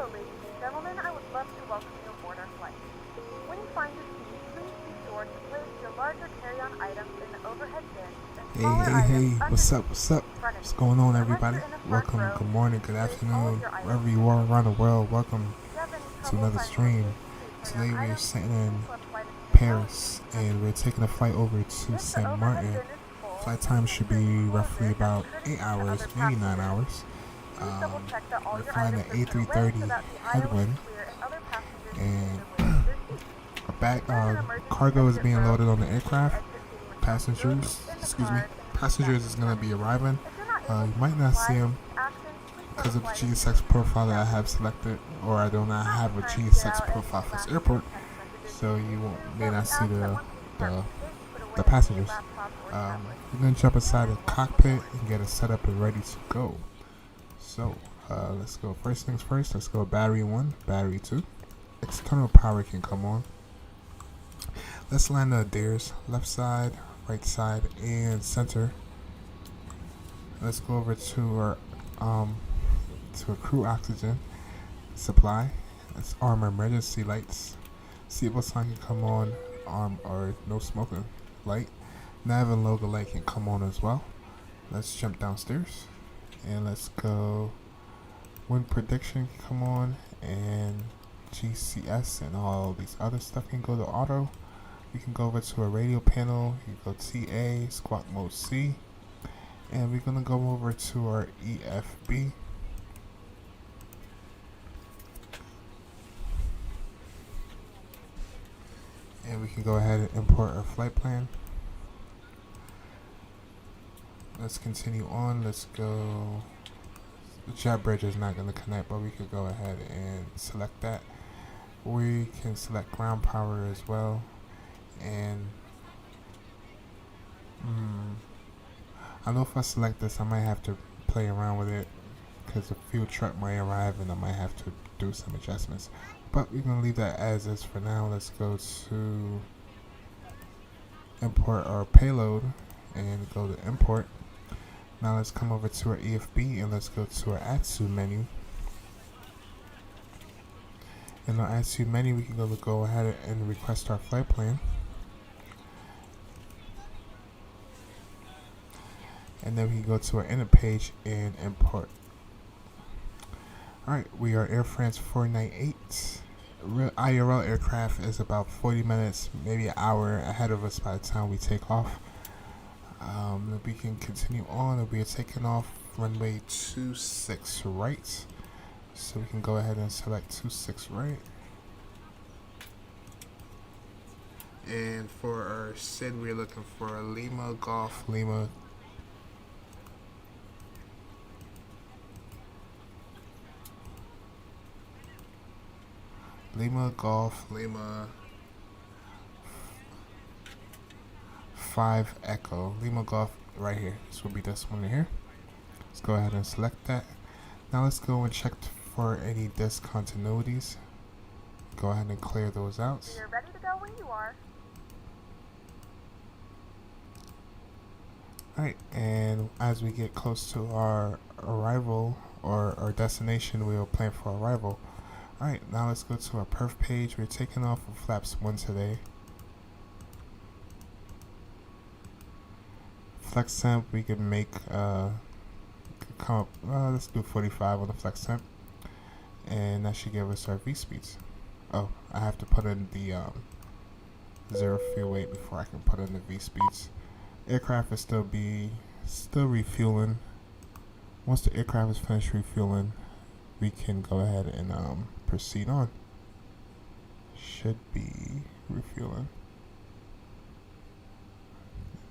Hello, ladies and gentlemen. I would love to welcome you aboard our flight. When you find your seat, please be sure to place your larger carry-on items in the overhead bins and smaller items under What's up? What's going on, everybody? Welcome, good morning, good afternoon, wherever you are around the world. Welcome to another stream. Today we're sitting in Paris and we're taking a flight over to Saint Martin. Flight time should be roughly about 8 hours, maybe 9 hours. We're flying the A330 headwind, and cargo is being loaded on the aircraft. Passengers is going to be arriving. You might not see them because of the GSX profile that I have selected, or I do not have a GSX profile for this airport, so you may not see the passengers. We're going to jump inside the cockpit and get it set up and ready to go. So let's go. First things first, let's go battery 1, battery 2. External power can come on. Let's land the dares, left side, right side, and center. Let's go over to our crew oxygen supply. Let's arm emergency lights. Seatbelt sign can come on, arm or no smoking light. Nav and logo light can come on as well. Let's jump downstairs and let's go. Wind prediction can come on, and GCS and all these other stuff can go to auto. We can go over to a radio panel. You go TA, squawk mode C, and we're gonna go over to our EFB. And we can go ahead and import our flight plan. Let's continue on. Let's go. The jet bridge is not going to connect, but we could go ahead and select that. We can select ground power as well. And I know if I select this, I might have to play around with it because the fuel truck might arrive and I might have to do some adjustments. But we're going to leave that as is for now. Let's go to import our payload and go to import. Now let's come over to our EFB and let's go to our Add-to menu. In our Add-to menu, we can go ahead and request our flight plan. And then we can go to our inner page and import. Alright, we are Airfrance 498. IRL aircraft is about 40 minutes, maybe an hour ahead of us by the time we take off. We can continue on. We are taking off runway 26 right. So we can go ahead and select 26 right. And for our SID, we're looking for Lima Golf Lima. Lima Golf Lima 5 Echo. Lima Golf right here. This will be this one here. Let's go ahead and select that. Now let's go and check for any discontinuities. Go ahead and clear those out. You're ready to go when you are. Alright, and as we get close to our arrival or our destination, we will plan for arrival. Alright, now let's go to our perf page. We're taking off of flaps 1 today. Flex temp, we can make come up. Let's do 45 on the flex temp, and that should give us our V speeds. Oh, I have to put in the 0 fuel weight before I can put in the V speeds. Aircraft is still refueling. Once the aircraft is finished refueling, we can go ahead and proceed on. Should be refueling.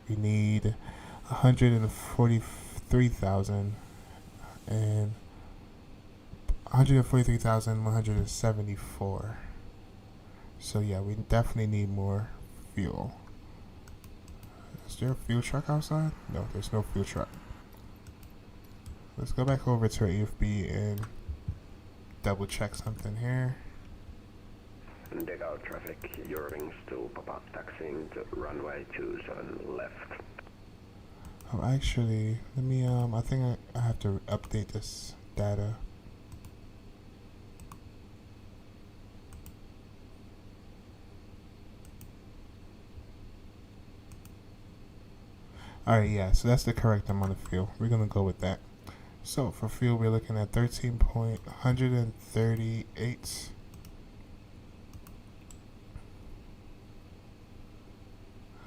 We need 143,000 and 143,174. So yeah, we definitely need more fuel. Is there a fuel truck outside? No, there's no fuel truck. Let's go back over to our EFB and double check something here. Deck out traffic, Eurowings to pop-up taxiing to runway 27 left. Oh, actually, let me, I think I have to update this data. Alright, yeah, so that's the correct amount of fuel. We're gonna go with that. So for fuel, we're looking at 13.138.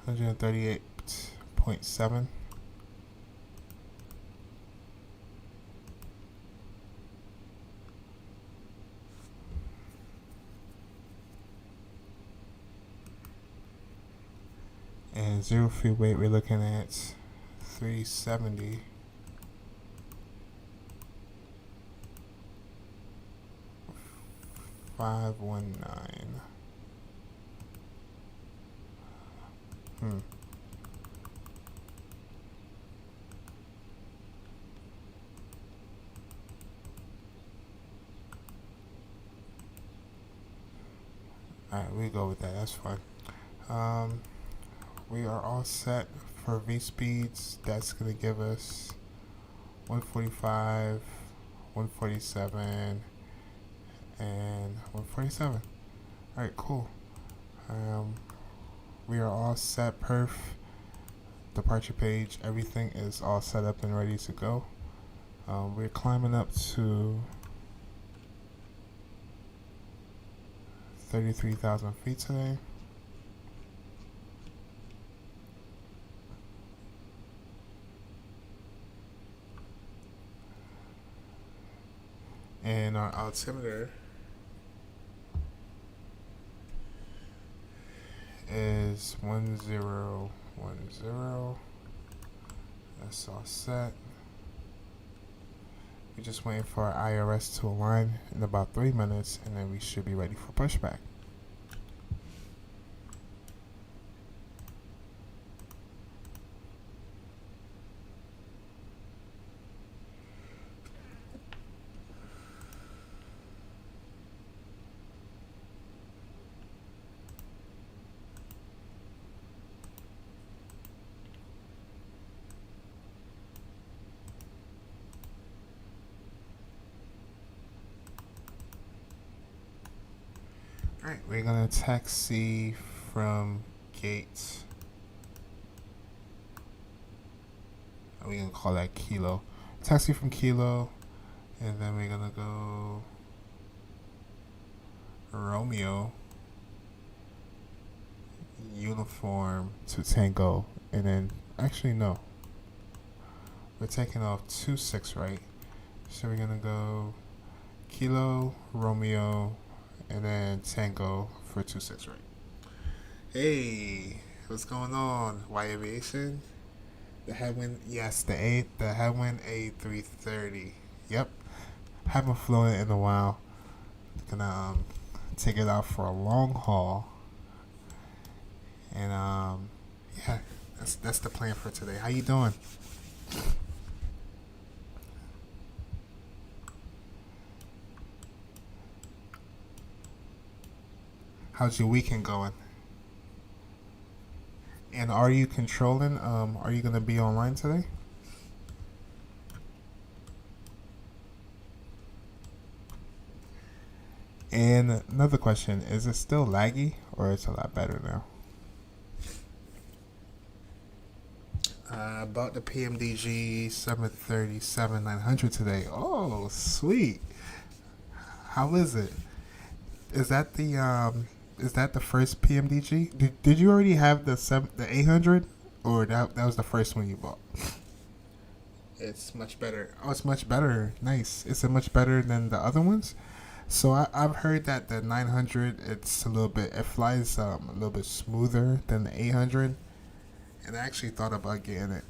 138.7. And zero fuel weight, we're looking at 370. 519. Alright, we go with that. That's fine. We are all set for V speeds. That's gonna give us 145, 147, and 147. Alright, cool. We are all set. Perf. Departure page. Everything is all set up and ready to go. We're climbing up to 33,000 feet today. And our altimeter is 1010. That's all set. We're just waiting for our IRS to align in about 3 minutes, and then we should be ready for pushback. Alright, we're gonna taxi from gate. We're gonna call that Kilo. Taxi from Kilo, and then we're gonna go Romeo uniform to Tango, and then actually no, we're taking off 26, right? So we're gonna go Kilo Romeo and then Tango for 26, right? Hey, what's going on? Y Aviation? The headwind, yes, the headwind A330. Yep, haven't flown it in a while. Gonna take it out for a long haul, and yeah, that's the plan for today. How you doing? How's your weekend going? And are you controlling? Are you gonna be online today? And another question: is it still laggy, or it's a lot better now? I bought the PMDG-737-900 today. Oh, sweet! How is it? Is that the first PMDG? Did you already have the 800, or that was the first one you bought? It's much better. Oh, it's much better. Nice. Is it much better than the other ones? So I've heard that the 900 it flies a little bit smoother than the 800, and I actually thought about getting it.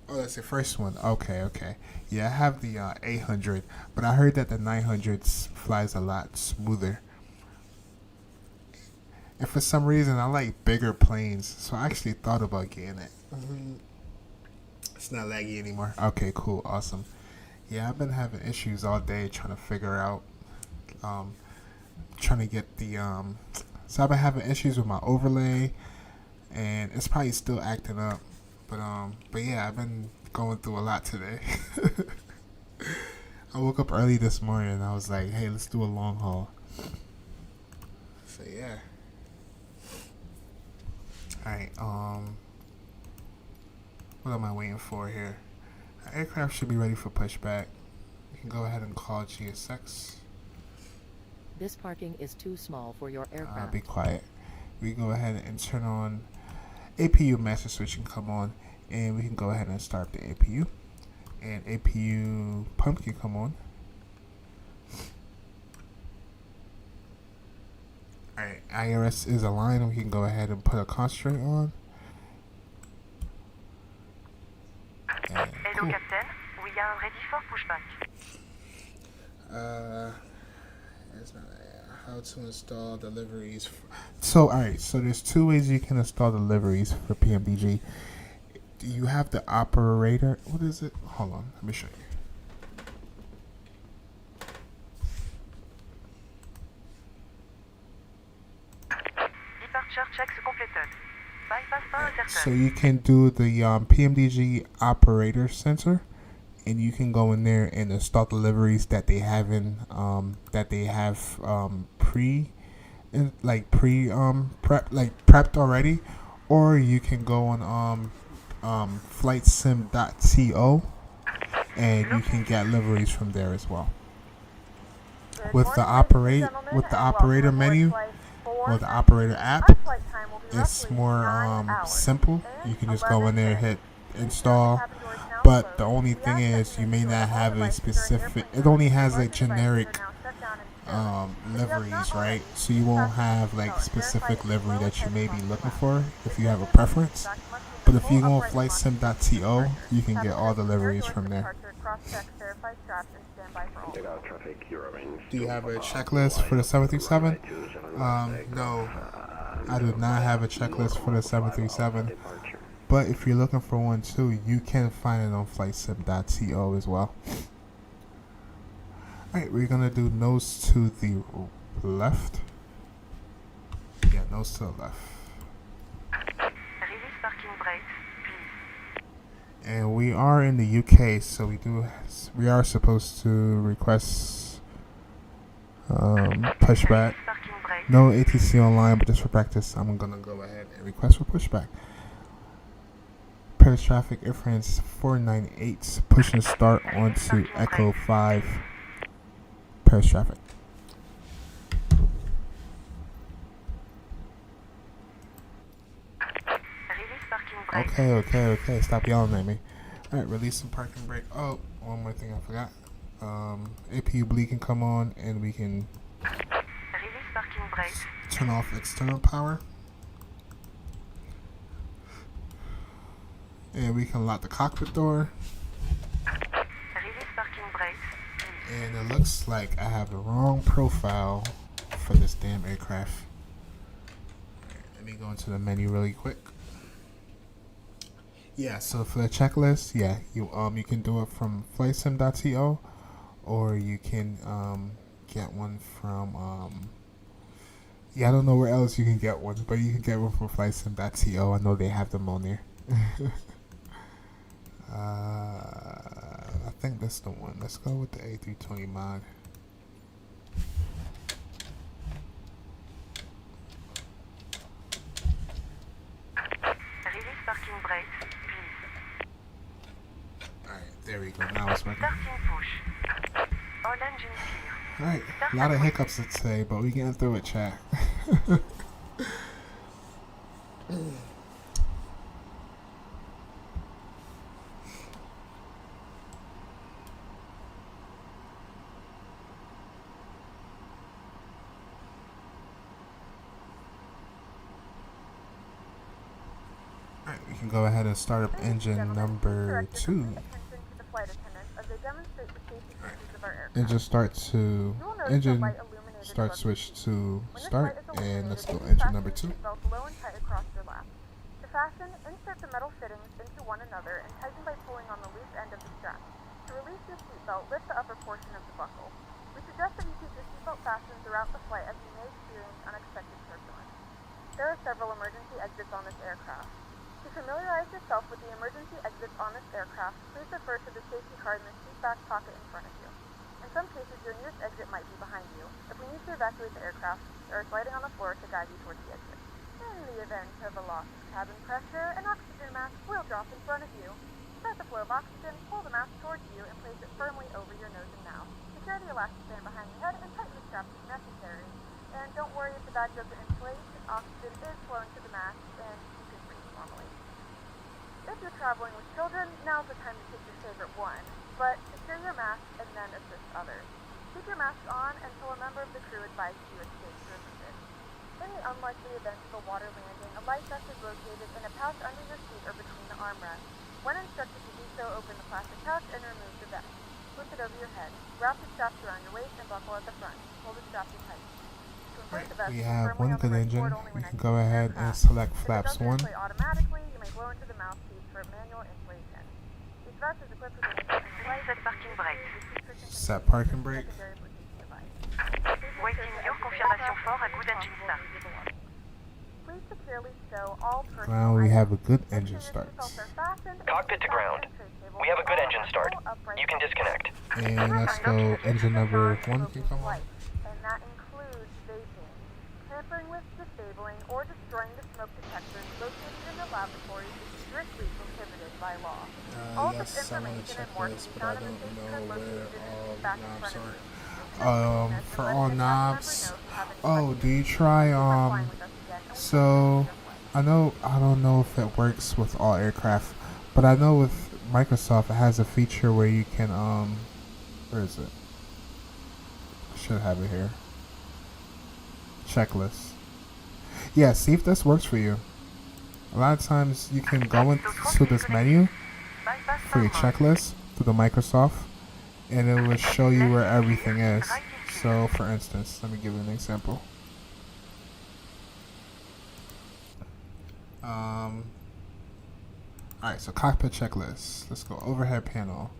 Oh, that's the first one. Okay. Yeah, I have the 800, but I heard that the 900 flies a lot smoother. And for some reason, I like bigger planes, so I actually thought about getting it. It's not laggy anymore. Okay, cool, awesome. Yeah, I've been having issues all day trying to figure out, trying to get the, so I've been having issues with my overlay, and it's probably still acting up. But yeah, I've been going through a lot today. I woke up early this morning and I was like, hey, let's do a long haul. So yeah. Alright, What am I waiting for here? Our aircraft should be ready for pushback. We can go ahead and call GSX. This parking is too small for your aircraft. Be quiet. We go ahead and turn on APU master switch can come on, and we can go ahead and start the APU. And APU pump can come on. Alright, IRS is aligned. We can go ahead and put a constraint on. And Hello, cool. Captain. We are ready for pushback. How to install deliveries. So, alright, so there's two ways you can install deliveries for PMDG. You have the operator. What is it? Hold on, let me show you. Departure checks completed. Bypass pas So certain. you can do the PMDG operator sensor, and you can go in there and install deliveries that they have in prepped already, or you can go on Flightsim.to, and you can get deliveries from there as well. With the operator menu or the operator app, it's more simple. You can just go in there, hit install, but the only thing is you may not have a specific, it only has like generic liveries, right? So you won't have like specific livery that you may be looking for if you have a preference. But if you go on flightsim.to, you can get all the liveries from there. Takeout traffic, Eurowings. Do you have a checklist for the 737? No, I do not have a checklist for the 737. But if you're looking for one too, you can find it on flightsim.to as well. Alright, we're gonna do nose to the left. Yeah, nose to the left. Release parking brakes, please. And we are in the UK, so we are supposed to request pushback. Parking brakes. No ATC online, but just for practice, I'm gonna go ahead and request for pushback. Paris traffic Airfrance 498 push and start onto Echo 5. Paris traffic. Release parking brakes. Okay. Stop yelling at me. Alright, release some parking brake. Oh, one more thing I forgot. APU bleed can come on, and we can Release parking brakes. turn off external power. And we can lock the cockpit door. Release parking brakes. And it looks like I have the wrong profile for this damn aircraft. Let me go into the menu really quick. Yeah, so for the checklist, yeah, you can do it from flightsim.to, or you can get one from I don't know where else you can get one, but you can get one from flightsim.to. I know they have them on there. I think that's the one. Let's go with the A320 mod. Release parking brakes, please. Alright, there we go. Now it's working. Starting push. All engines clear. Alright, a lot of hiccups today, but we getting through it, chat. Alright, we can go ahead and start up engine number 2. Engine start to engine start switch to start, and let's go engine number 2. To fasten, insert the metal fittings into one another and tighten by pulling on the loose end of the strap. To release your seatbelt, lift the upper portion of the buckle. We suggest that you keep your seatbelt fastened throughout the flight as you may experience unexpected turbulence. There are several emergency exits on this aircraft. To familiarize yourself with the emergency exits on this aircraft, please refer to the safety card in the seat back pocket in front of you. In some cases, your nearest exit might be behind you. If we need to evacuate the aircraft, there is lighting on the floor to guide you towards the exit. In the event of a loss of cabin pressure, an oxygen mask will drop in front of you. Start the flow of oxygen, pull the mask towards you, and place it firmly over your nose and mouth. Secure the elastic band behind your head and tighten the straps if necessary. And don't worry if the bag doesn't inflate, oxygen is flowing to the mask and you can breathe normally. If you're traveling with children, now's the time to pick your favorite one, but secure your mask and then assist others. Keep your mask on until a member of the crew advises you it's safe to remove it. In the unlikely event of a water landing, a life vest is located in a pouch under your seat or between the armrests. When instructed to do so, open the plastic pouch and remove the vest. Flip it over your head. Wrap the straps around your waist and buckle at the front. Hold the straps tight. We have one good engine. We can go ahead and select flaps 1. Automatically, you may blow into the mouthpiece for manual inflation. This vest is equipped with an Set parking brake. Set parking brake. Waiting your confirmation for a good engine start. Please securely stow all Now we have a good engine start. Cockpit to ground. We have a good engine start. You can disconnect. And let's go engine number 1 can come on. And that includes vaping, tampering with, disabling, or destroying the smoke detectors located in the laboratories is strictly prohibited by law. All Yes, this I want to information check and more this, can be but I found in the don't safety know code where located in all the back in knobs front of are. you. For all knobs, oh, do you try, so, I don't know if it works with all aircraft, but I know with Microsoft it has a feature where you can, where is it? Should have it here. Checklist. Yeah, see if this works for you. A lot of times you can go into this menu for your checklist through the Microsoft, and it will show you where everything is. So, for instance, let me give you an example. Alright, so cockpit checklist. Let's go overhead panel.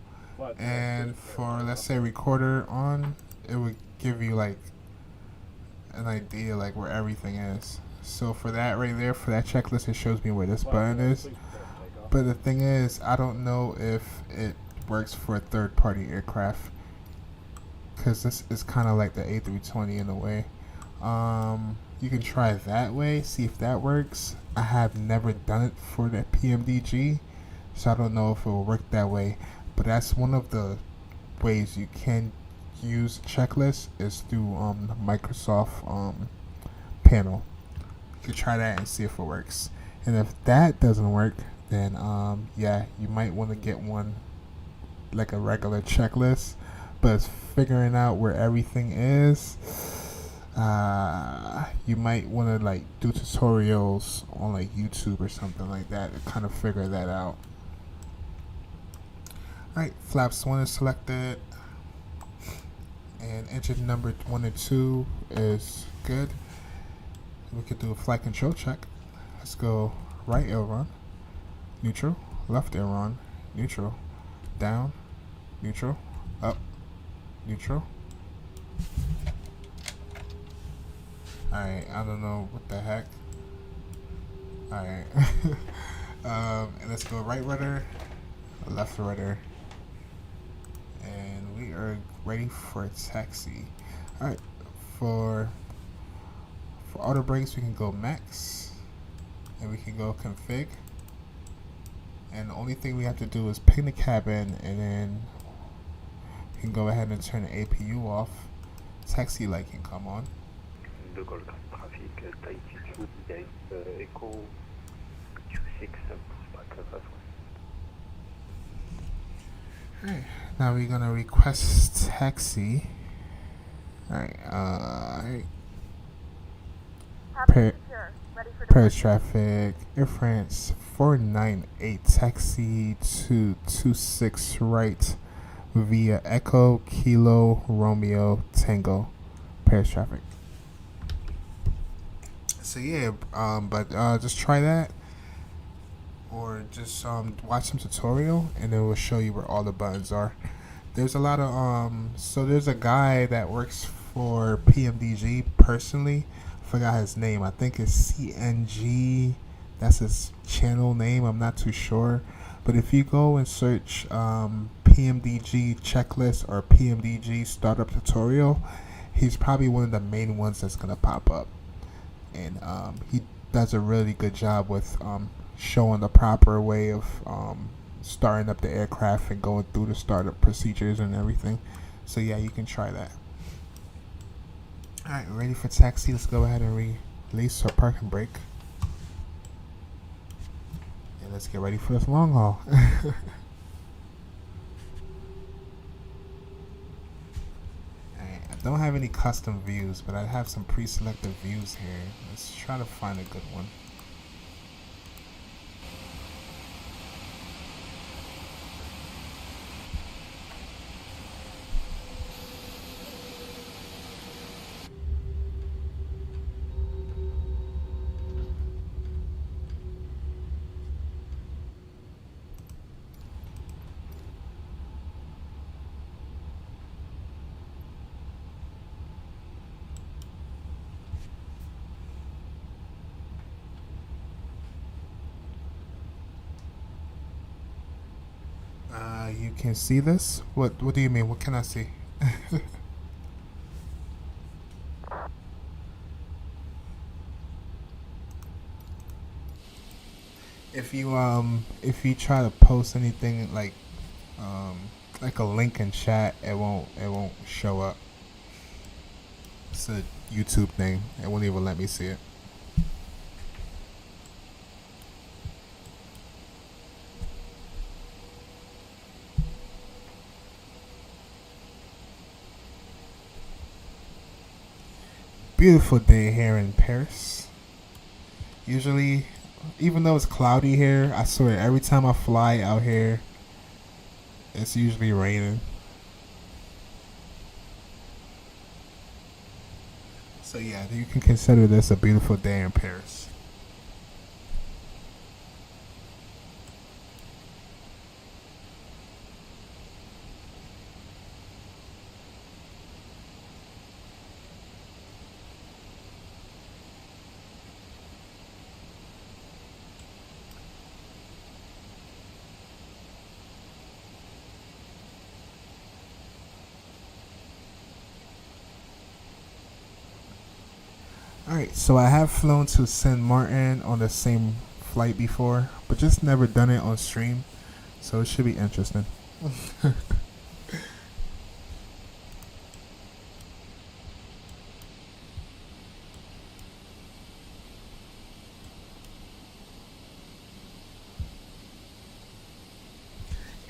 And for, let's say, recorder on, it would give you like an idea like where everything is. So for that right there, for that checklist, it shows me where this button is. But the thing is, I don't know if it works for a third-party aircraft, because this is kind of like the A320 in a way. You can try it that way, see if that works. I have never done it for the PMDG, so I don't know if it will work that way. But that's one of the ways you can use checklists is through the Microsoft panel. You can try that and see if it works. And if that doesn't work, then yeah, you might want to get one like a regular checklist. But it's figuring out where everything is. You might want to like do tutorials on like YouTube or something like that to kind of figure that out. Alright, flaps 1 is selected, and engine number 1 and 2 is good. We could do a flight control check. Let's go right aileron, neutral, left aileron, neutral, down, neutral, up, neutral. Alright, I don't know what the heck. Alright. And let's go right rudder, left rudder. And we are ready for a taxi. Alright, for auto brakes we can go max, and we can go config, and the only thing we have to do is ping the cabin, and then we can go ahead and turn the APU off. Taxi light can come on. De Gaulle trafic, Tahiti 2, Echo 26, Alright, now we're gonna request taxi. Alright, Paris traffic, Airfrance 498, taxi to 26 right via Echo Kilo Romeo Tango, Paris traffic. So yeah, but just try that, or just watch some tutorial, and it will show you where all the buttons are. There's a lot of so there's a guy that works for PMDG personally. I forgot his name. I think it's CNG. That's his channel name. I'm not too sure. But if you go and search PMDG checklist or PMDG startup tutorial, he's probably one of the main ones that's gonna pop up. And he does a really good job with showing the proper way of starting up the aircraft and going through the startup procedures and everything. So yeah, you can try that. Alright, ready for taxi. Let's go ahead and release our parking brake. And let's get ready for this long haul. I don't have any custom views, but I have some pre-selected views here. Let's try to find a good one. You can see this? What do you mean? What can I see? If you try to post anything like a link in chat, it won't show up. It's a YouTube thing. It won't even let me see it. Beautiful day here in Paris. Usually, even though it's cloudy here, I swear every time I fly out here, it's usually raining. So yeah, you can consider this a beautiful day in Paris. Alright, so I have flown to Saint Martin on the same flight before, but just never done it on stream, so it should be interesting.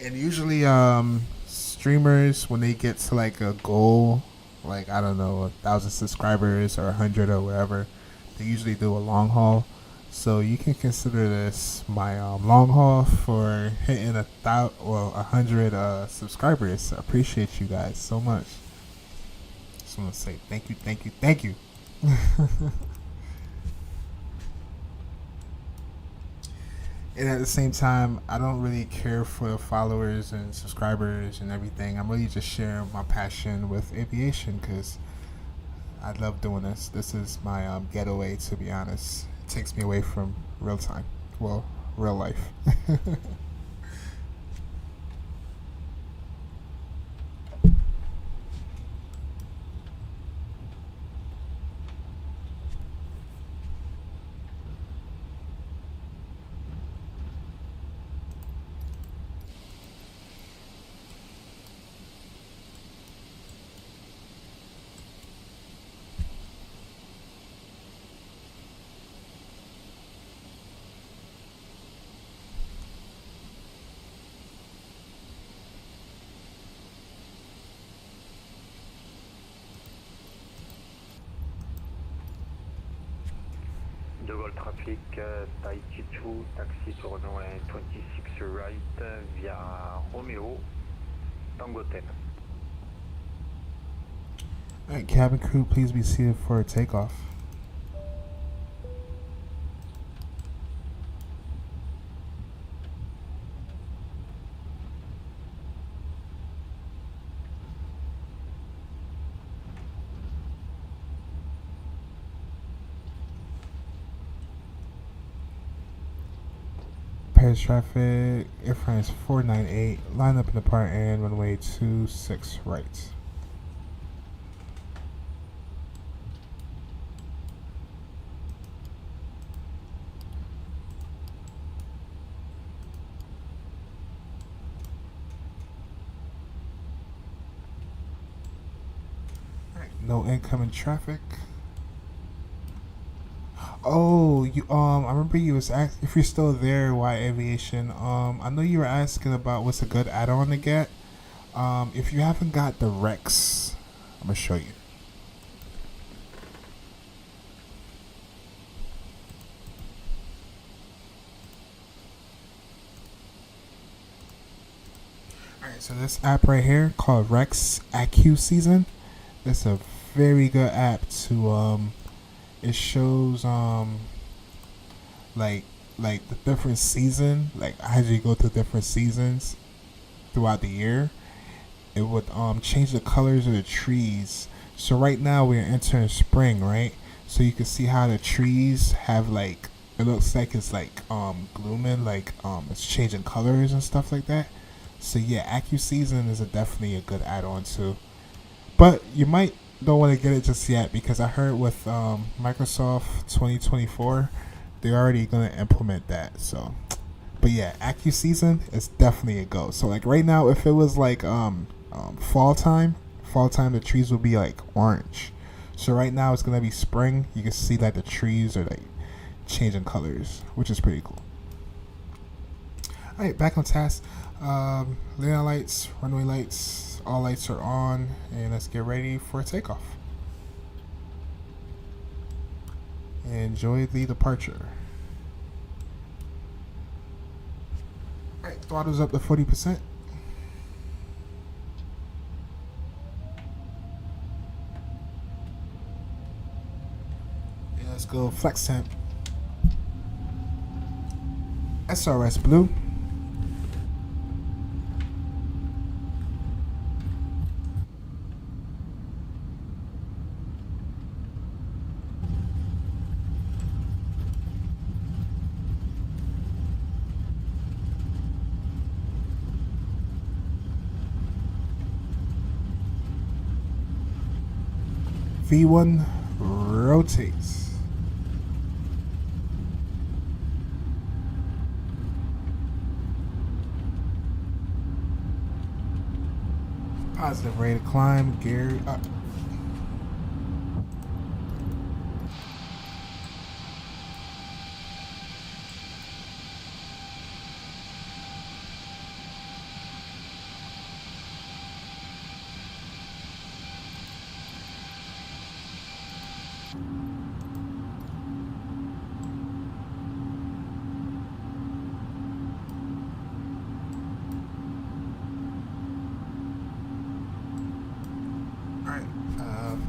And usually streamers, when they get to like a goal, like I don't know, 1,000 subscribers or 100 or whatever, they usually do a long haul. So you can consider this my long haul for hitting 100 subscribers. I appreciate you guys so much. Just want to say thank you. And at the same time, I don't really care for the followers and subscribers and everything. I'm really just sharing my passion with aviation because I love doing this. This is my getaway, to be honest. It takes me away from real time. Well, real life. De Gaulle traffic, Tahiti 2, taxi sur runway 26 right via Romeo, Tango 10. Alright, cabin crew, please be seated for a takeoff. Paris traffic, Airfrance 498, line up in the part and runway 26 right. No incoming traffic. Oh, you I remember you was asking if you're still there. Why aviation? I know you were asking about what's a good add-on to get. If you haven't got the Rex, I'm gonna show you. Alright, so this app right here called Rex AccuSeason. Season. It's a very good app to it shows like the different season, like as you go through different seasons throughout the year. It would change the colors of the trees. So right now we're entering spring, right? So you can see how the trees have like, it looks like it's like glooming, like it's changing colors and stuff like that. So yeah, AccuSeason is definitely a good add-on too. But you might don't want to get it just yet because I heard with Microsoft 2024 they're already gonna implement that. So, but yeah, AccuSeason is definitely a go. So like right now, if it was like fall time, the trees will be like orange. So right now it's gonna be spring. You can see that the trees are like changing colors, which is pretty cool. All right, back on task. Lane lights, runway lights, all lights are on, and let's get ready for takeoff. Enjoy the departure. All right, throttle's up to 40%. And let's go flex temp. SRS blue. V1 rotates. Positive rate of climb, gear up.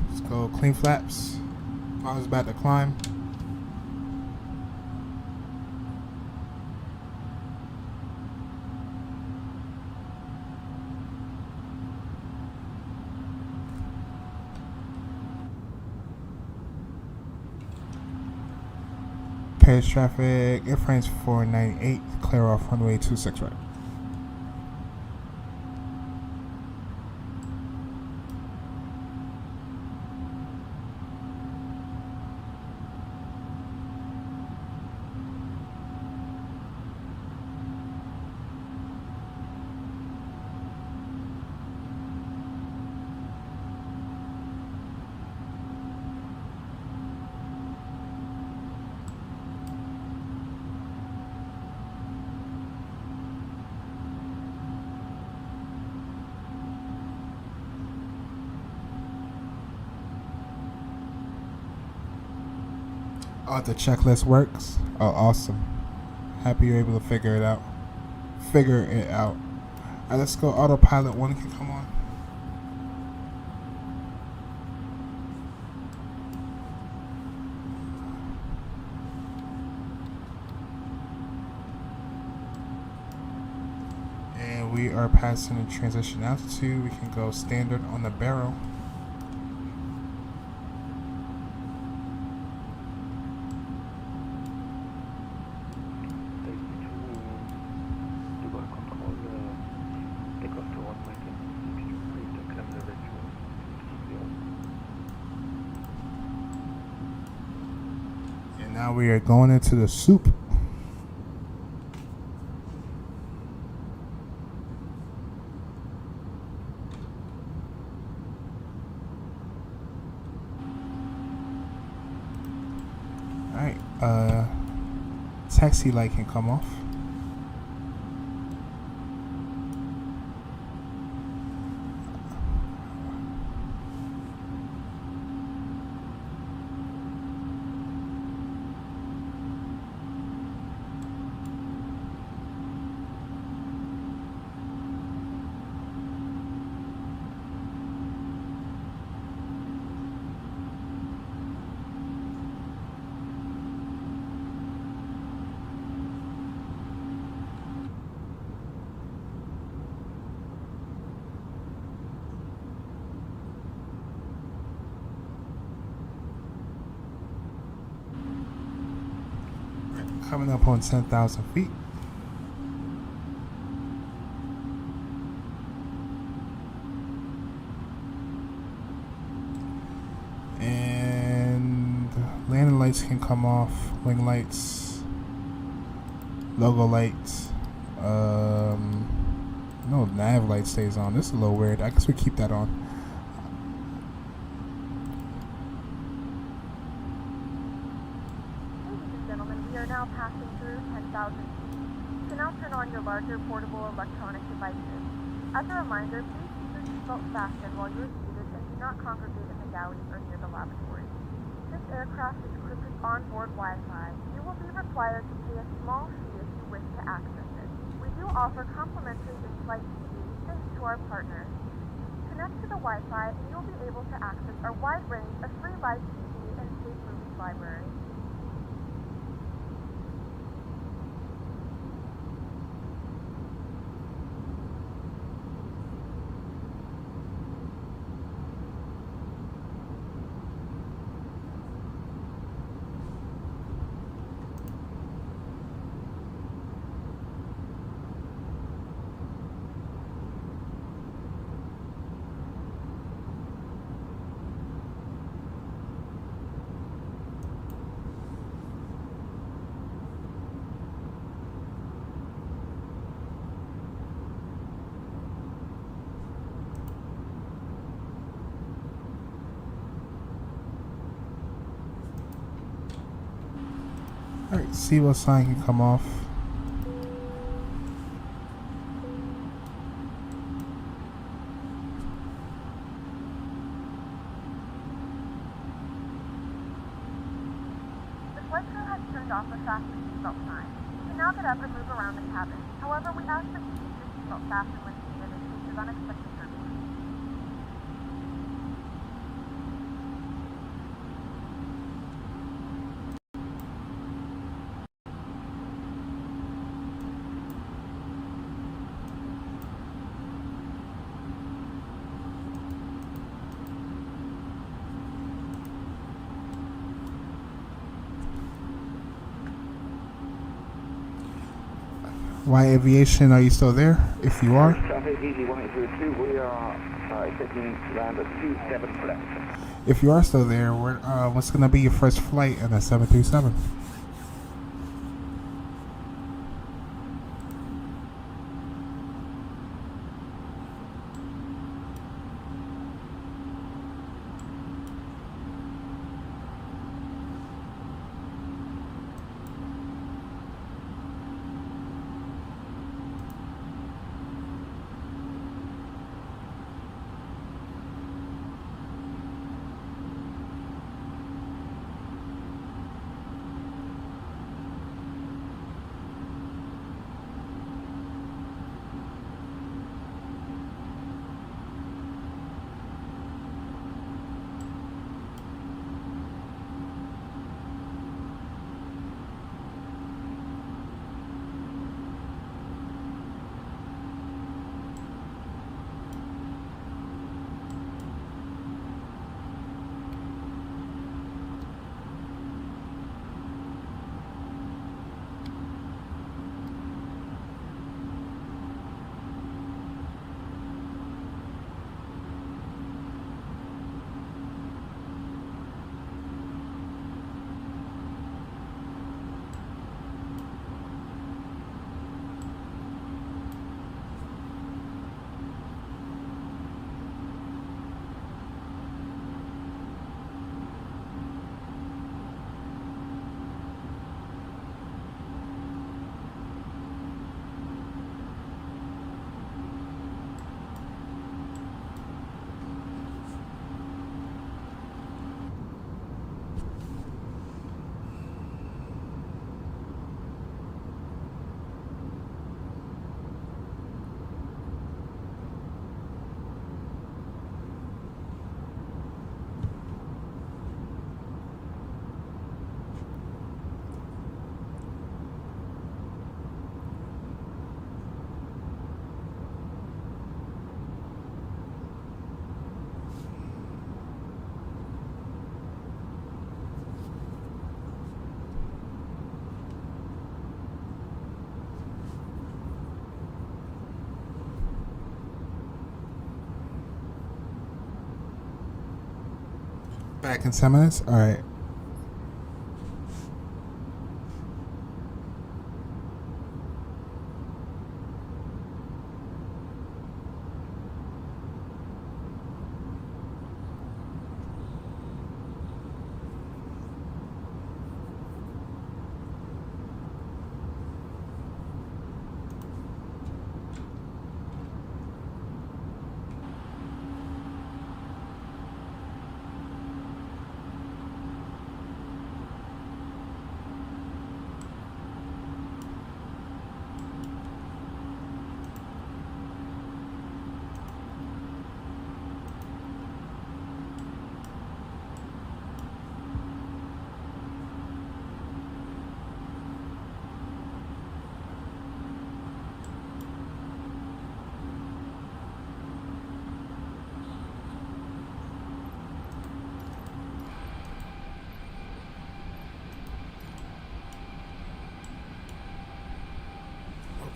Let's go clean flaps. I was about to climb. Paris traffic, Airfrance 498, clear off runway 26 right. Oh, the checklist works. Oh, awesome. Happy you're able to figure it out. Alright, let's go. Autopilot 1 can come on. And we are passing the transition altitude. We can go standard on the barrel. Now we are going into the soup. Alright, taxi light can come off. Coming up on 10,000 feet. And landing lights can come off, wing lights, logo lights. No, nav light stays on. This is a little weird. I guess we keep that on. We are now passing through 10,000 feet. You can now turn on your larger portable electronic devices. As a reminder, please keep your seatbelt fastened while you are seated and do not congregate in the galley or near the lavatory. This aircraft is equipped with onboard Wi-Fi. You will be required to pay a small fee if you wish to access it. We do offer complimentary in-flight TV thanks to our partners. Connect to the Wi-Fi and you will be able to access our wide range of free live TV and paid movies library. Alright, seatbelt sign can come off. The flight crew has turned off the fasten seatbelt sign. You can now get up and move around the cabin. However, we ask that you keep your seatbelt fastened when needed in case of unexpected turbulence. Y Aviation, are you still there? If you are. Traffic, easy 1802, we are expecting land at 27 left. If you are still there, what's going to be your first flight in a 737? Back in 10 minutes? Alright.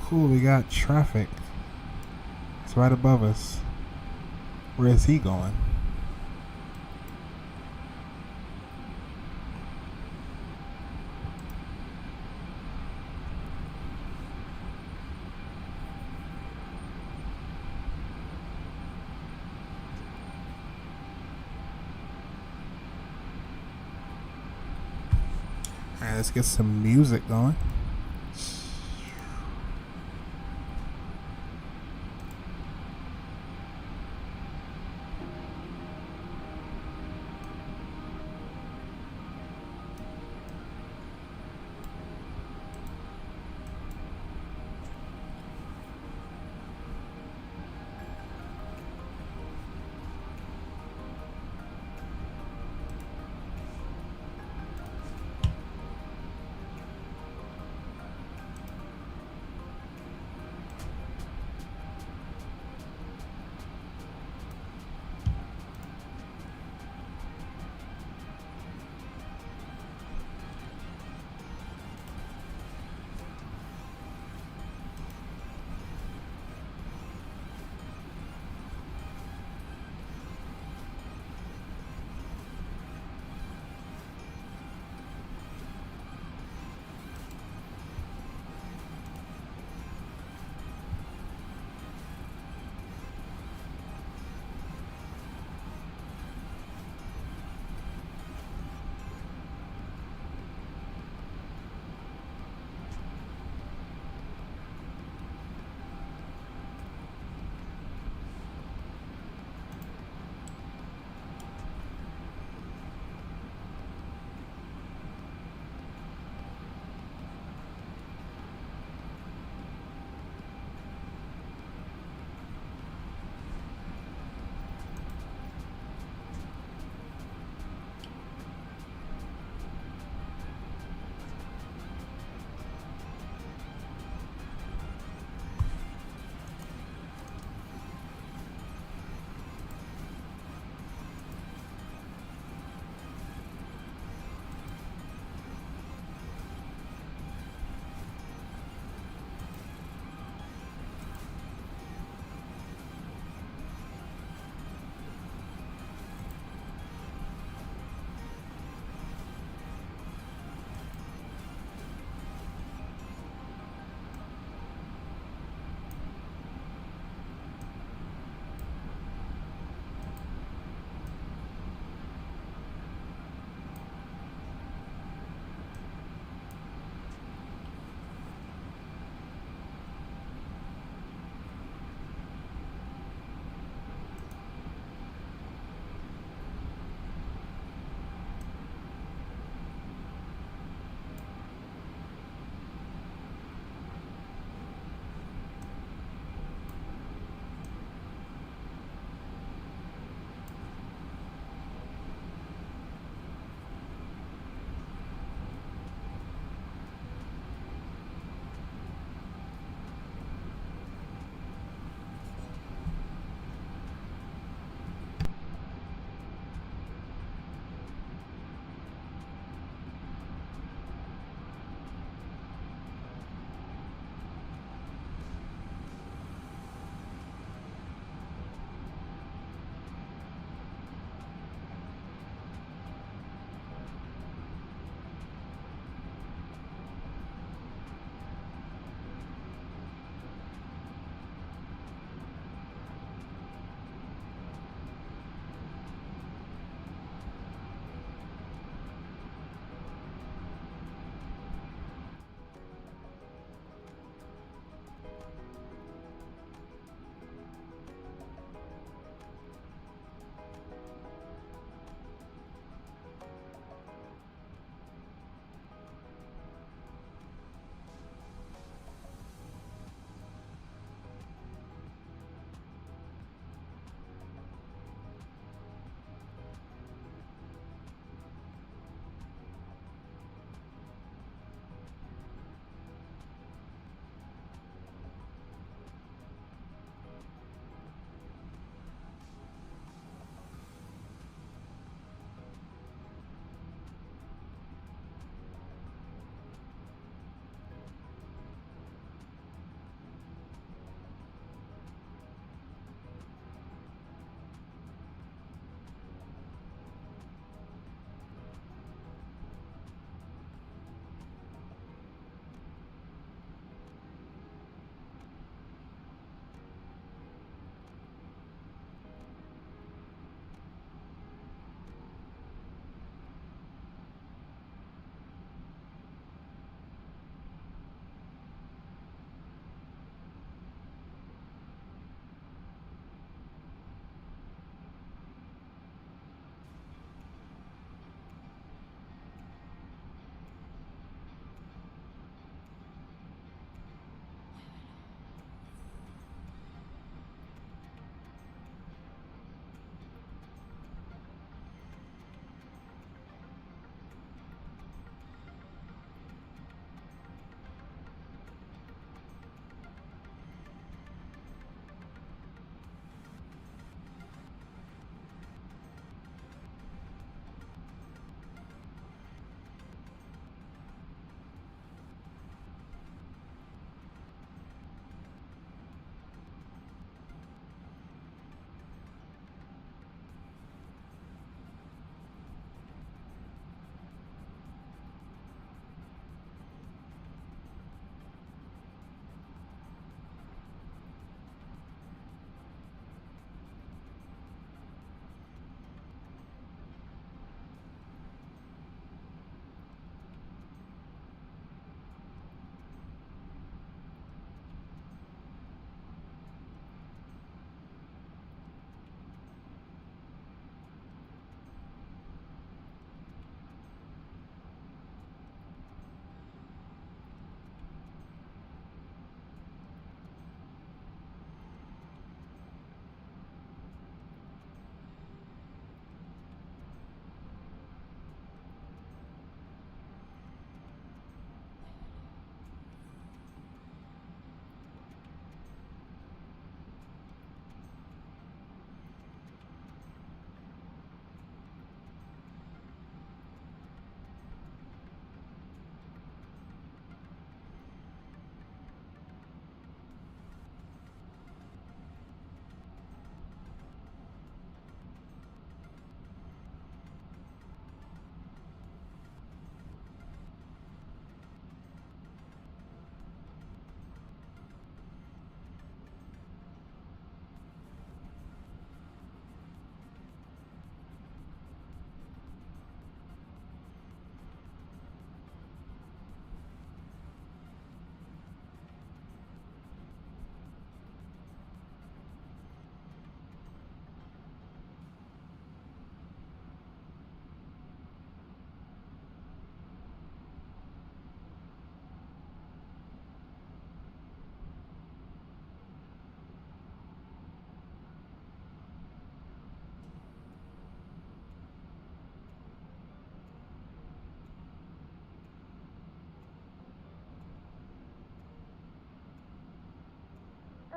Cool, we got traffic. It's right above us. Where is he going? Alright, let's get some music going.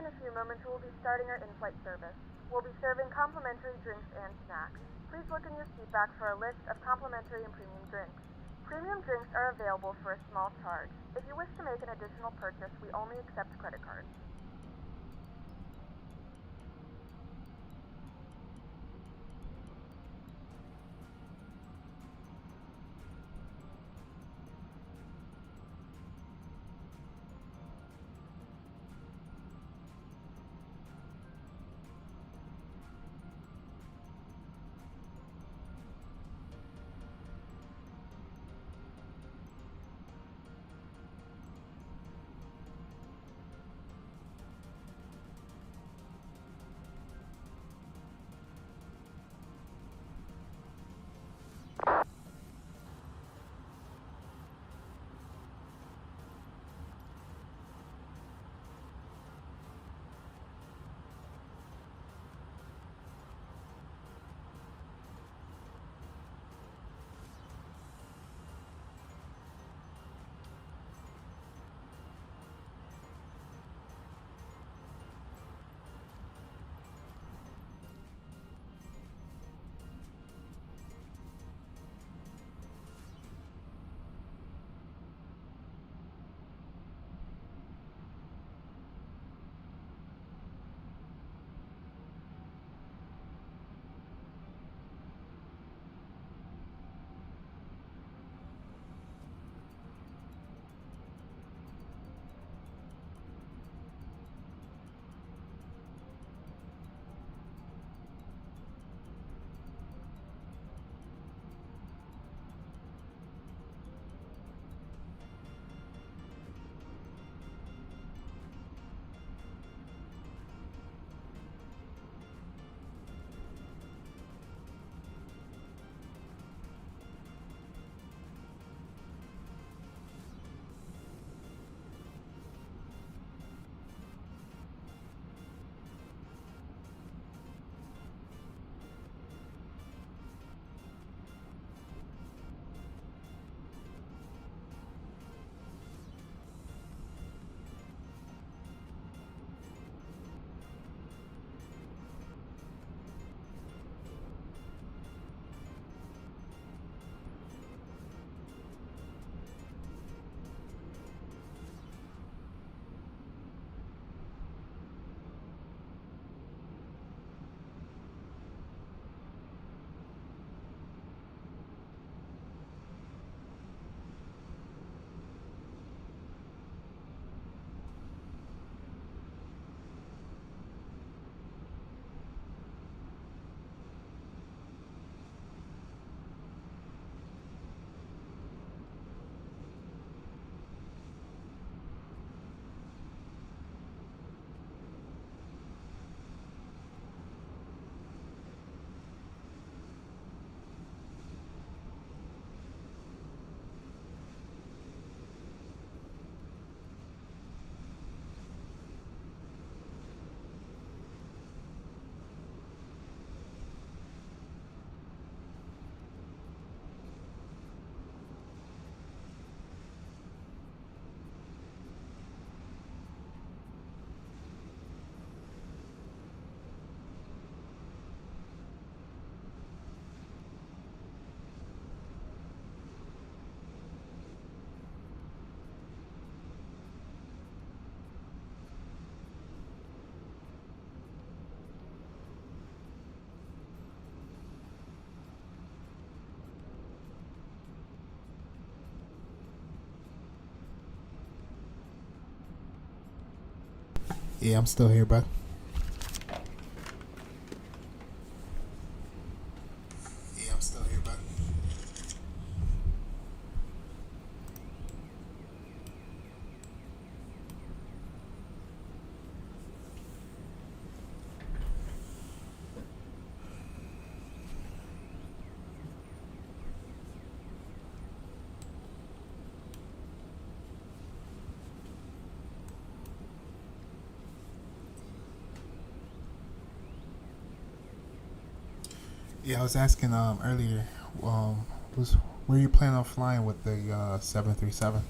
in a few moments we will be starting our in-flight service. We'll be serving complimentary drinks and snacks. Please look in your seat back for a list of complimentary and premium drinks. Premium drinks are available for a small charge. If you wish to make an additional purchase, we only accept credit cards. Yeah, I'm still here, bro. Yeah, I'm still here, bro. Yeah, I was asking earlier, was where you planning on flying with the 737?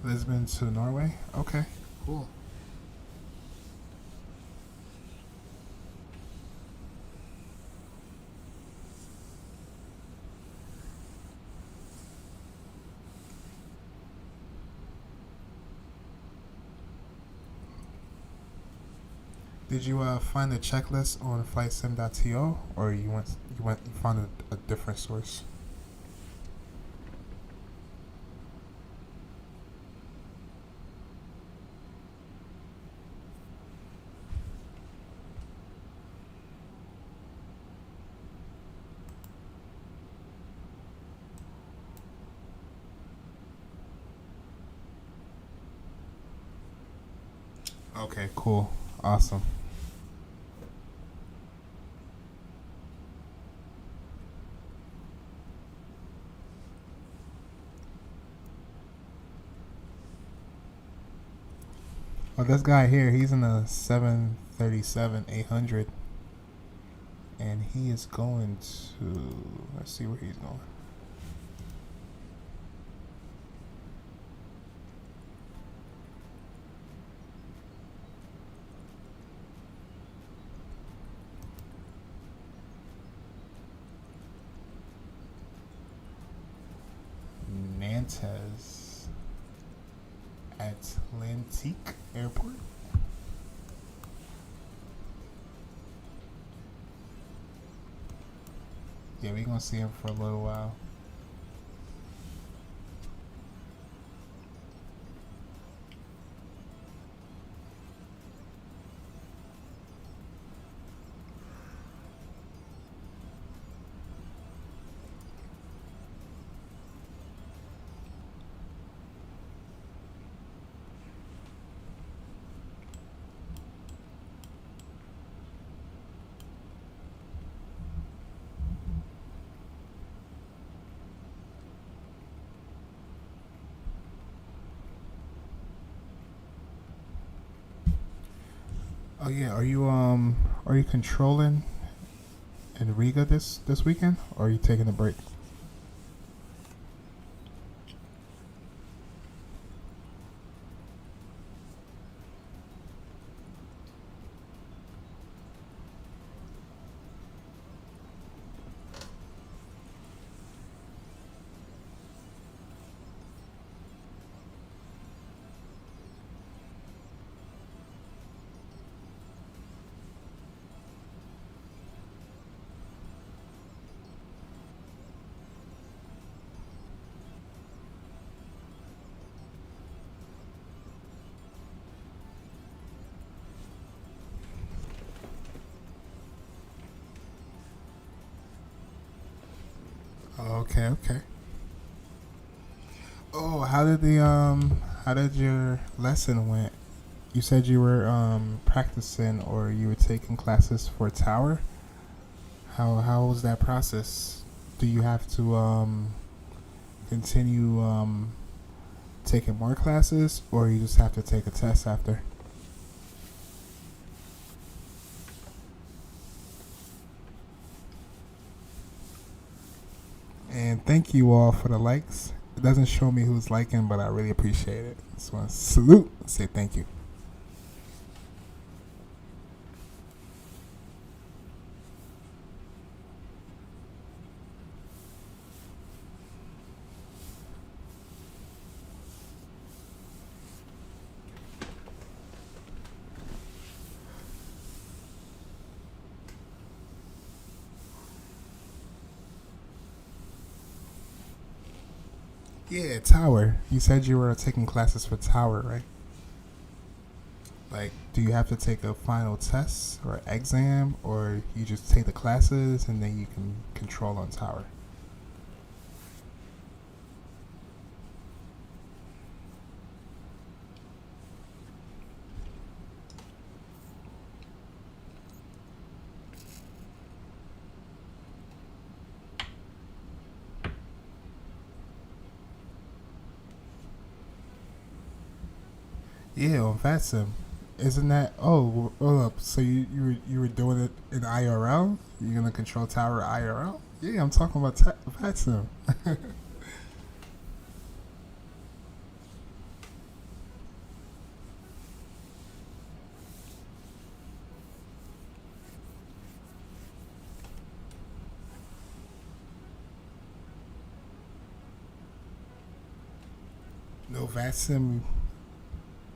Lisbon to Norway? Okay, cool. Did you find the checklist on flightsim.to, or you found a different source? Okay, cool, awesome. Well, this guy here, he's in a 737-800, and he is going to, let's see where he's going. Nantes Atlantique Airport. Yeah, we're gonna see him for a little while. Oh yeah, are you controlling in Riga this weekend, or are you taking a break? Okay, okay. Oh, how did your lesson went? You said you were practicing, or you were taking classes for tower. How was that process? Do you have to continue taking more classes, or you just have to take a test after? And thank you all for the likes. It doesn't show me who's liking, but I really appreciate it. Just want to salute and say thank you. Yeah, tower. You said you were taking classes for tower, right? Like, do you have to take a final test or exam, or you just take the classes and then you can control on tower? Yeah, on Vatsim. Isn't that? Oh, hold up. So you were doing it in IRL? You're gonna control tower IRL? Yeah, I'm talking about Vatsim. Vatsim.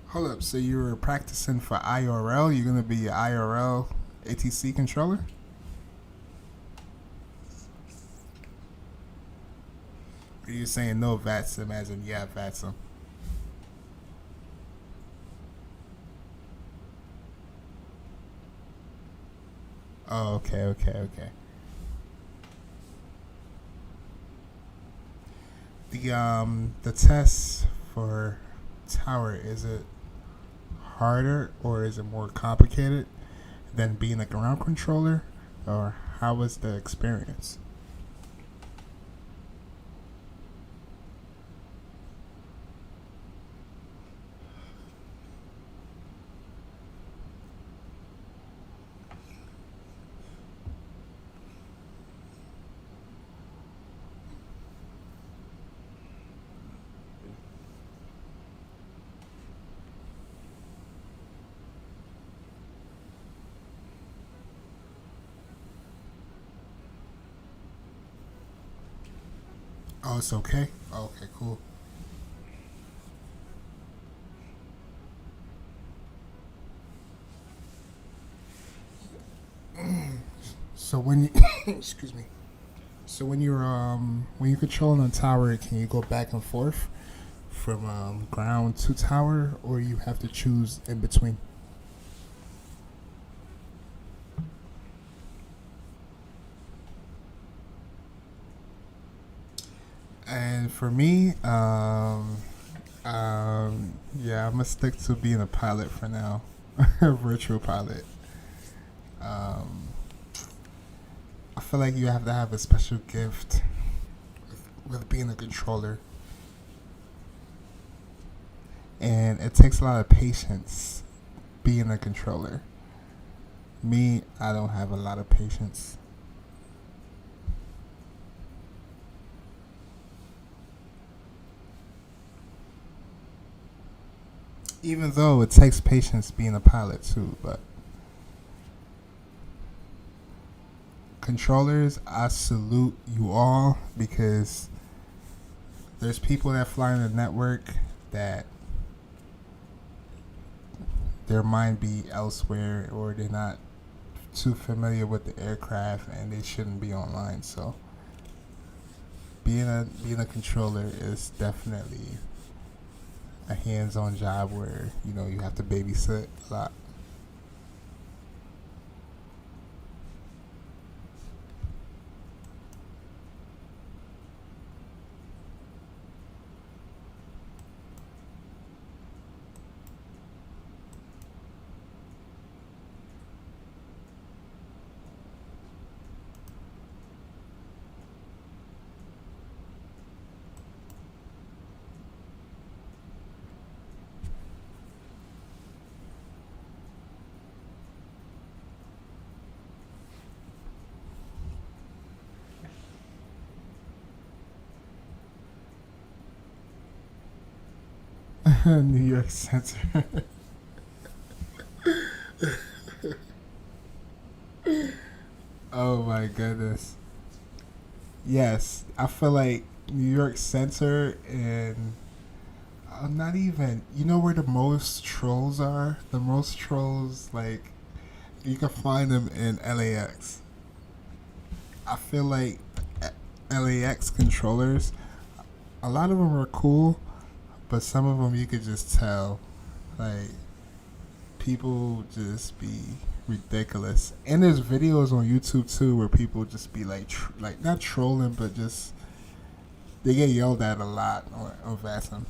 Hold up. So you were practicing for IRL? You're gonna be an IRL ATC controller? Or you saying no Vatsim as in yeah Vatsim? Oh, okay. The test for tower, is it harder or is it more complicated than being a ground controller, or how was the experience? Oh, it's okay. Oh, okay, cool. So when you excuse me. So when you're controlling a tower, can you go back and forth from ground to tower, or you have to choose in between? And for me, yeah, I'm gonna stick to being a pilot for now, a virtual pilot. Um, I feel like you have to have a special gift with being a controller, and it takes a lot of patience being a controller. Me, I don't have a lot of patience. Even though it takes patience being a pilot too, but controllers, I salute you all because there's people that fly in the network that their mind be elsewhere or they're not too familiar with the aircraft and they shouldn't be online. So being a controller is definitely a hands-on job where you have to babysit a lot. New York Center. Oh my goodness. Yes, I feel like New York Center and not even. You know where the most trolls are? The most trolls, like you can find them in LAX. I feel like LAX controllers, a lot of them are cool, but some of them you could just tell, like people just be ridiculous. And there's videos on YouTube too where people just be like, like not trolling, but just they get yelled at a lot on Vatsim.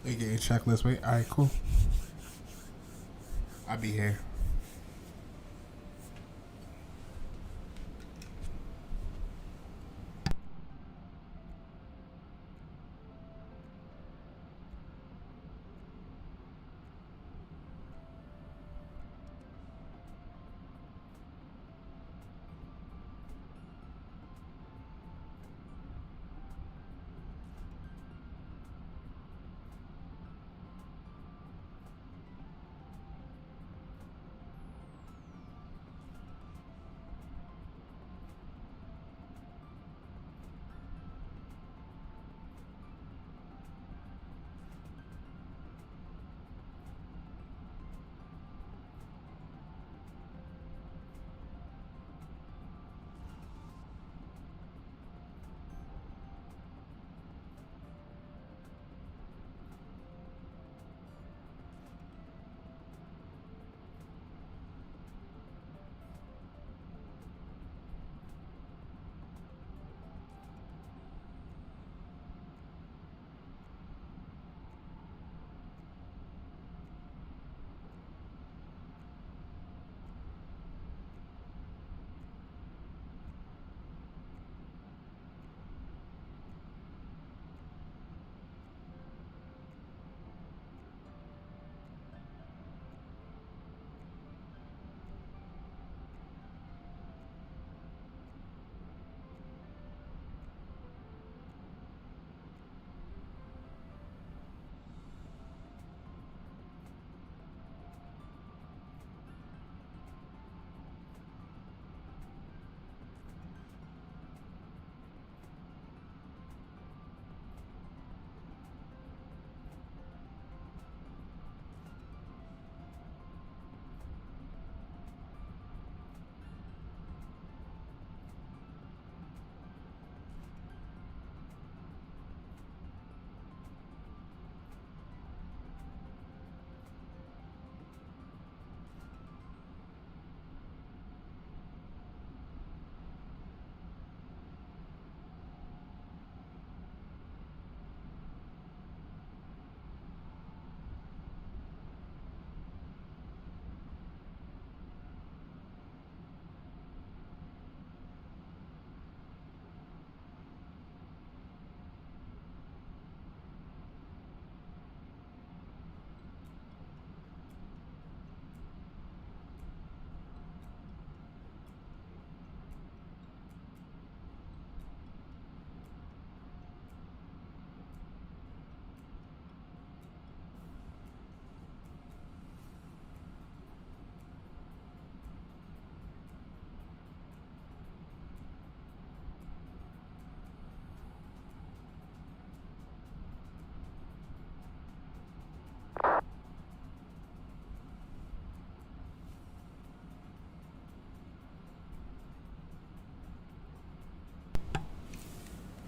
You get your checklist. Wait. All right. Cool. I'll be here.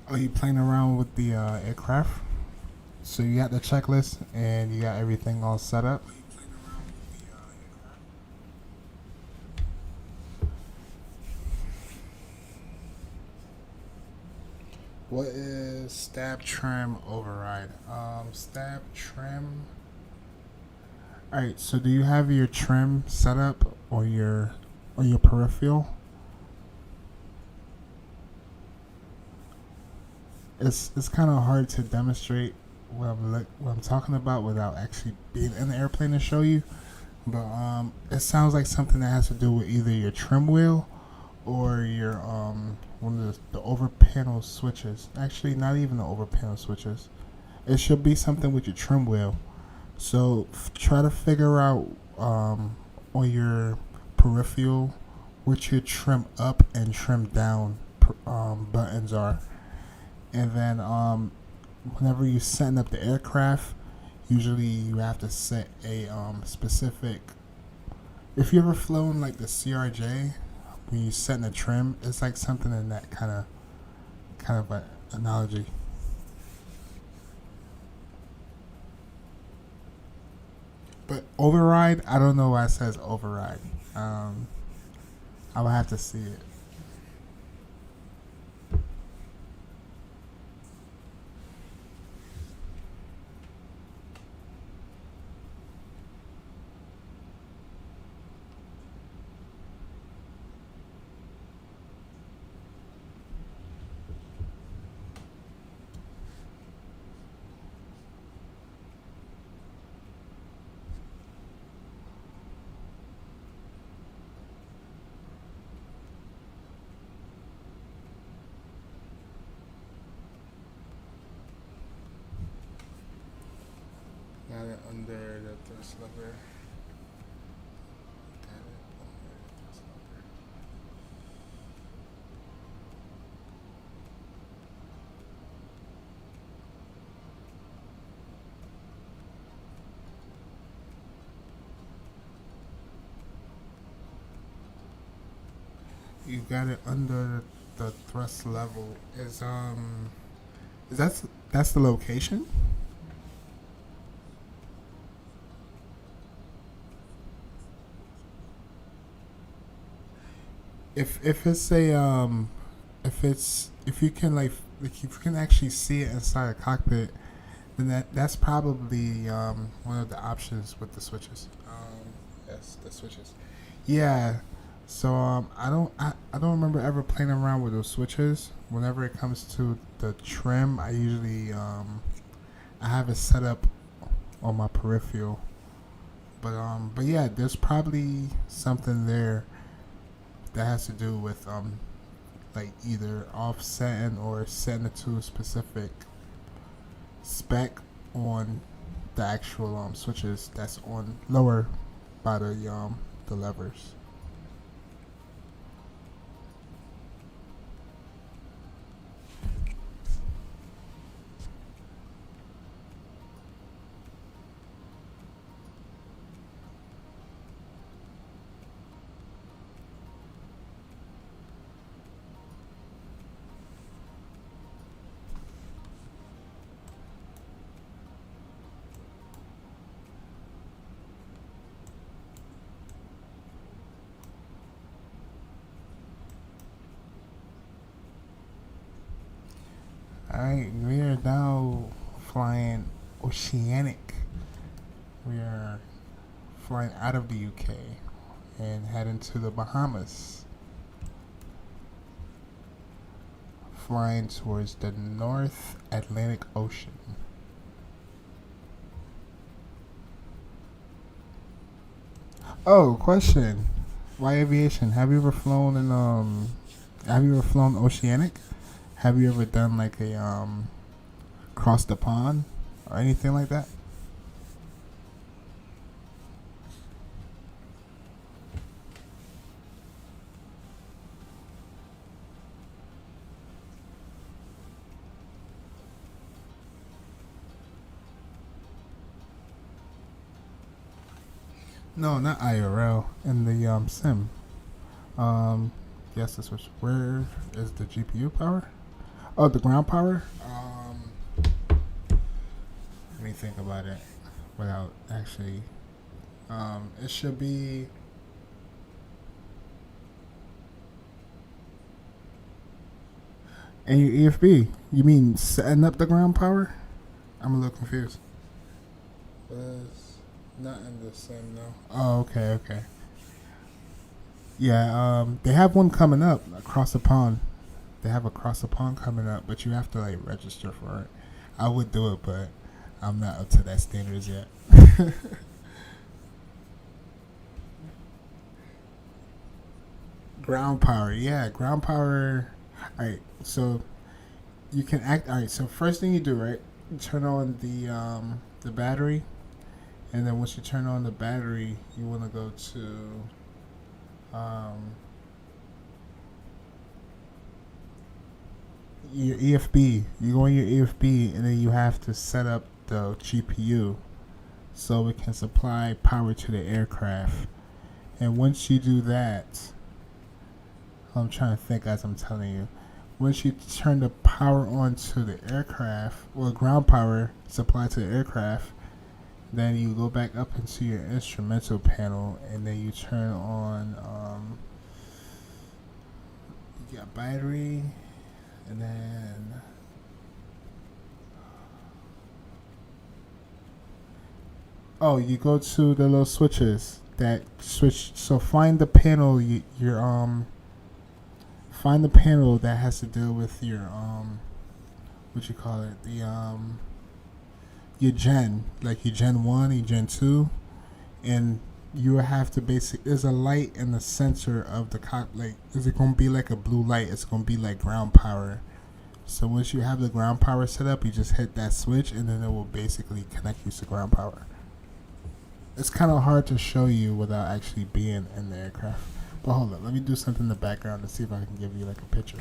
Are you playing around with the aircraft? So you got the checklist and you got everything all set up. What is stab trim override? Stab trim. Alright, so do you have your trim set up or your peripheral? It's kind of hard to demonstrate what I'm talking about without actually being in the airplane to show you. But it sounds like something that has to do with either your trim wheel or your one of the over panel switches. Actually, not even the over panel switches. It should be something with your trim wheel. So try to figure out on your peripheral which your trim up and trim down buttons are. And then whenever you're setting up the aircraft, usually you have to set a specific. If you ever flown like the CRJ, when you setting a trim, it's like something in that kind of an analogy. But override, I don't know why it says override. I will have to see it. got it under the thrust lever. Got it under the thrust lever. You got it under the thrust level. Is that's the location? If it's a if you can if you can actually see it inside a cockpit, then that's probably one of the options with the switches. Yes, the switches. Yeah. So I don't remember ever playing around with those switches. Whenever it comes to the trim, I usually I have it set up on my peripheral. But yeah, there's probably something there that has to do with like either offsetting or setting it to a specific spec on the actual switches that's on lower by the levers. Alright, we are now flying oceanic. We are flying out of the UK and heading to the Bahamas. Flying towards the North Atlantic Ocean. Oh, question. Why aviation? Have you ever flown have you ever flown oceanic? Have you ever done like a cross the pond or anything like that? No, not IRL. In the sim. Yes, this was. Where is the GPU power? Oh, the ground power. Let me think about it without actually. It should be. And your EFB, you mean setting up the ground power? I'm a little confused. It's not in the sim, no. Oh, okay. Yeah, they have one coming up across the pond. They have a cross the pond coming up, but you have to like register for it. I would do it, but I'm not up to that standards yet. Ground power, yeah, ground power. All right, so you can act. All right, so first thing you do, right? You turn on the battery, and then once you turn on the battery, you want to go to your EFB. You go on your EFB, and then you have to set up the GPU so it can supply power to the aircraft. And once you do that, I'm trying to think as I'm telling you. Once you turn the power on to the aircraft, or ground power supply to the aircraft, then you go back up into your instrumental panel, and then you turn on you got battery, and then you go to the little switches that switch. So find the panel find the panel that has to deal with your what you call it, the your gen, like your gen 1, your gen 2, and you have to there's a light in the center of the like, is it going to be like a blue light? It's going to be like ground power. So once you have the ground power set up, you just hit that switch, and then it will basically connect you to ground power. It's kind of hard to show you without actually being in the aircraft. But hold on, let me do something in the background to see if I can give you like a picture.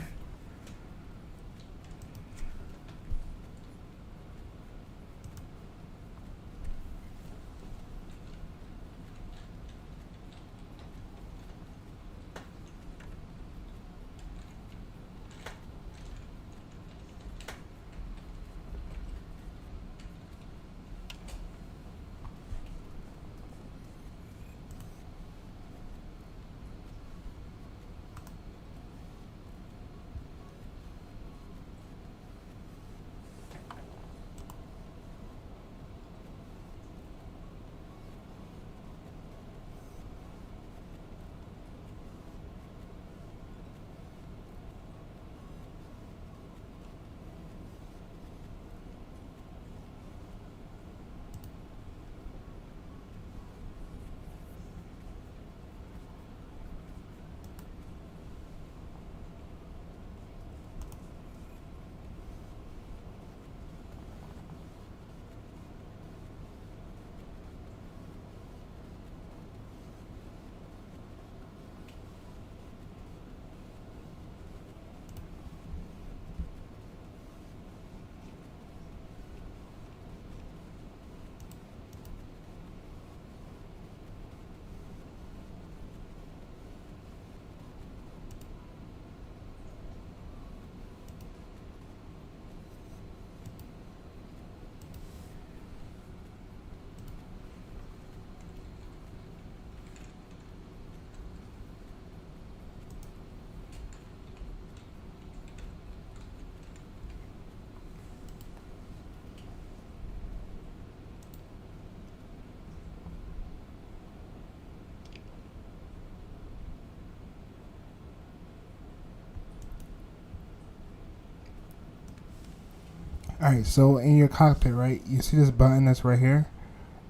Alright, so in your cockpit, right, you see this button that's right here?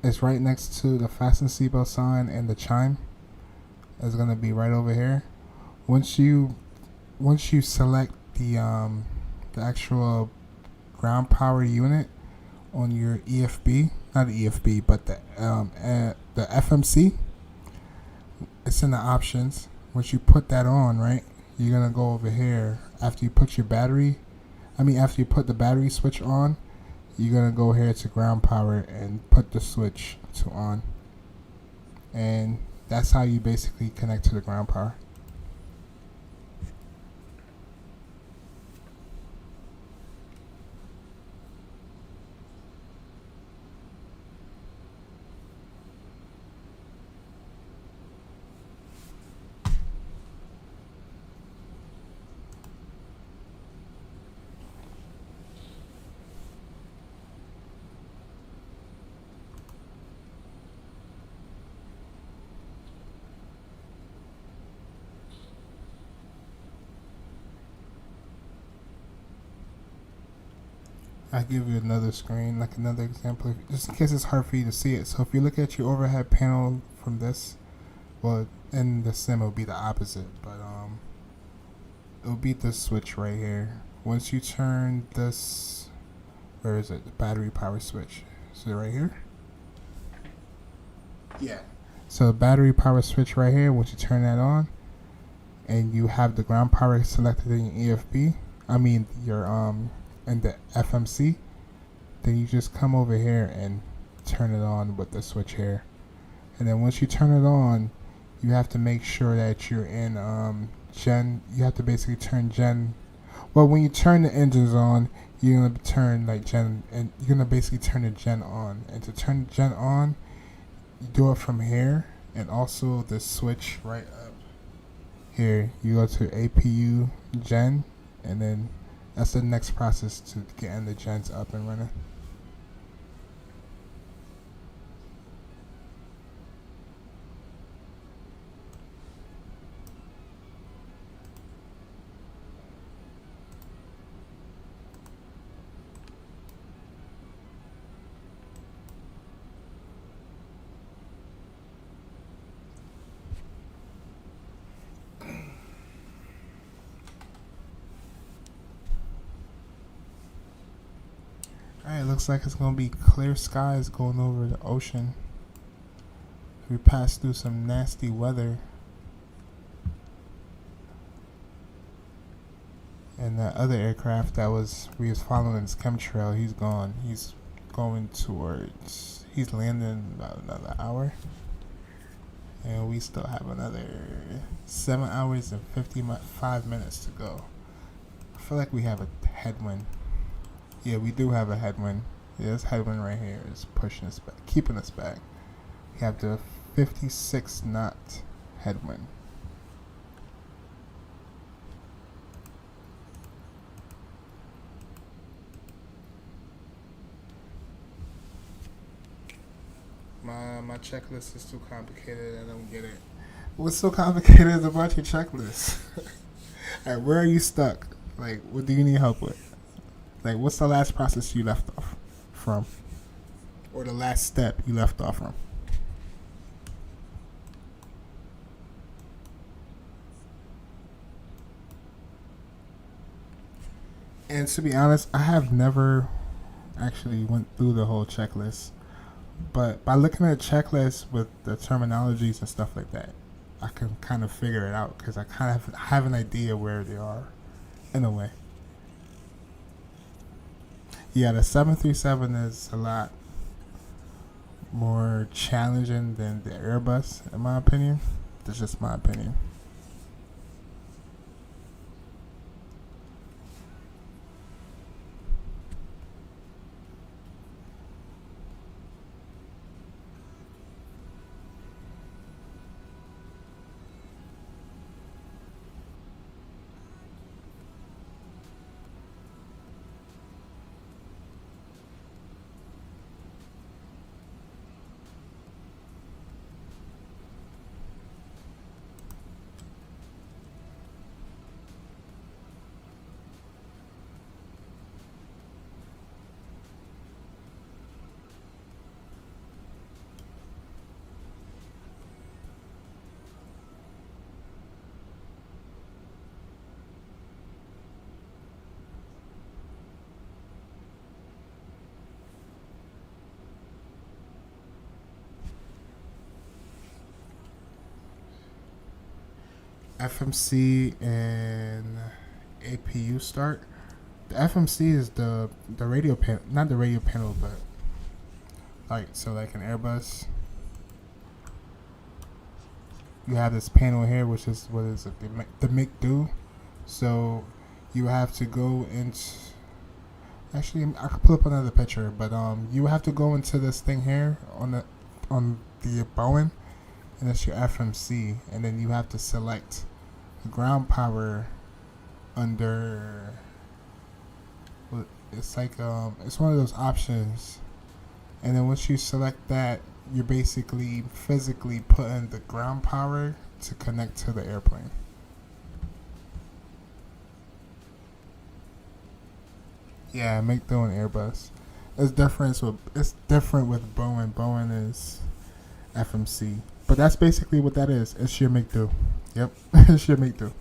It's right next to the fasten seatbelt sign and the chime. It's gonna be right over here. Once you select the actual ground power unit on your EFB, not the EFB, but the FMC, it's in the options. Once you put that on, right, you're gonna go over here after you put your battery. After you put the battery switch on, you're gonna go here to ground power and put the switch to on, and that's how you basically connect to the ground power. I give you another screen, like another example, just in case it's hard for you to see it. So if you look at your overhead panel from this, well, in the sim it'll be the opposite, but it'll be this switch right here. Once you turn this, where is it? The battery power switch. Is it right here? Yeah. So the battery power switch right here. Once you turn that on, and you have the ground power selected in your EFB, and the FMC, then you just come over here and turn it on with the switch here. And then once you turn it on, you have to make sure that you're in gen. You have to basically turn gen. Well, when you turn the engines on, you're gonna turn like gen, and you're gonna basically turn the gen on. And to turn the gen on, you do it from here, and also the switch right up here. You go to APU gen, and then that's the next process to getting the gens up and running. Alright, looks like it's gonna be clear skies going over the ocean. We passed through some nasty weather. And that other aircraft we was following his chemtrail, he's gone. He's going towards, he's landing in about another hour. And we still have another 7 hours and 55 minutes to go. I feel like we have a headwind. Yeah, we do have a headwind. Yeah, this headwind right here is pushing us back, keeping us back. We have the 56 knot headwind. My checklist is too complicated. I don't get it. What's so complicated about your checklist? Alright, where are you stuck? Like, what do you need help with? Like, what's the last process you left off from? Or the last step you left off from? And to be honest, I have never actually went through the whole checklist. But by looking at checklists with the terminologies and stuff like that, I can kind of figure it out because I kind of have an idea where they are, in a way. Yeah, the 737 is a lot more challenging than the Airbus, in my opinion. That's just my opinion. FMC and APU start. The FMC is the radio panel, not the radio panel, but like an Airbus. You have this panel here, which is what is it? The make do. So you have to go into. Actually, I could pull up another picture, but you have to go into this thing here on the Boeing, and that's your FMC, and then you have to select ground power under. It's like it's one of those options, and then once you select that, you're basically physically putting the ground power to connect to the airplane. Yeah, make do an Airbus. It's different with Boeing. Boeing is FMC, but that's basically what that is. It's your make do. Yep, it's your make do.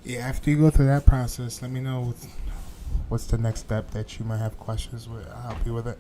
Yeah, after you go through that process, let me know what's the next step that you might have questions with. I'll help you with it.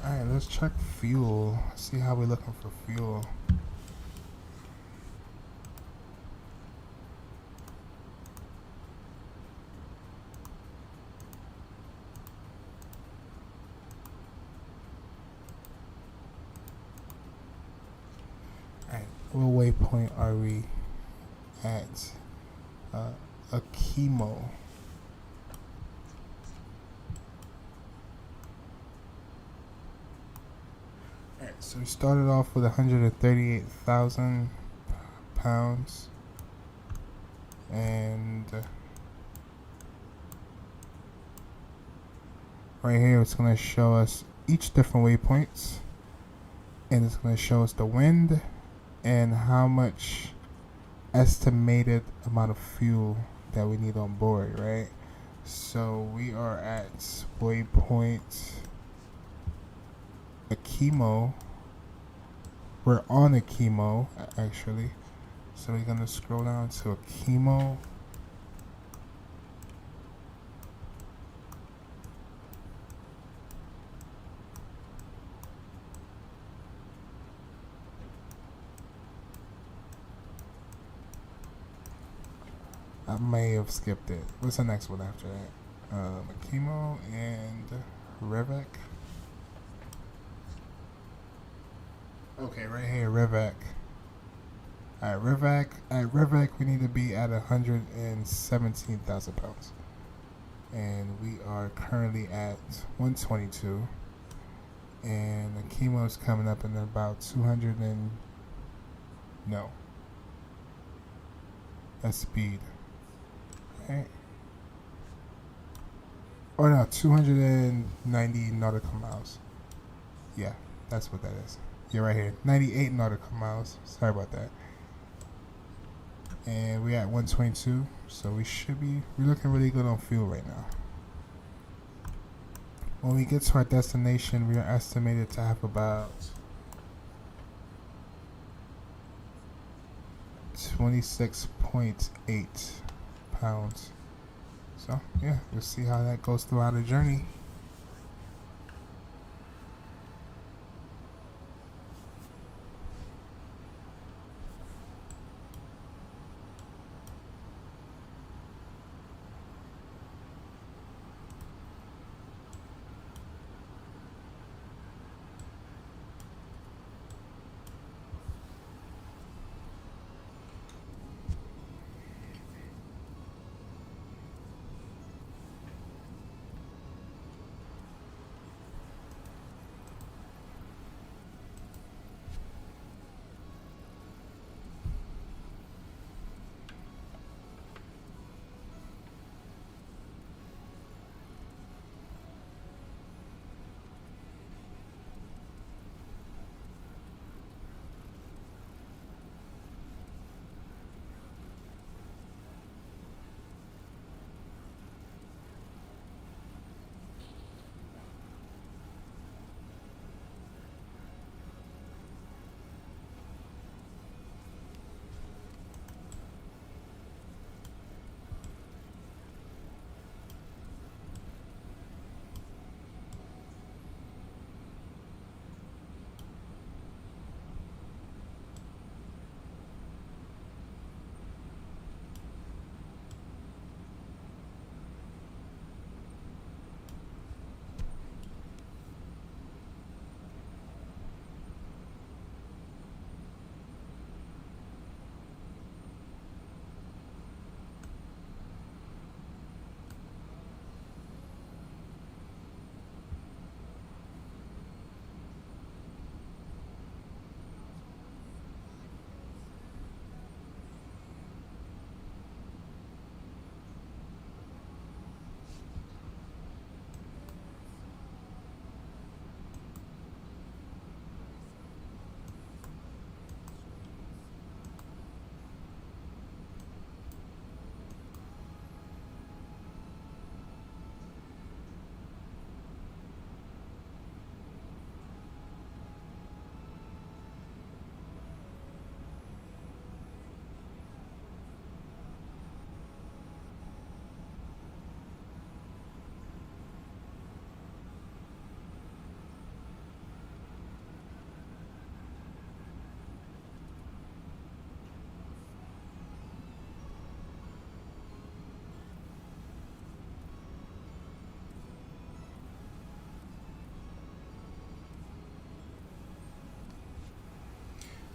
Alright, let's check fuel. See how we're looking for fuel. Alright, what waypoint are we at? A chemo. Alright, so we started off with 138,000 pounds, and right here it's going to show us each different waypoints, and it's going to show us the wind and how much estimated amount of fuel that we need on board, right? So we are at waypoint a chemo. We're on a chemo actually, so we're gonna scroll down to a chemo. I may have skipped it. What's the next one after that? Chemo and Revec. Okay, right here, Revec. At Revec, we need to be at 117,000 pounds, and we are currently at 122. And the chemo is coming up in about 200 and no. That's speed. Right. Oh no, 290 nautical miles. Yeah, that's what that is. You're right here. 98 nautical miles. Sorry about that. And we're at 122, so we're looking really good on fuel right now. When we get to our destination, we are estimated to have about 26.8 pounds. So yeah, we'll see how that goes throughout the journey.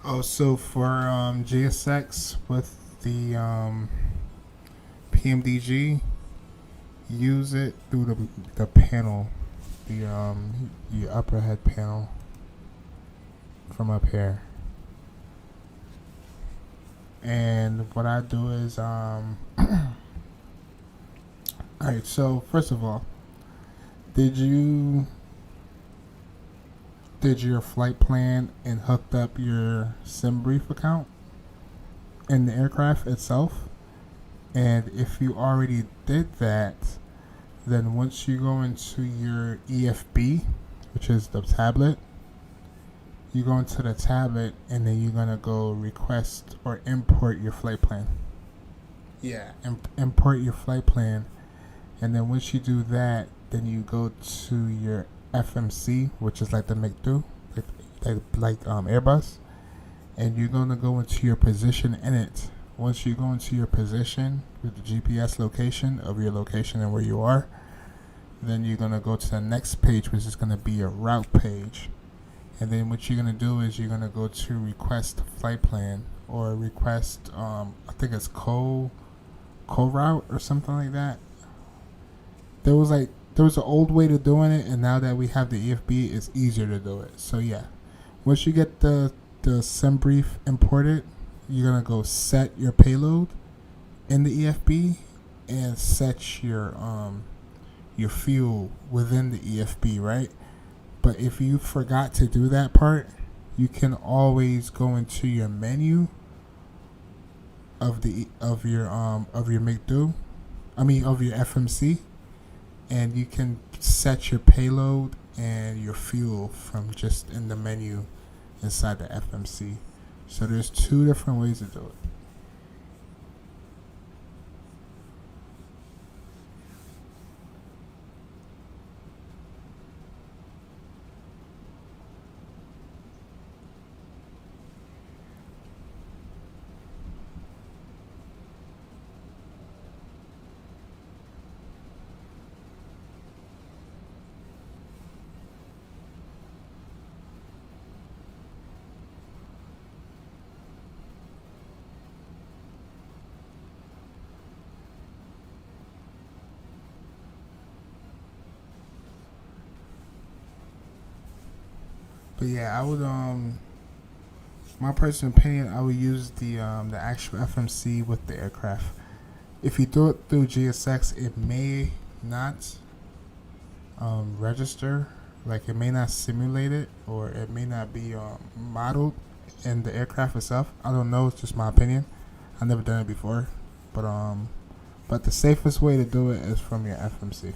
Oh, so for GSX with the PMDG, use it through the panel, the upper head panel from up here. And what I do is alright, so first of all, did your flight plan and hooked up your SimBrief account in the aircraft itself? And if you already did that, then once you go into your EFB, which is the tablet, you go into the tablet and then you're gonna go request or import your flight plan. Yeah, import your flight plan, and then once you do that, then you go to your FMC, which is like the make-do, like Airbus, and you're gonna go into your position in it. Once you go into your position with the GPS location of your location and where you are, then you're gonna go to the next page, which is gonna be your route page. And then what you're gonna do is you're gonna go to request flight plan or request I think it's co-route or something like that. There was an old way to doing it, and now that we have the EFB, it's easier to do it. So yeah, once you get the SimBrief imported, you're gonna go set your payload in the EFB and set your fuel within the EFB, right? But if you forgot to do that part, you can always go into your menu of your make-do, of your FMC, and you can set your payload and your fuel from just in the menu inside the FMC. So there's two different ways to do it. But yeah, I would my personal opinion, I would use the actual FMC with the aircraft. If you do it through GSX, it may not register, like it may not simulate it, or it may not be modeled in the aircraft itself. I don't know. It's just my opinion. I've never done it before, but the safest way to do it is from your FMC.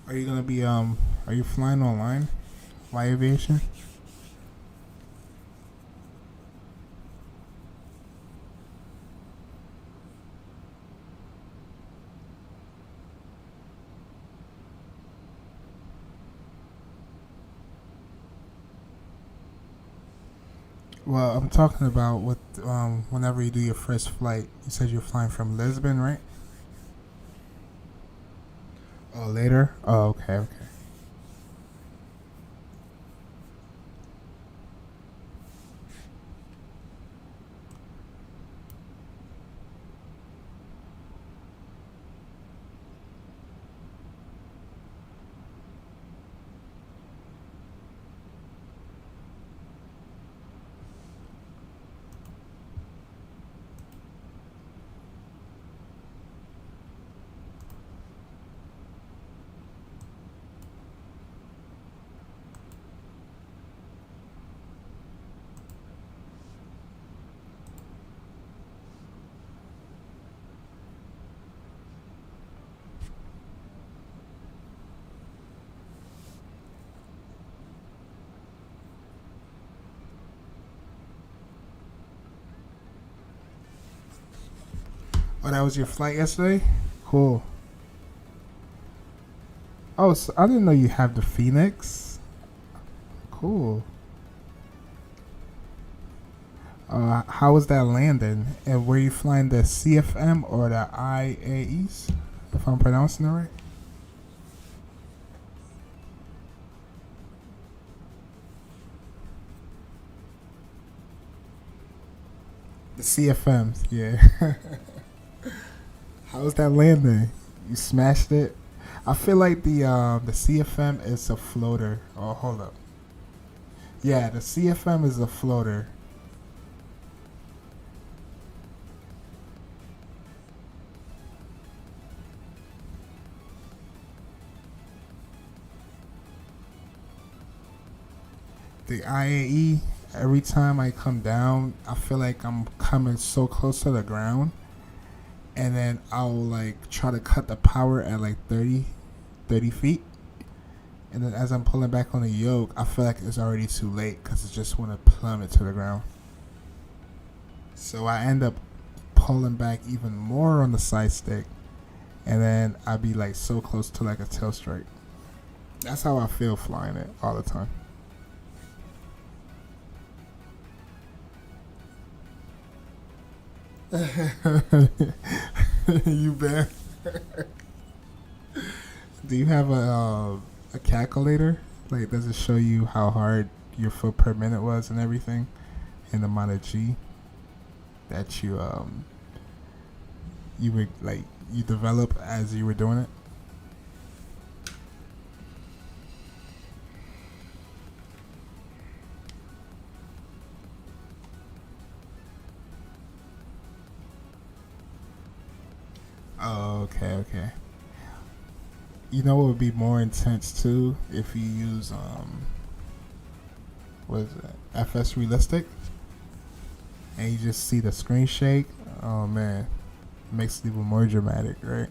Are you gonna be are you flying online? Fly aviation? Well, I'm talking about with whenever you do your first flight. You said you're flying from Lisbon, right? Oh, later. Oh, okay, okay. Oh, that was your flight yesterday? Cool. Oh, so I didn't know you have the Phoenix. Cool. How was that landing? And were you flying the CFM or the IAEs? If I'm pronouncing it right? The CFMs, yeah. How was that landing? You smashed it? I feel like the CFM is a floater. Oh, hold up. Yeah, the CFM is a floater. The IAE, every time I come down, I feel like I'm coming so close to the ground. And then I'll like try to cut the power at like 30 feet. And then as I'm pulling back on the yoke, I feel like it's already too late because it just want to plummet to the ground. So I end up pulling back even more on the side stick. And then I'd be like so close to like a tail strike. That's how I feel flying it all the time. You bet. Do you have a calculator? Like, does it show you how hard your foot per minute was and everything, and the amount of G that you would like you develop as you were doing it? Oh, okay, okay. You know what would be more intense too if you use what is it, FS Realistic, and you just see the screen shake. Oh man, it makes it even more dramatic, right?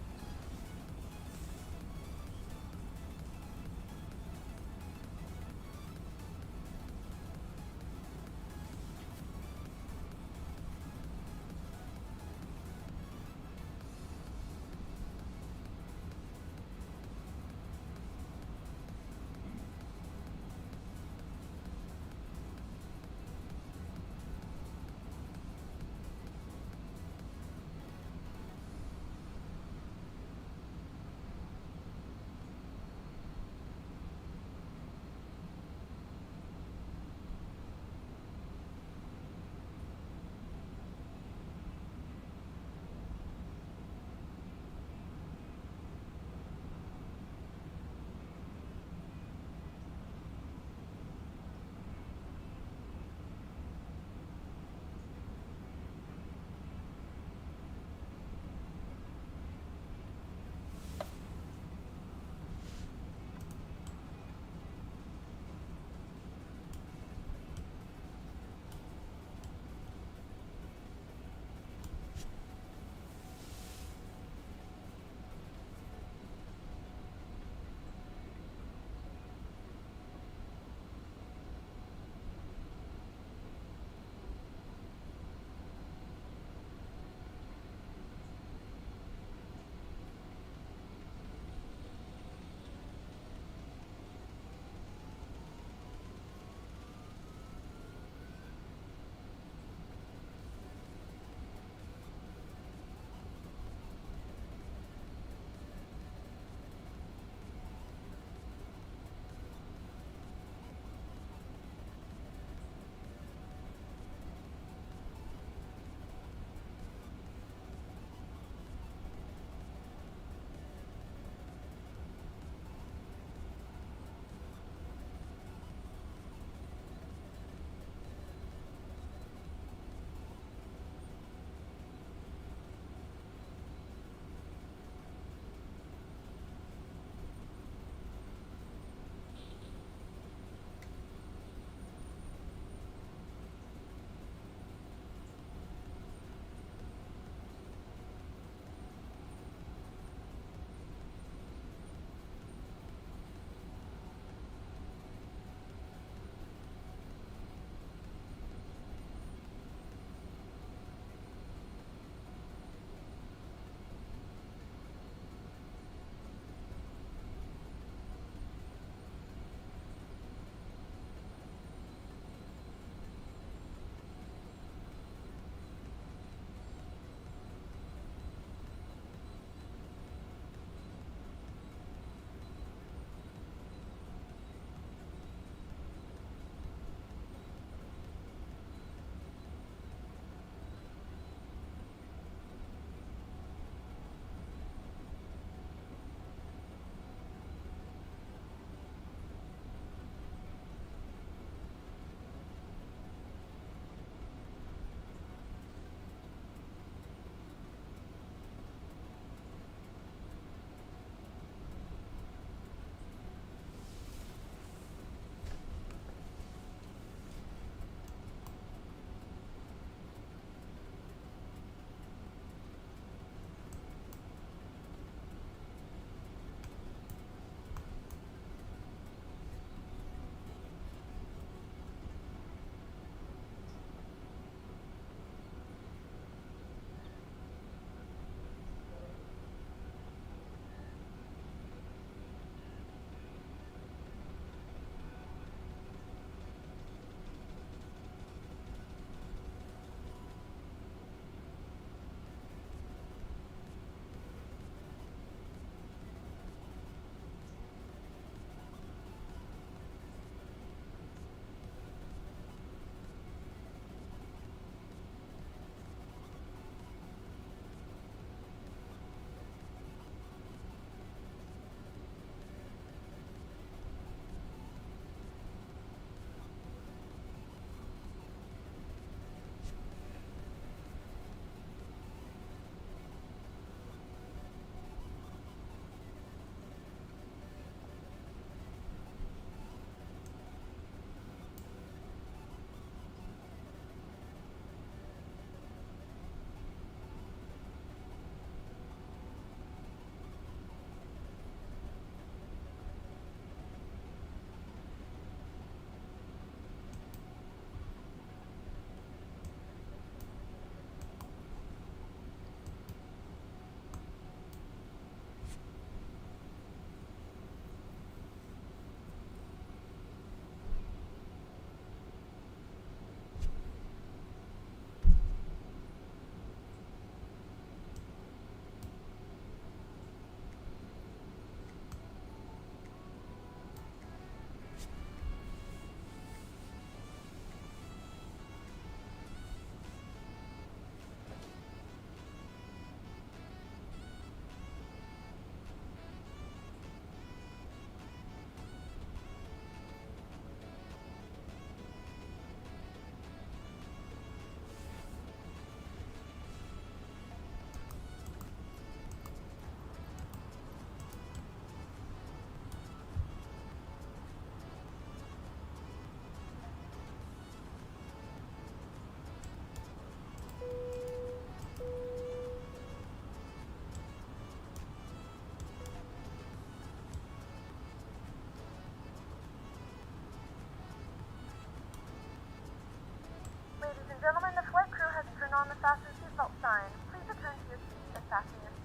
Gentlemen, the flight crew has turned on the fasten seatbelt sign. Please return to your seats and fasten your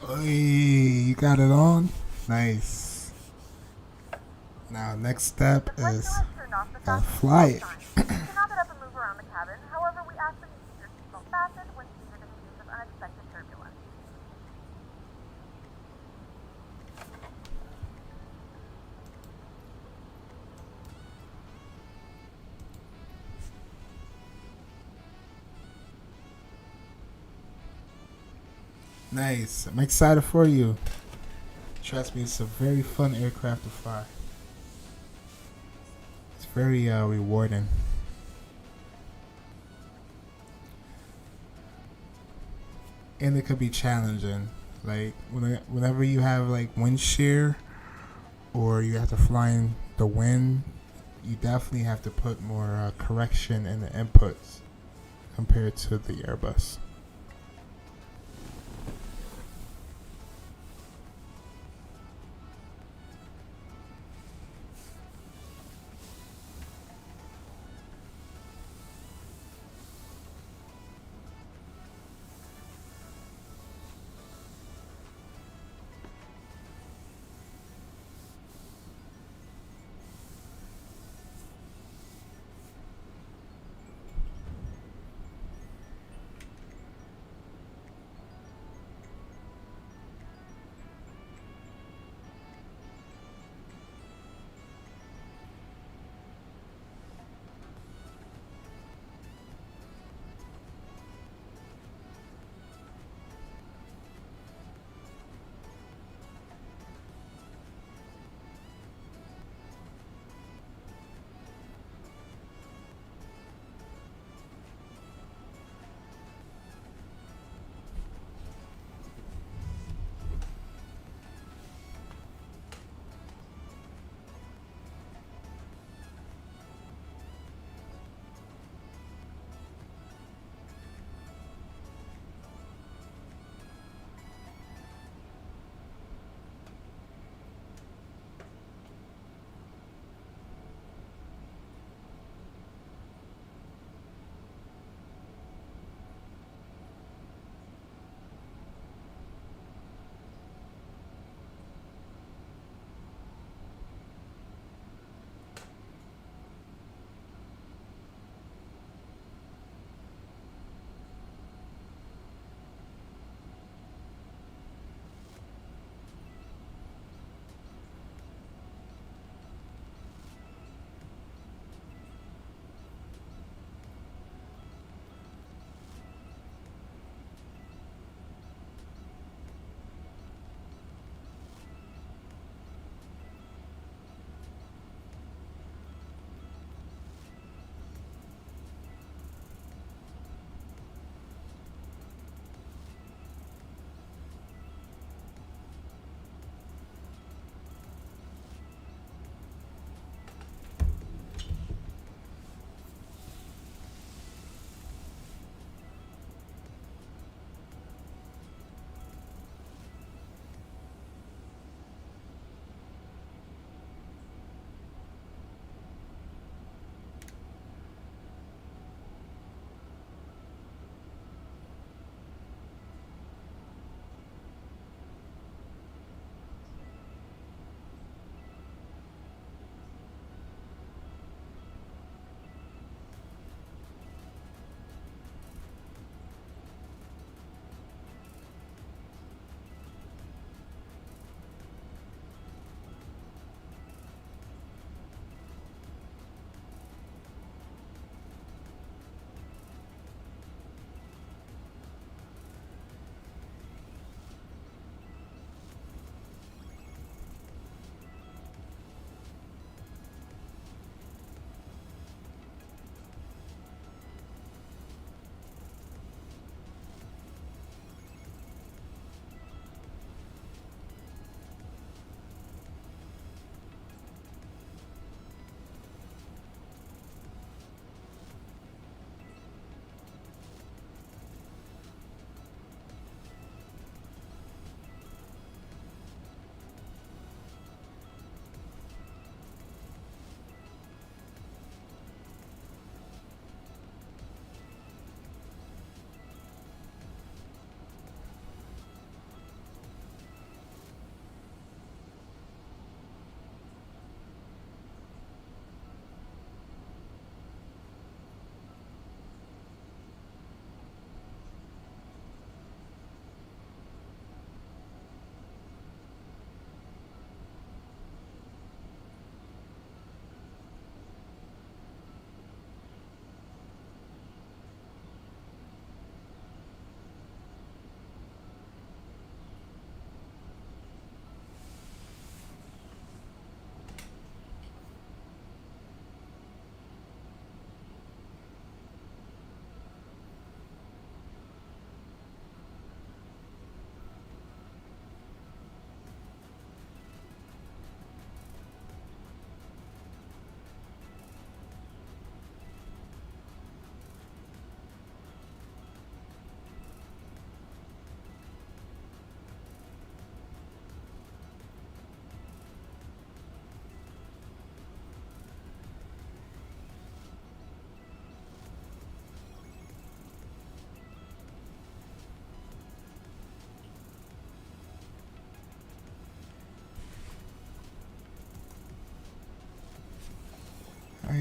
seatbelt. Hey, you got it on? Nice. Now, next step is gotta fly it. You cannot get up and move around the cabin. However, we ask that you keep your seatbelt fastened when seated in case of unexpected turbulence. Nice. I'm excited for you. Trust me, it's a very fun aircraft to fly. It's very rewarding. And it could be challenging. Like whenever you have like wind shear or you have to fly in the wind, you definitely have to put more correction in the inputs compared to the Airbus.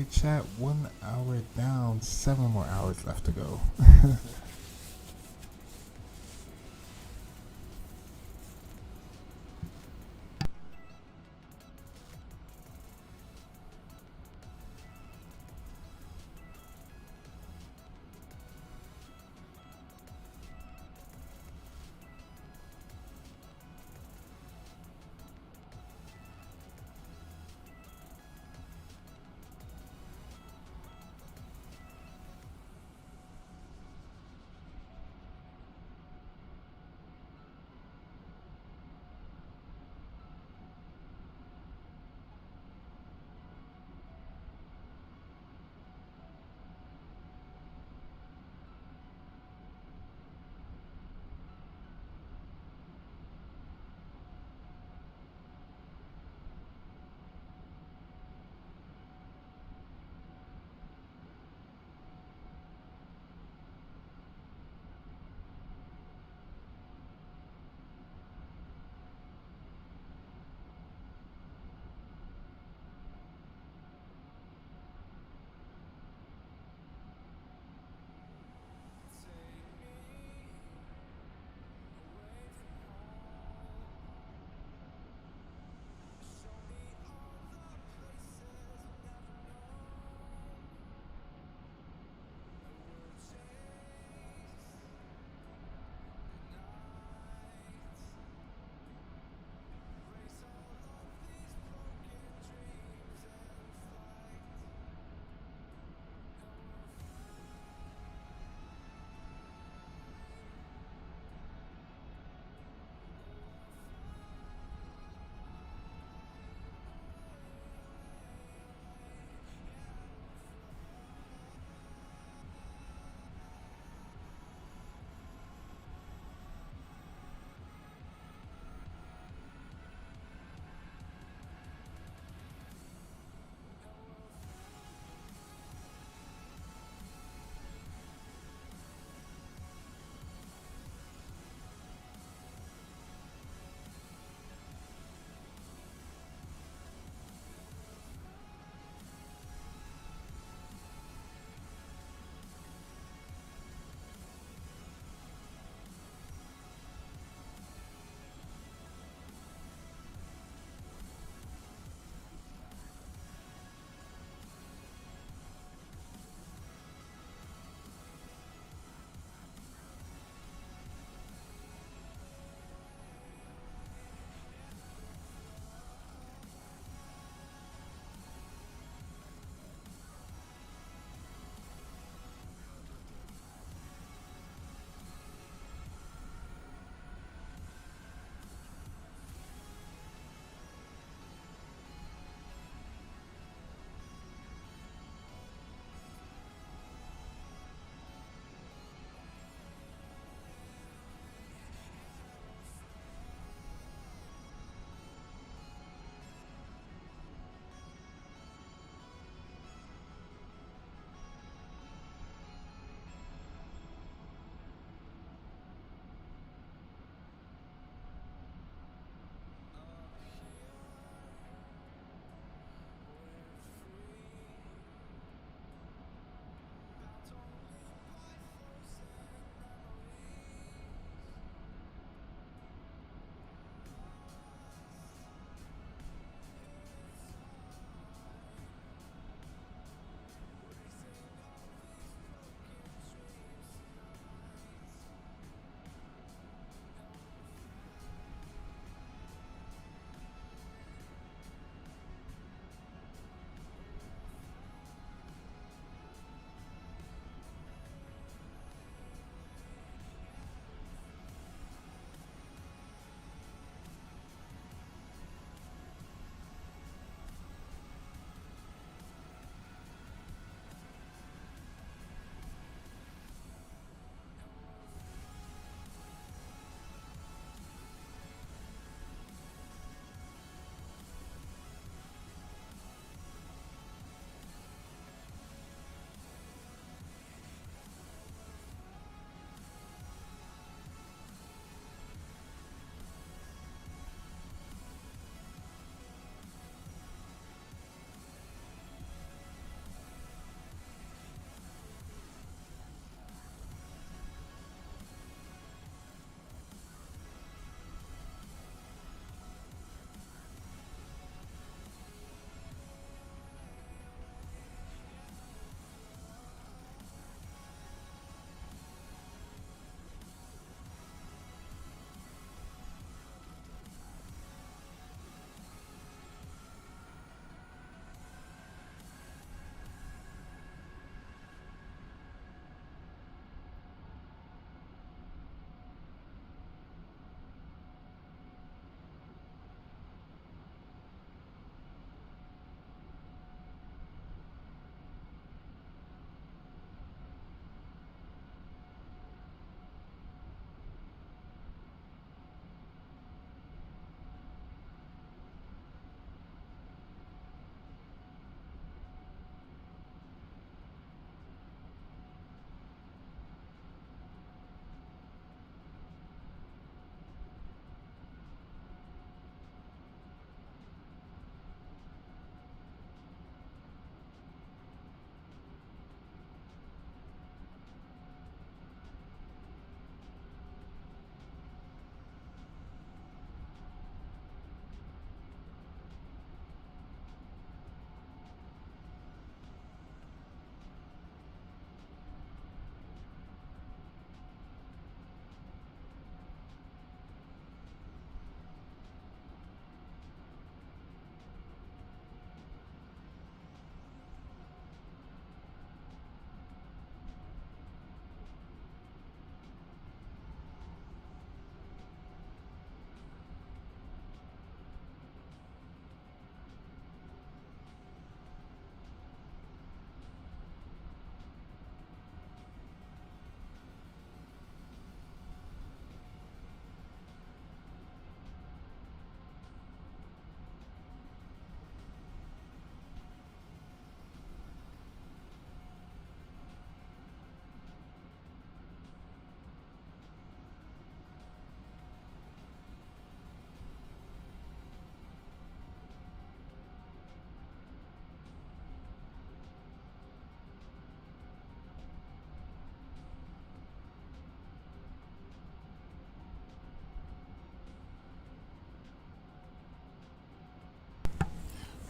Alright, chat, 1 hour down, 7 more hours left to go.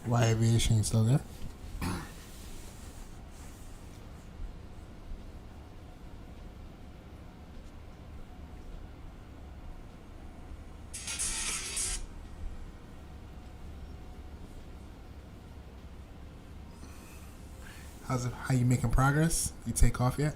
Why Aviation, you still there? How you making progress? You take off yet?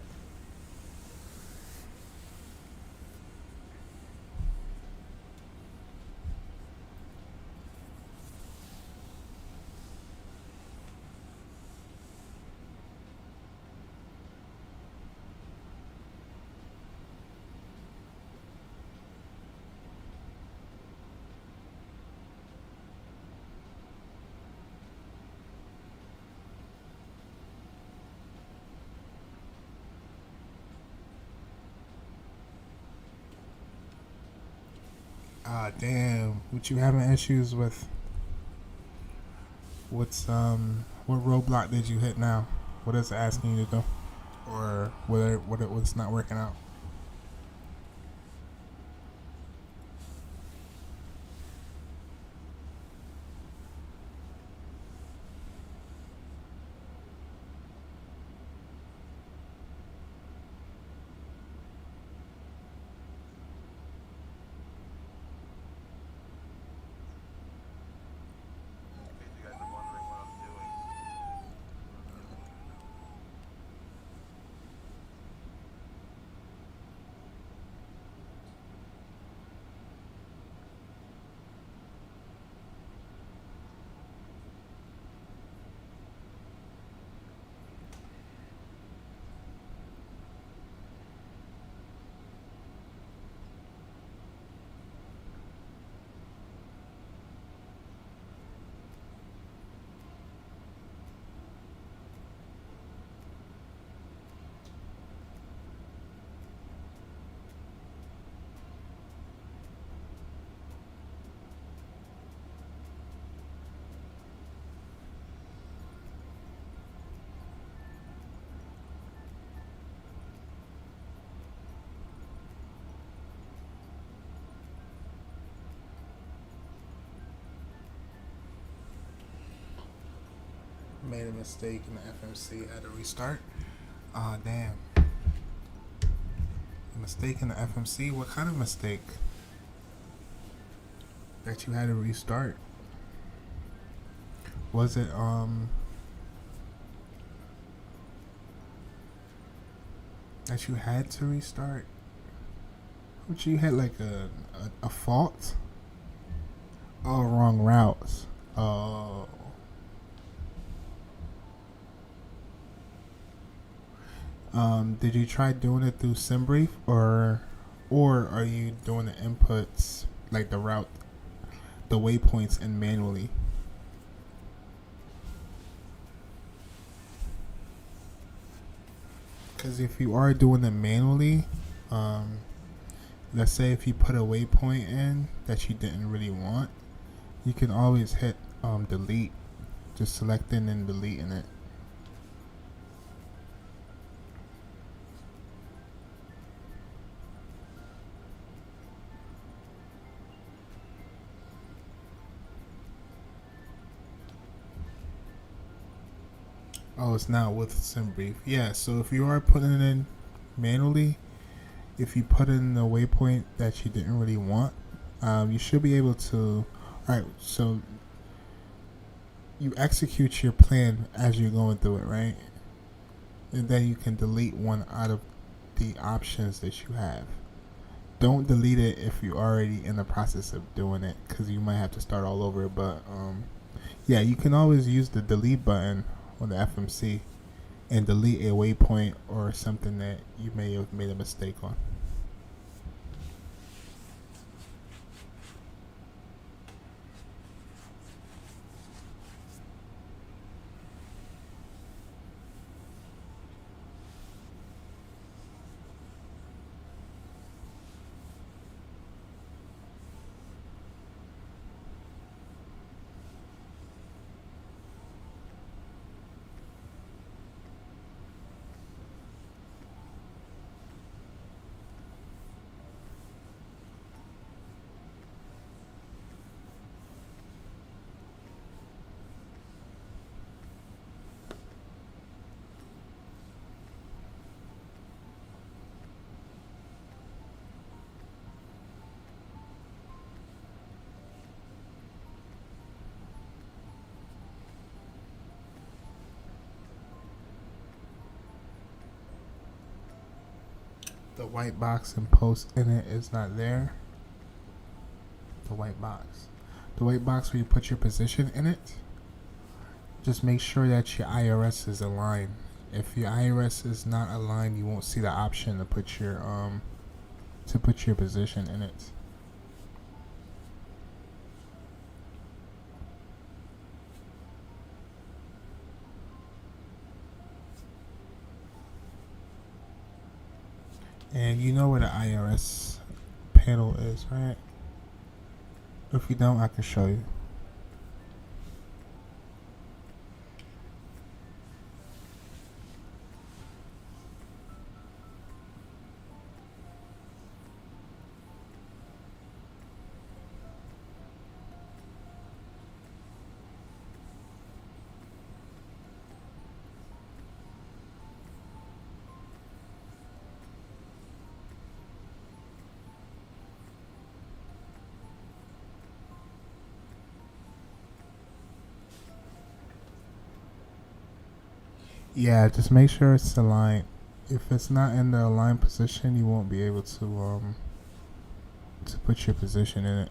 Ah, damn. What you having issues with? What roadblock did you hit now? What is it asking you to do? Or what's not working out? Made a mistake in the FMC. Had to restart. Ah, damn. A mistake in the FMC? What kind of mistake? That you had to restart? Was it that you had to restart? What, you had like a fault? Oh, wrong routes. Oh. Did you try doing it through SimBrief, or are you doing the inputs like the route, the waypoints, and manually? Because if you are doing it manually, let's say if you put a waypoint in that you didn't really want, you can always hit delete, just selecting and deleting it. Oh, it's not with SimBrief. Yeah, so if you are putting it in manually, if you put in a waypoint that you didn't really want, you should be able to. Alright, so you execute your plan as you're going through it, right? And then you can delete one out of the options that you have. Don't delete it if you're already in the process of doing it, because you might have to start all over. But yeah, you can always use the delete button on the FMC and delete a waypoint or something that you may have made a mistake on. the white box and post in it is not there. The white box where you put your position in it, just make sure that your IRS is aligned. If your IRS is not aligned, you won't see the option to put your position in it. And you know where the IRS panel is, right? If you don't, I can show you. Yeah, just make sure it's aligned. If it's not in the aligned position, you won't be able to put your position in it.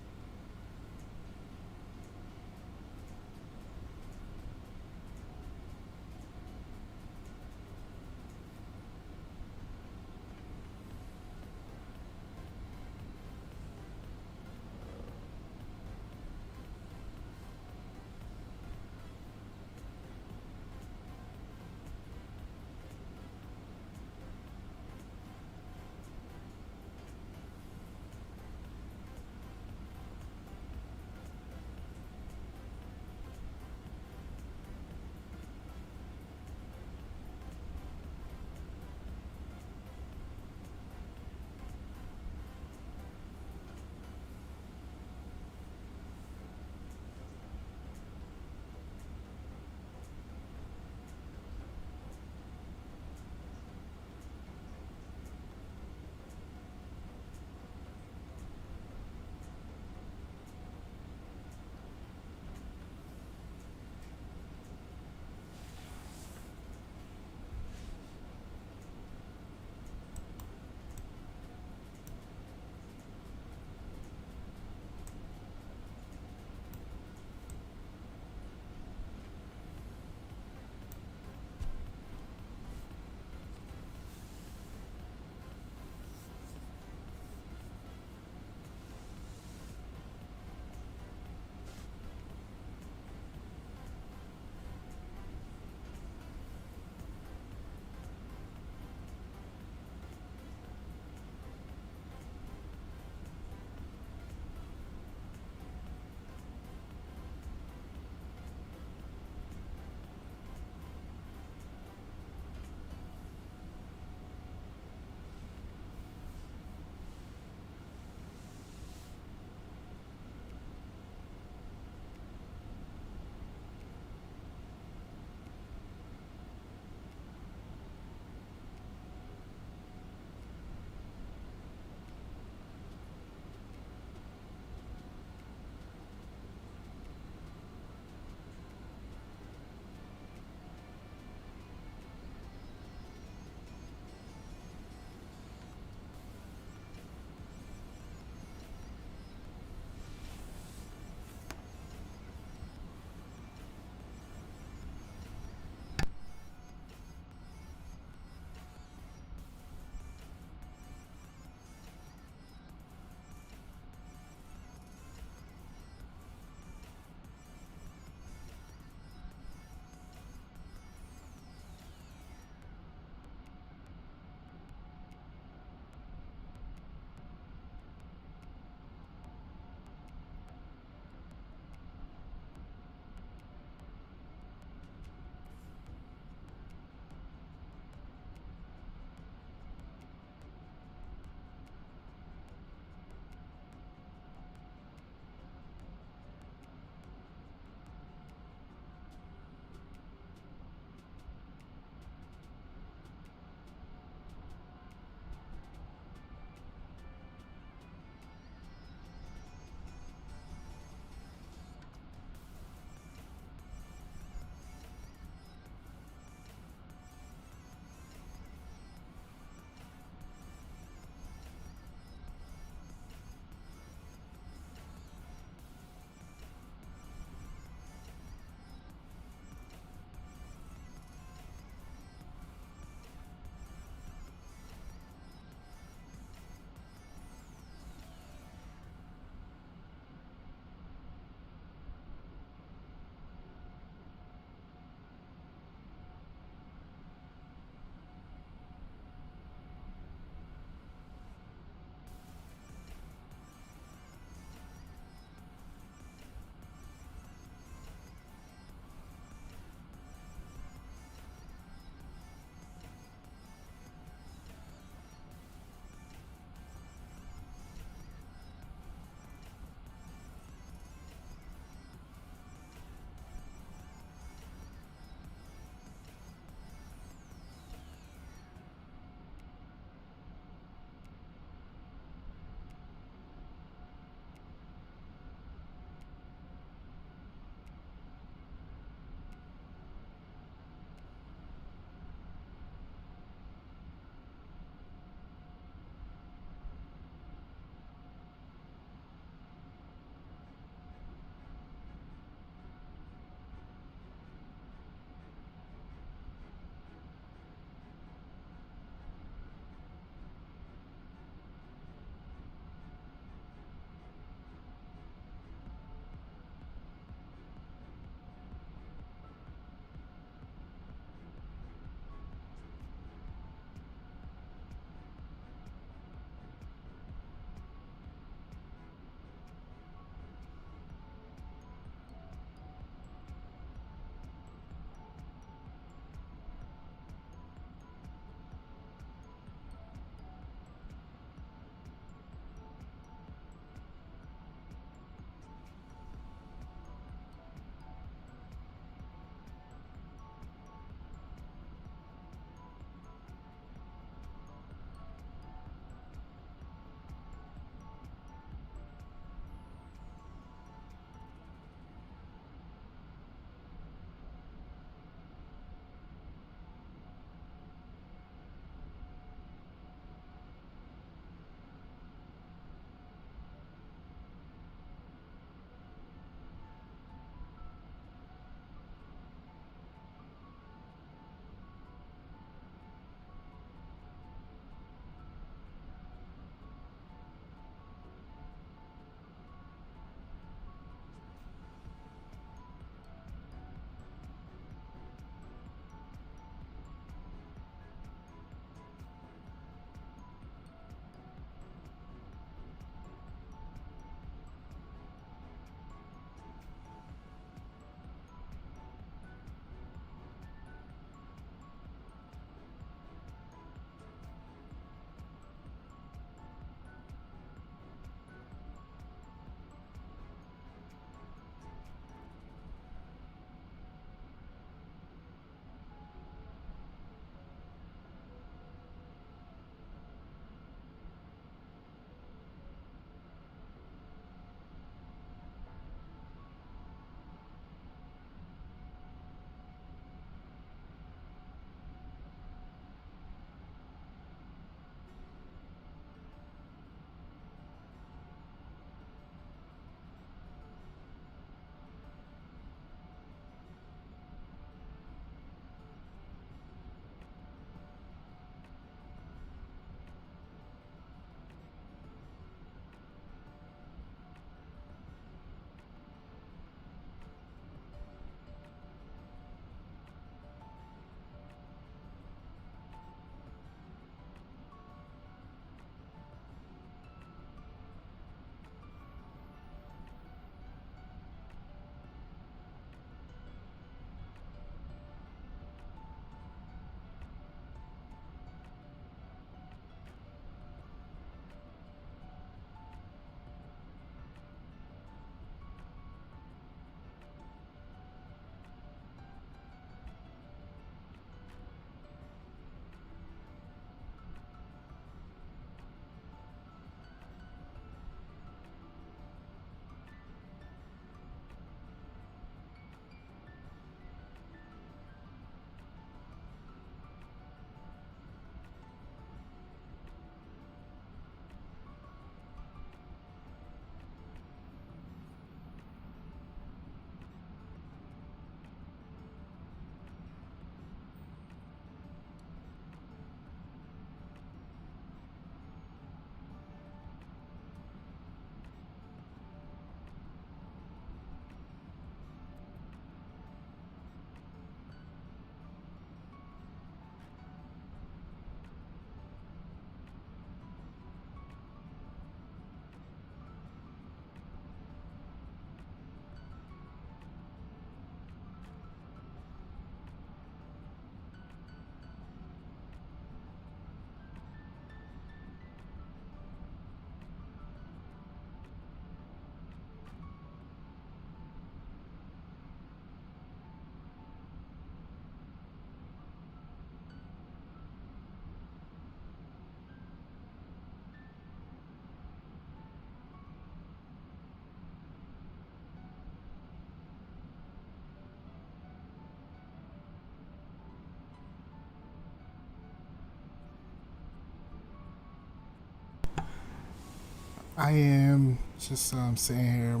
I am just sitting here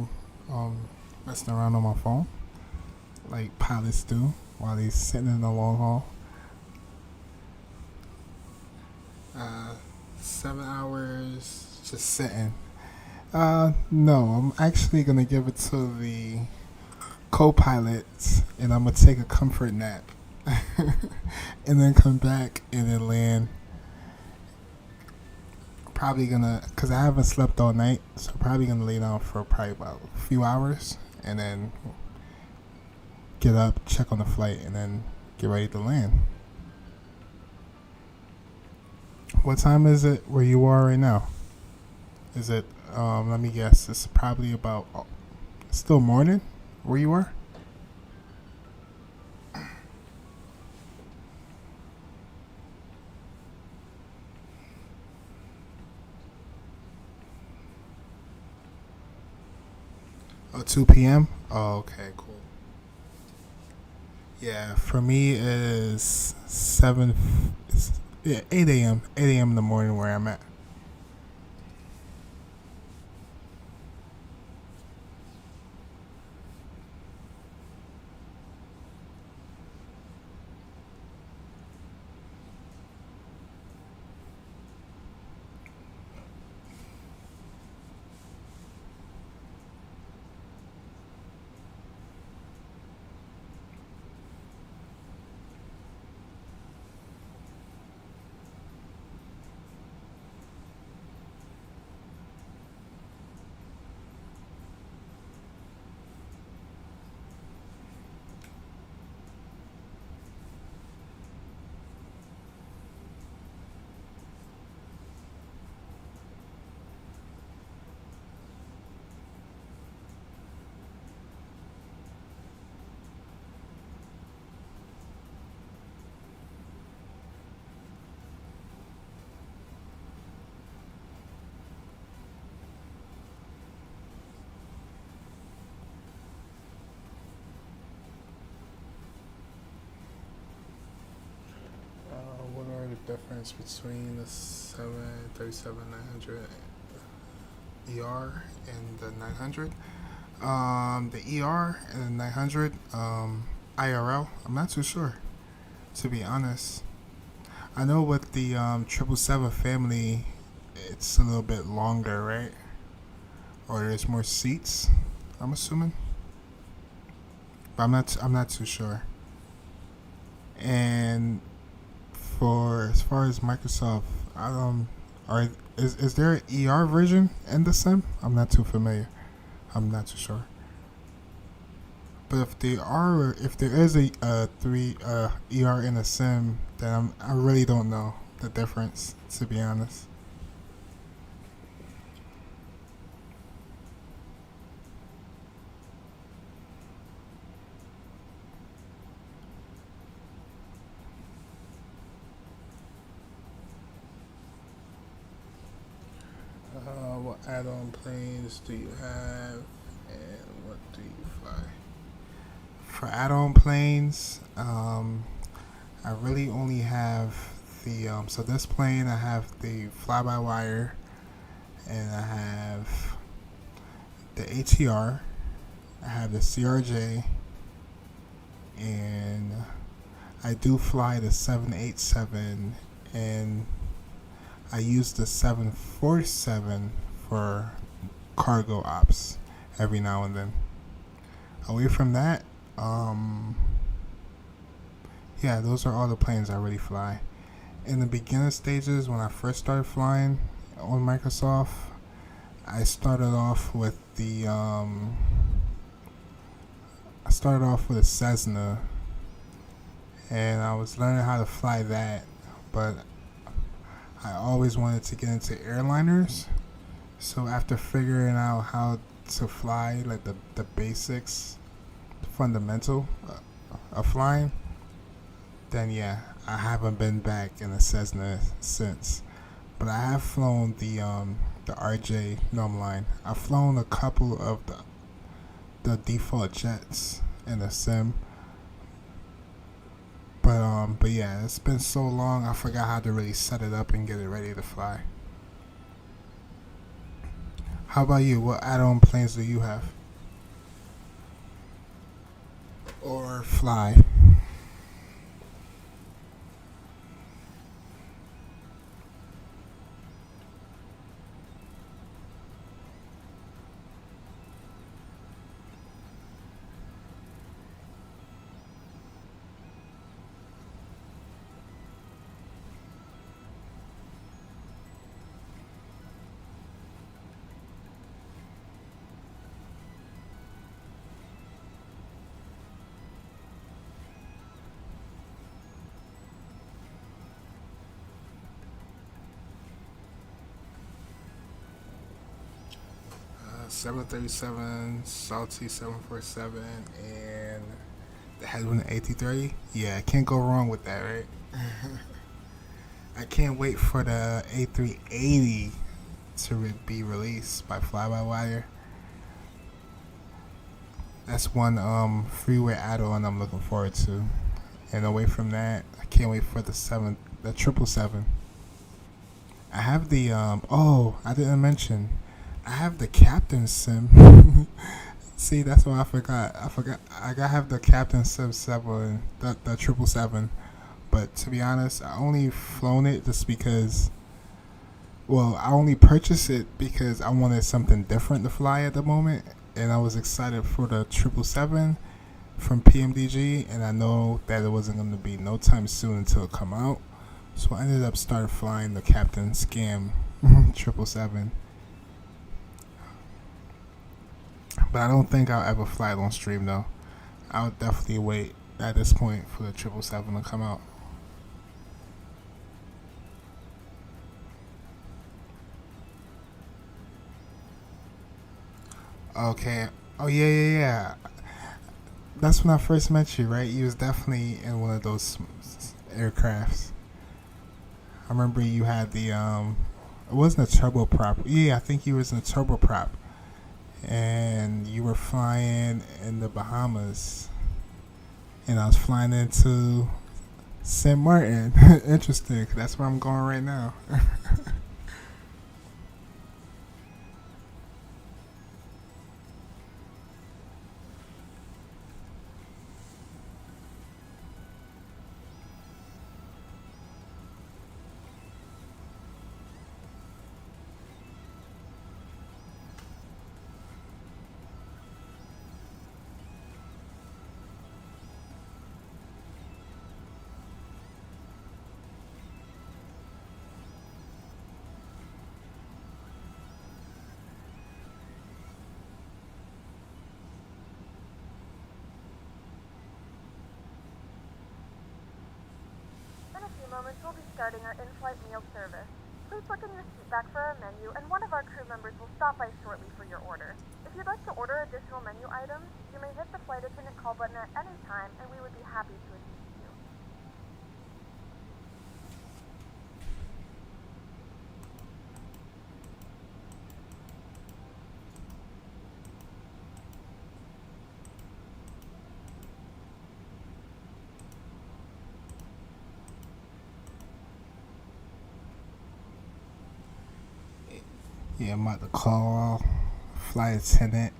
messing around on my phone, like pilots do while they're sitting in the long haul. 7 hours just sitting. No, I'm actually gonna give it to the co-pilots, and I'm gonna take a comfort nap, and then come back and then land. Probably gonna, cause I haven't slept all night, so probably gonna lay down for probably about a few hours, and then get up, check on the flight, and then get ready to land. What time is it where you are right now? Is it, let me guess, it's probably about, still morning where you are? Oh, 2 p.m.? Oh, okay, cool. Yeah, for me it is 8 a.m. 8 a.m. in the morning where I'm at. What are the difference between the 737-900 ER and the 900? The ER and the 900 IRL, I'm not too sure, to be honest. I know with the 777 family, it's a little bit longer, right? Or there's more seats, I'm assuming. But I'm not too sure. And for as far as Microsoft, is there an ER version in the sim? I'm not too familiar. I'm not too sure. But if there is a ER in a sim, then I really don't know the difference, to be honest. What add-on planes do you have, and what do you fly? For add-on planes, I really only have the so this plane I have the fly-by-wire, and I have the ATR, I have the CRJ, and I do fly the 787, and I use the 747 for cargo ops every now and then. Away from that, yeah, those are all the planes I really fly. In the beginner stages, when I first started flying on Microsoft, I started off with a Cessna, and I was learning how to fly that, but I always wanted to get into airliners. So after figuring out how to fly, like the basics, the fundamental of flying, then yeah, I haven't been back in a Cessna since. But I have flown the RJ Normline. I've flown a couple of the default jets in the sim. But yeah, it's been so long, I forgot how to really set it up and get it ready to fly. How about you? What add-on planes do you have? Or fly? 737, Salty 747, and the headwind A330. Yeah, can't go wrong with that, right? I can't wait for the A380 to be released by Fly-by-Wire. That's one freeway add-on I'm looking forward to. And away from that, I can't wait for the 777. I have the I didn't mention, I have the Captain Sim. See, that's what I forgot. I have the Captain Sim 7, the 777. But to be honest, I only flown it just because. Well, I only purchased it because I wanted something different to fly at the moment, and I was excited for the 777 from PMDG, and I know that it wasn't going to be no time soon until it come out. So I ended up started flying the Captain Scam 777. But I don't think I'll ever fly it on stream though. I'll definitely wait at this point for the 777 to come out. Okay. Oh yeah. That's when I first met you, right? You was definitely in one of those aircrafts. I remember you had the it wasn't a turboprop. Yeah, I think you was in a turboprop. And you were flying in the Bahamas. And I was flying into St. Martin. Interesting. That's where I'm going right now. In a few moments, we'll be starting our in-flight meal service. Please look in your seat back for our menu, and one of our crew members will stop by shortly for your order. If you'd like to order additional menu items, you may hit the flight attendant call button at any time, and we would be happy to assist you. Yeah, I'm about to call flight attendant.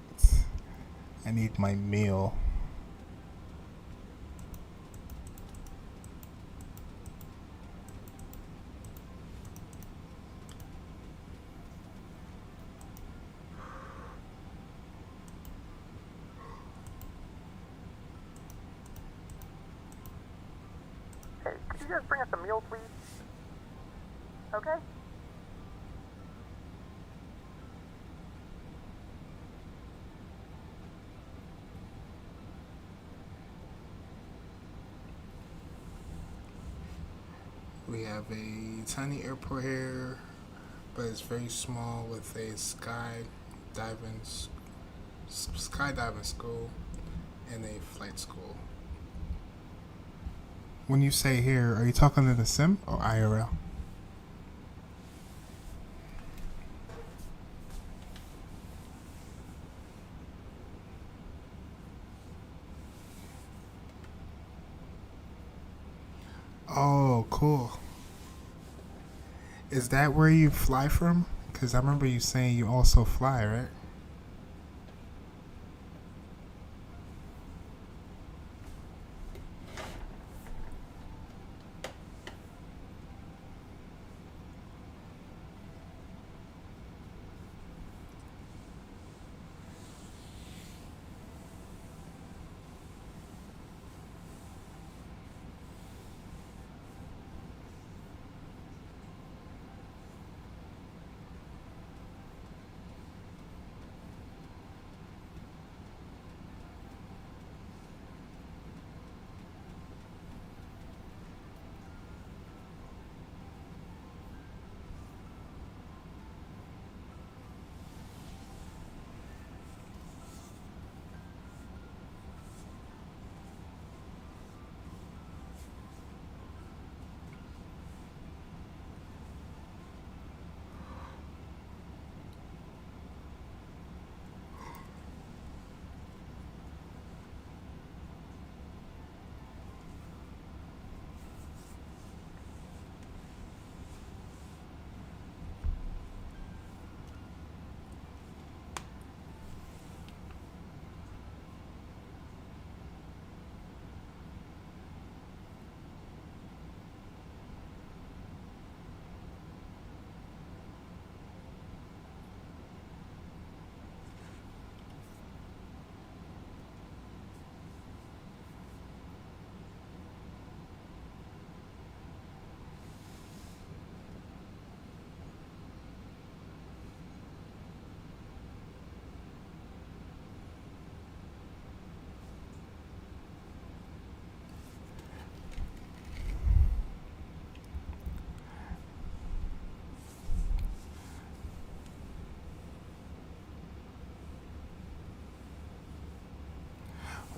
I need my meal. Hey, could you guys bring us a meal, please? Okay? We have a tiny airport here, but it's very small with a skydiving school and a flight school. When you say here, are you talking in the sim or IRL? Oh, cool. Is that where you fly from? Because I remember you saying you also fly, right?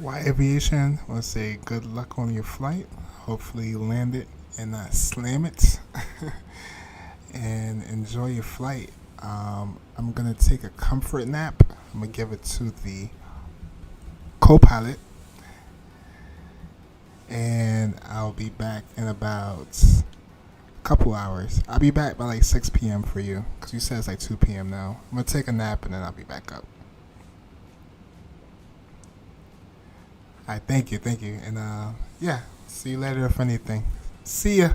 Y Aviation will say good luck on your flight. Hopefully you land it and not slam it. And enjoy your flight. I'm gonna take a comfort nap. I'm gonna give it to the co-pilot, and I'll be back in about a couple hours. I'll be back by like 6 p.m. for you, because you said it's like 2 p.m. now. I'm gonna take a nap and then I'll be back up. Alright, thank you, and yeah, see you later if anything. See ya.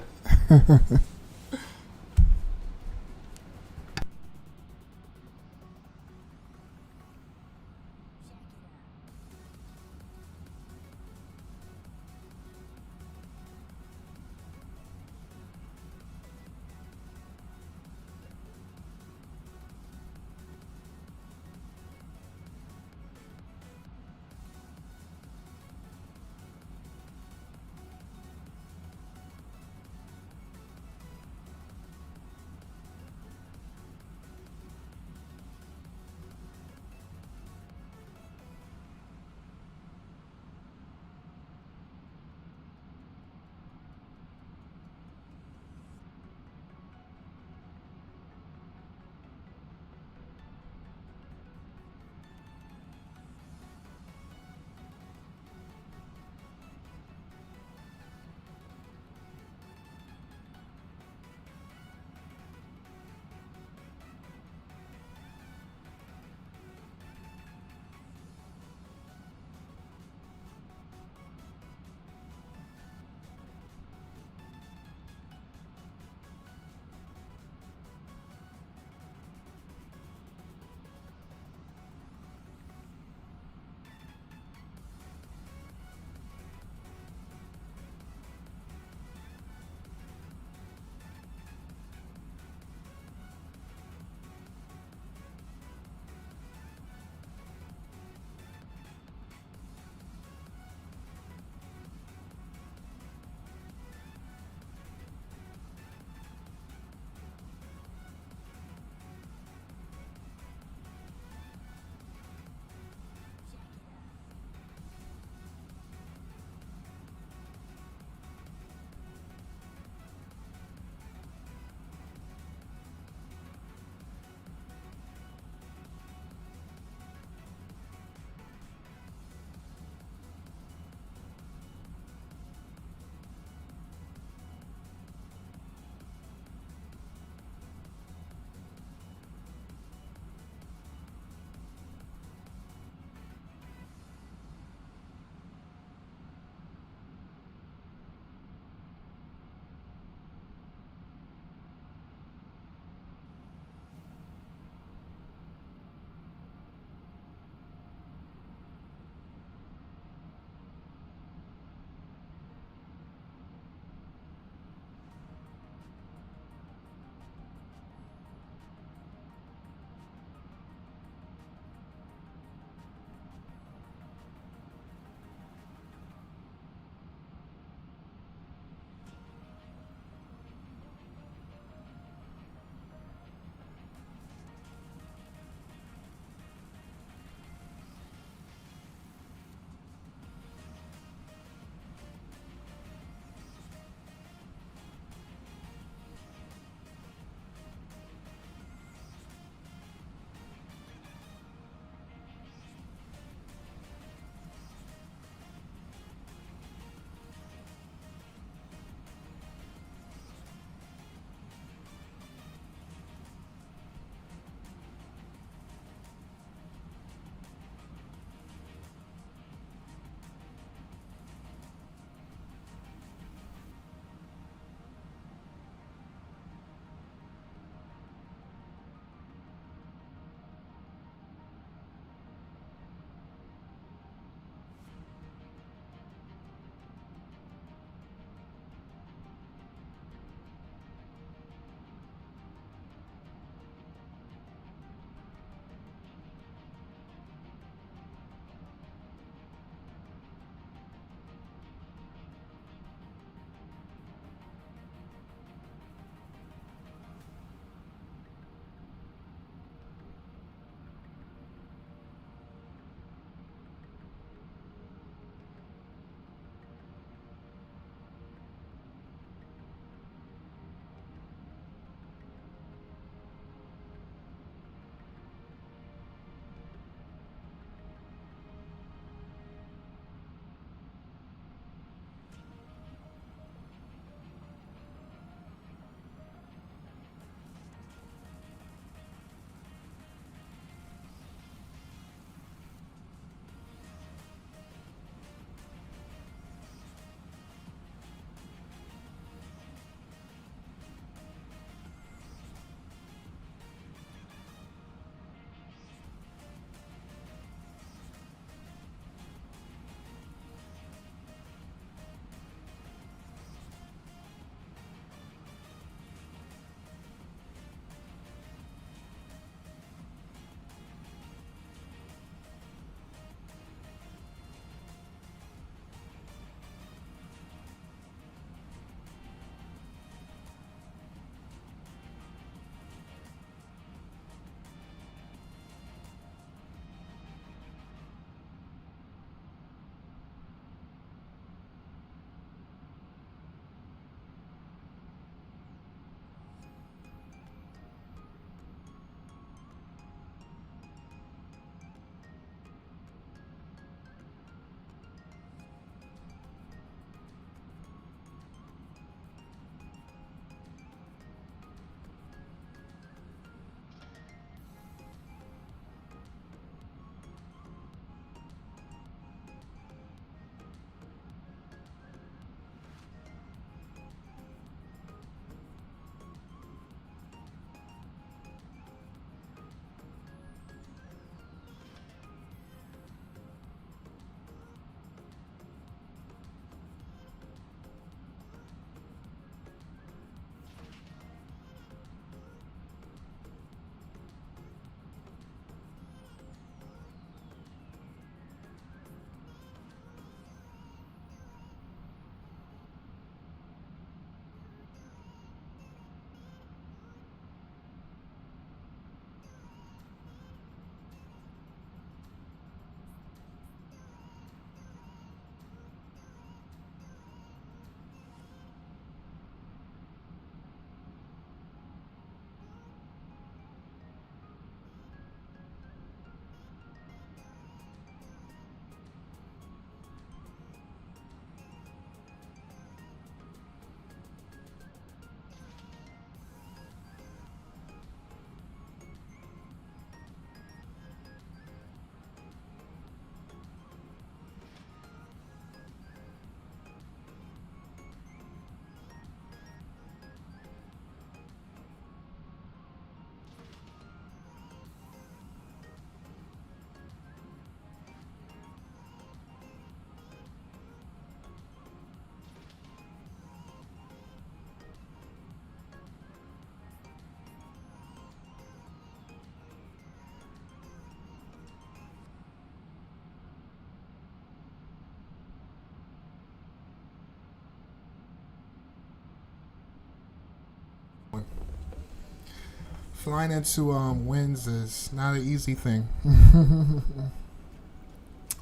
Flying into winds is not an easy thing. And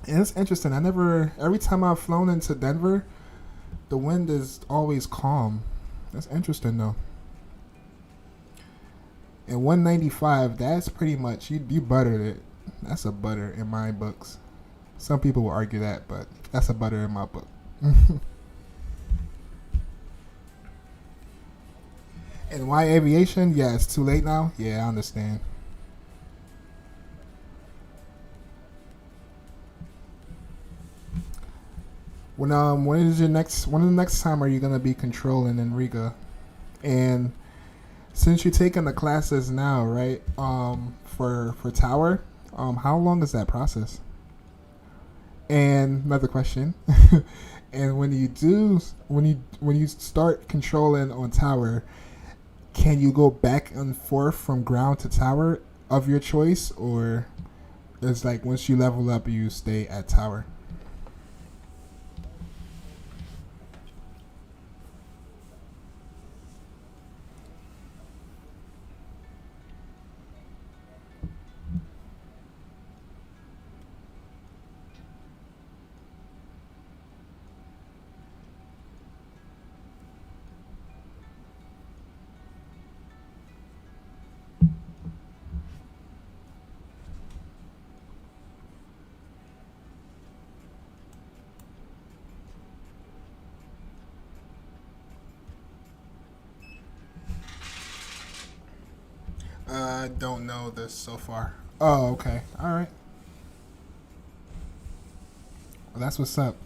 it's interesting. Every time I've flown into Denver, the wind is always calm. That's interesting though. And 195, that's pretty much, you buttered it. That's a butter in my books. Some people will argue that, but that's a butter in my book. And why aviation? Yeah, it's too late now. Yeah, I understand. When is the next time are you gonna be controlling in Riga? And since you're taking the classes now, right? For tower, how long is that process? And another question. And when you start controlling on tower, can you go back and forth from ground to tower of your choice, or it's like once you level up, you stay at tower? I don't know this so far. Oh, okay. All right. Well, that's what's up.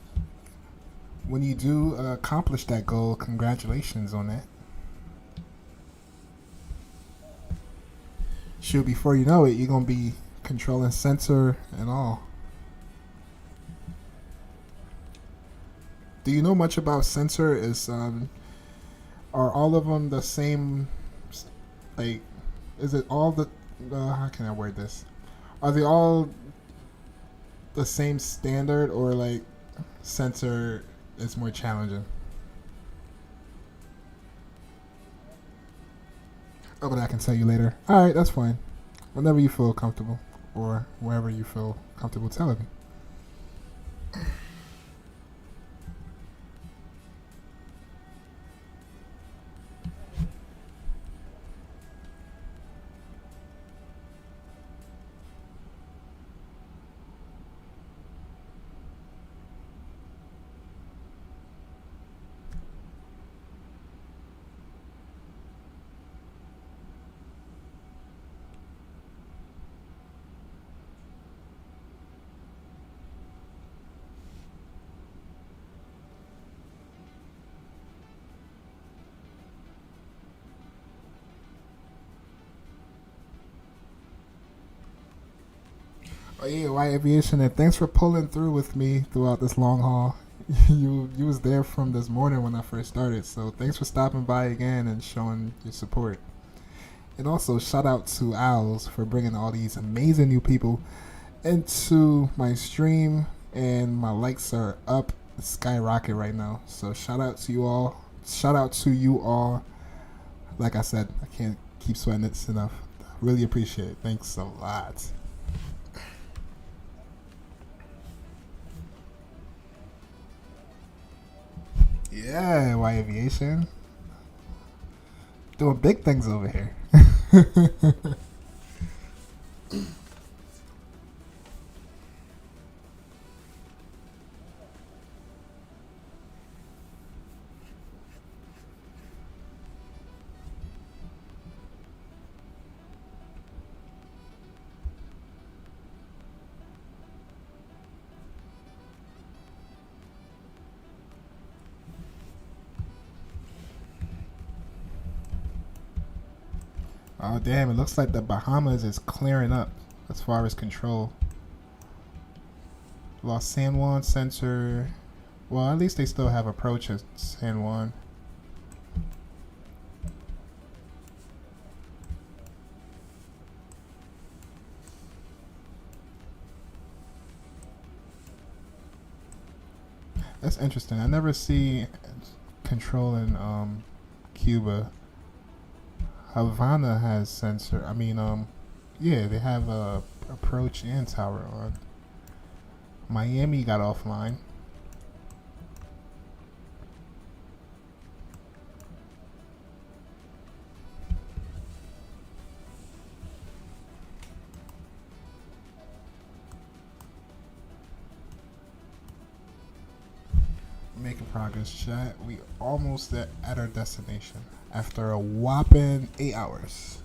When you do accomplish that goal, congratulations on that. Shoot, before you know it, you're going to be controlling sensor and all. Do you know much about sensor? Are all of them the same, like, is it all the, how can I word this? Are they all the same standard, or like sensor is more challenging? Oh, but I can tell you later. Alright, that's fine. Whenever you feel comfortable, or wherever you feel comfortable telling me. Oh yeah, White Aviation, and thanks for pulling through with me throughout this long haul. You was there from this morning when I first started, so thanks for stopping by again and showing your support. And also shout out to Owls for bringing all these amazing new people into my stream, and my likes are up, skyrocket right now. So shout out to you all. Shout out to you all. Like I said, I can't keep sweating it enough. Really appreciate it. Thanks a lot. Yeah, White Aviation. Doing big things over here. Oh damn, it looks like the Bahamas is clearing up as far as control. Lost San Juan sensor. Well, at least they still have approach at San Juan. That's interesting. I never see control in Cuba. Havana has sensor. Yeah, they have a approach and tower on. Miami got offline. Making progress, chat. We almost at our destination after a whopping 8 hours.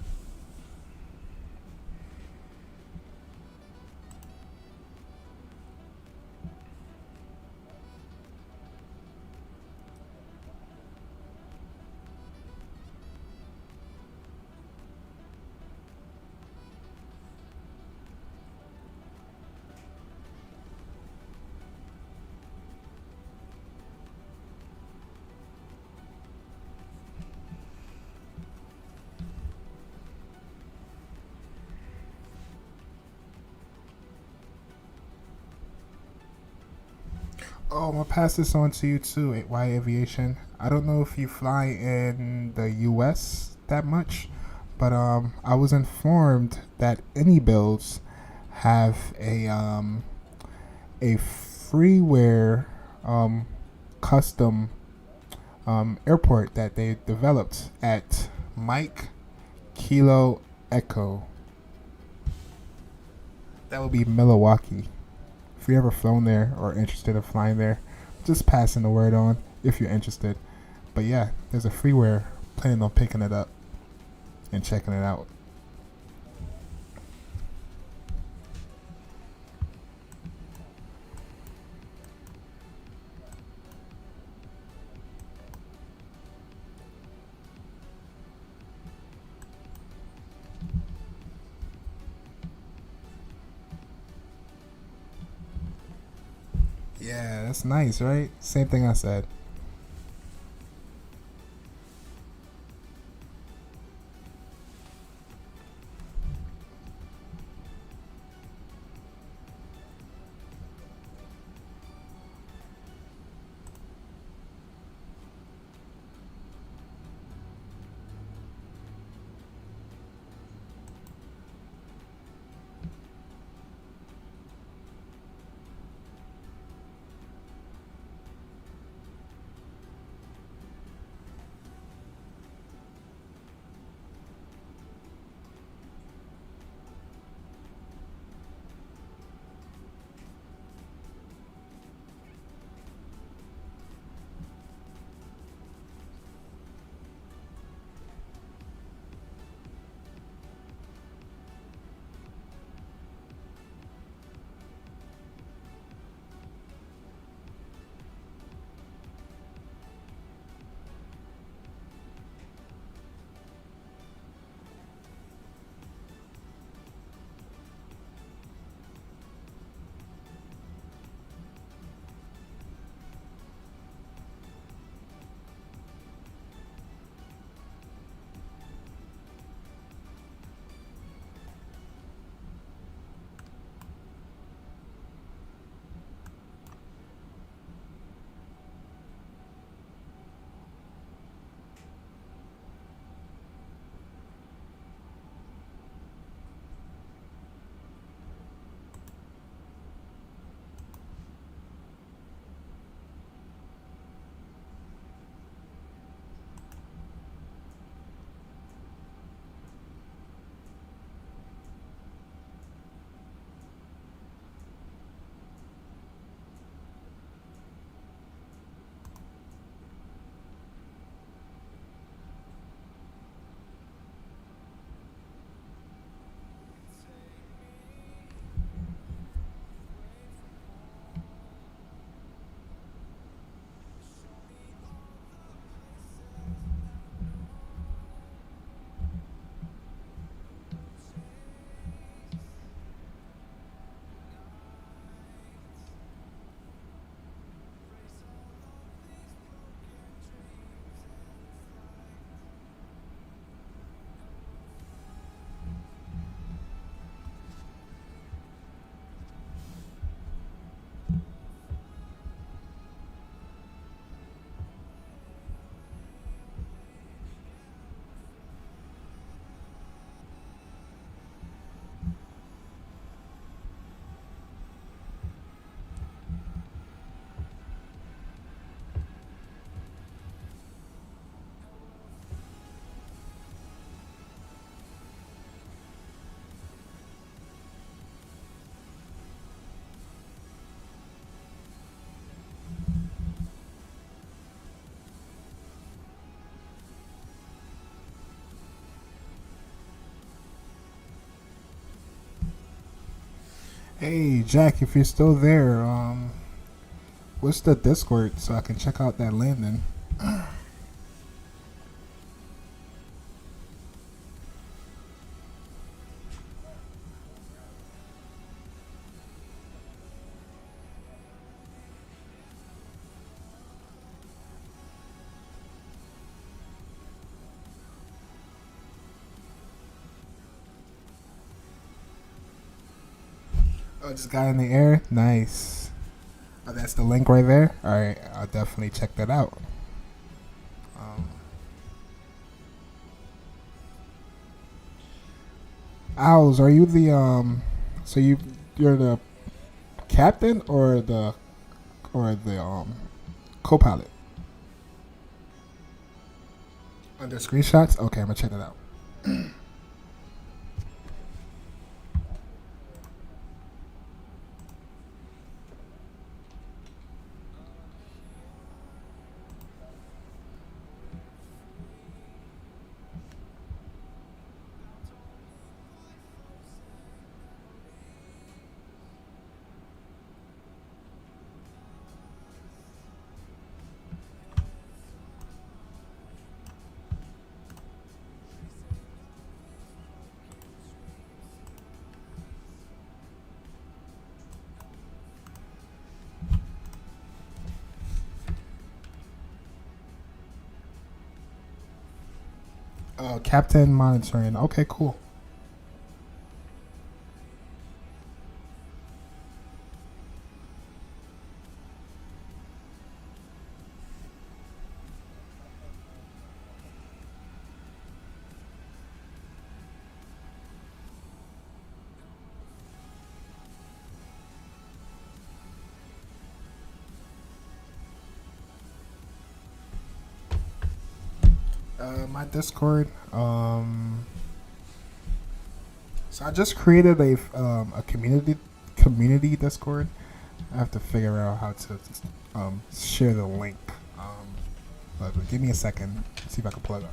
Oh, I'm gonna pass this on to you too, Y Aviation. I don't know if you fly in the U.S. that much, but I was informed that any builds have a freeware custom airport that they developed at Mike Kilo Echo. That would be Milwaukee. If you ever flown there or interested in flying there, just passing the word on if you're interested. But yeah, there's a freeware. Planning on picking it up and checking it out. Yeah, that's nice, right? Same thing I said. Hey Jack, if you're still there, what's the Discord so I can check out that landing? Oh, just got in the air. Nice. Oh, that's the link right there. All right, I'll definitely check that out. Owls, are you the So you're the captain or the co-pilot? Under screenshots. Okay, I'm gonna check that out. Captain monitoring. Okay, cool. My Discord. So I just created a community Discord. I have to figure out how to share the link. But give me a second. See if I can pull it up.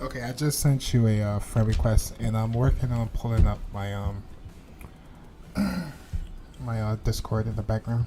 Okay, I just sent you a friend request, and I'm working on pulling up my my Discord in the background.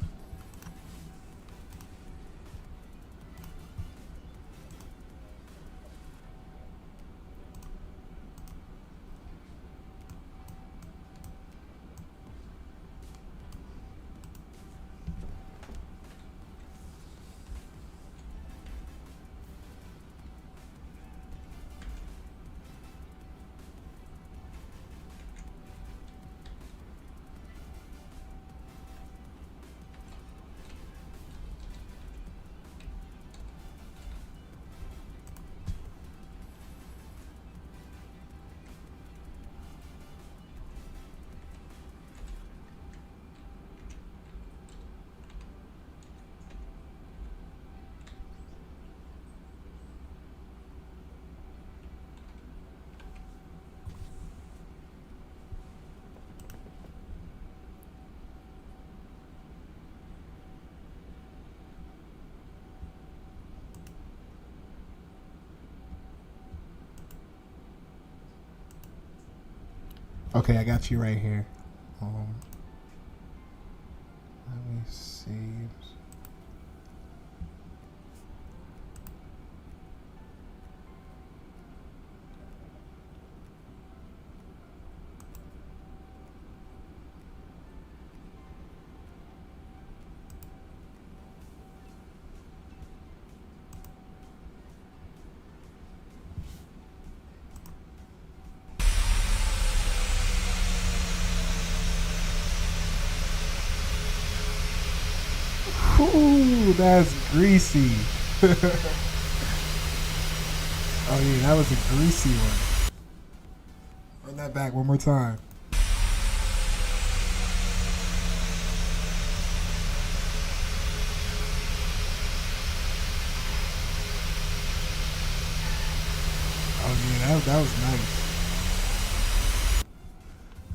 Okay, I got you right here. Let me see. Ooh, that's greasy. Oh yeah, that was a greasy one. Run that back one more time. Oh yeah, that was nice.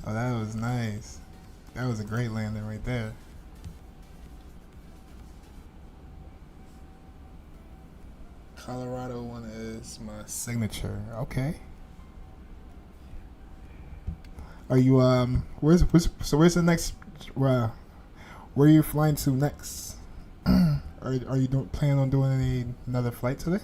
Oh, that was nice. That was a great landing right there. Colorado one is my signature. Okay. Are you where's the next where are you flying to next? are you don't plan on doing another flight today?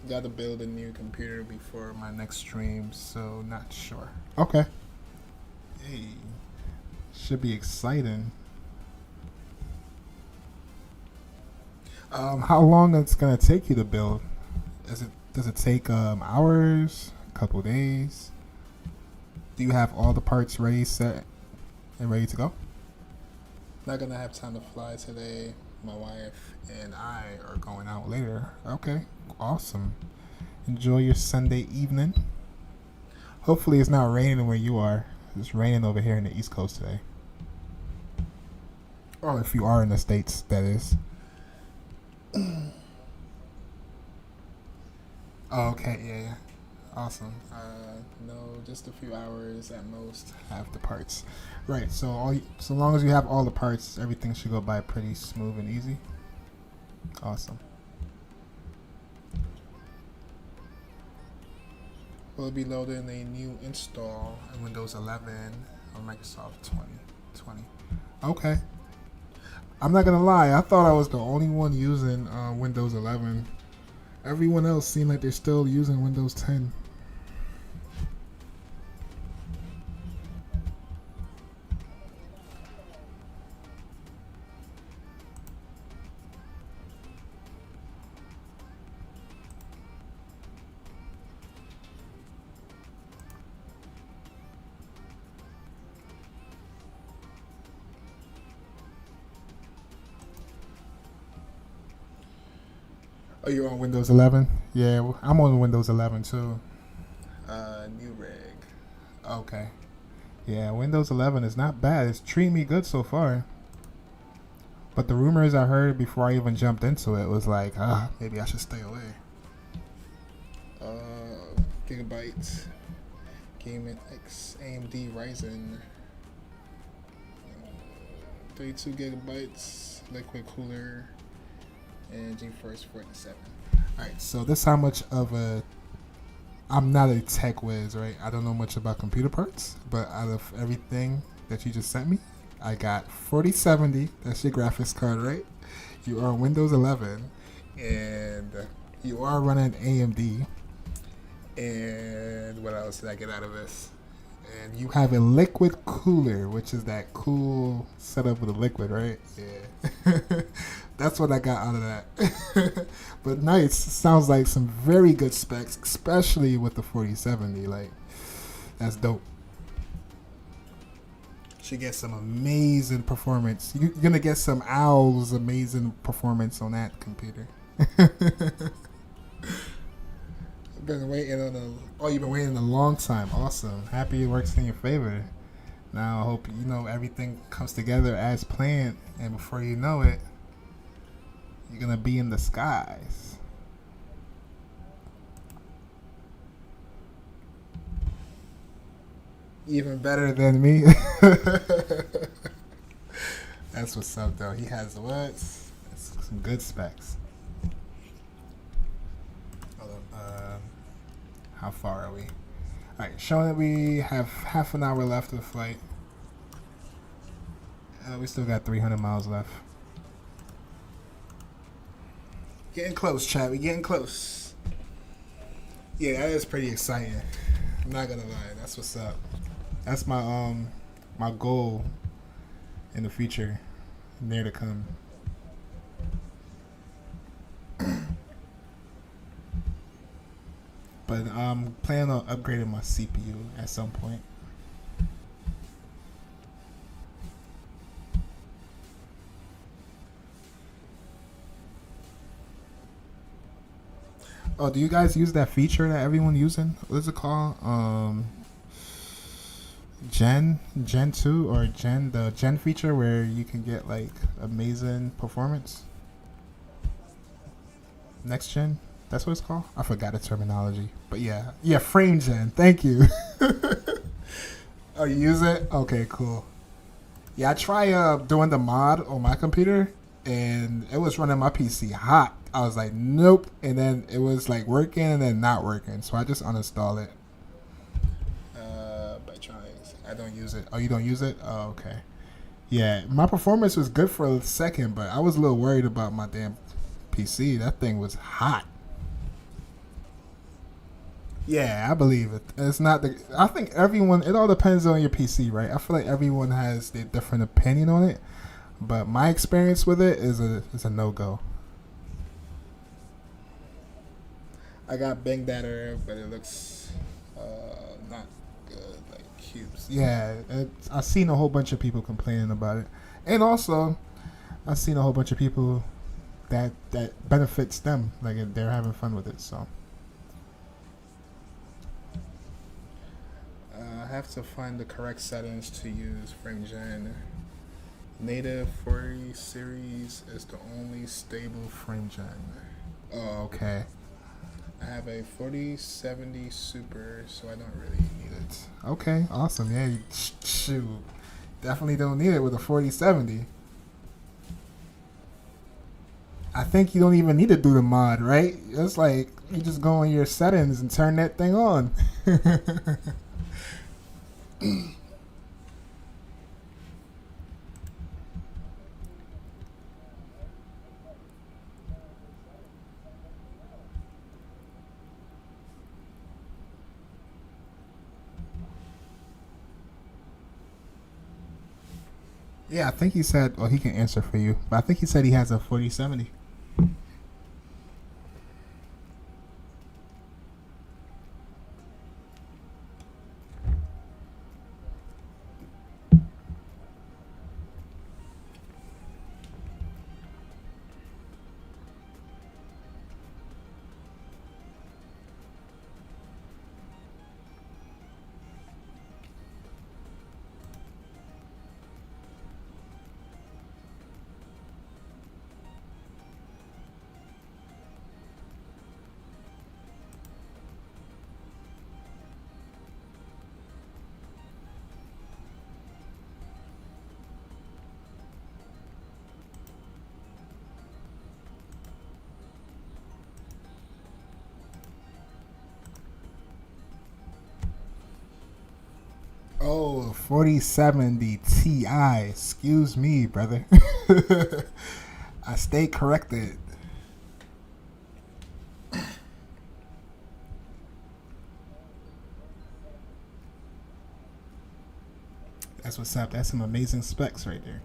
Got to build a new computer before my next stream, so not sure. Okay. Hey, should be exciting. How long it's gonna take you to build? Does it take hours, a couple days? Do you have all the parts ready, set, and ready to go? Not gonna have time to fly today. My wife and I are going out later. Okay, awesome. Enjoy your Sunday evening. Hopefully it's not raining where you are. It's raining over here in the East Coast today. Or if you are in the States, that is. Okay, yeah. Awesome. No, just a few hours at most. Have the parts. Right. So so long as you have all the parts, everything should go by pretty smooth and easy. Awesome. We'll be loading a new install in Windows 11 or Microsoft 2020. Okay. I'm not gonna lie. I thought I was the only one using Windows 11. Everyone else seemed like they're still using Windows 10. Oh, you're on Windows 11? Yeah, I'm on Windows 11 too. New rig. Okay. Yeah, Windows 11 is not bad. It's treating me good so far. But the rumors I heard before I even jumped into it was like, maybe I should stay away. Gigabyte. Gaming X AMD Ryzen. 32 gigabytes. Liquid cooler. And GeForce 47. Alright, so this is how much of I'm not a tech whiz, right? I don't know much about computer parts, but out of everything that you just sent me, I got 4070, that's your graphics card, right? You are on Windows 11, and you are running AMD, and what else did I get out of this? And you have a liquid cooler, which is that cool setup with a liquid, right? Yeah. That's what I got out of that. But nice. Sounds like some very good specs, especially with the 4070. Like, that's dope. Should get some amazing performance. You're going to get some Owl's amazing performance on that computer. been waiting on you've been waiting a long time. Awesome. Happy it works in your favor. Now I hope you know everything comes together as planned, and before you know it, you're gonna be in the skies. Even better than me. That's what's up, though. He has what? Some good specs. Hold on. How far are we? Alright, showing that we have half an hour left of the flight. We still got 300 miles left. Getting close, chat. We getting close. Yeah, that is pretty exciting. I'm not gonna lie. That's what's up. That's my my goal in the future, near to come. But I'm planning on upgrading my CPU at some point. Oh, do you guys use that feature that everyone using? What is it called? Gen 2 or the Gen feature where you can get like amazing performance? Next gen? That's what it's called? I forgot the terminology. But yeah, frame gen. Thank you. Oh, you use it? Okay, cool. Yeah, I try doing the mod on my computer, and it was running my PC hot. I was like, nope. And then it was like working and then not working. So I just uninstalled it. By trying. I don't use it. Oh, you don't use it? Oh, okay. Yeah, my performance was good for a second, but I was a little worried about my damn PC. That thing was hot. Yeah, I believe it. It's not the. I think everyone. It all depends on your PC, right? I feel like everyone has their different opinion on it, but my experience with it is a no go. I got Bing Data, but it looks not good, like cubes. Yeah, I've seen a whole bunch of people complaining about it, and also I've seen a whole bunch of people that benefits them, like they're having fun with it. So. I have to find the correct settings to use FrameGen. Native 40 series is the only stable FrameGen. Oh, okay. I have a 4070 Super, so I don't really need it. Okay, awesome. Yeah, shoot. Definitely don't need it with a 4070. I think you don't even need to do the mod, right? It's like you just go in your settings and turn that thing on. Yeah, I think he said, well, he can answer for you, but I think he said he has a 4070. Oh, 4070 Ti. Excuse me, brother. I stay corrected. That's what's up. That's some amazing specs right there.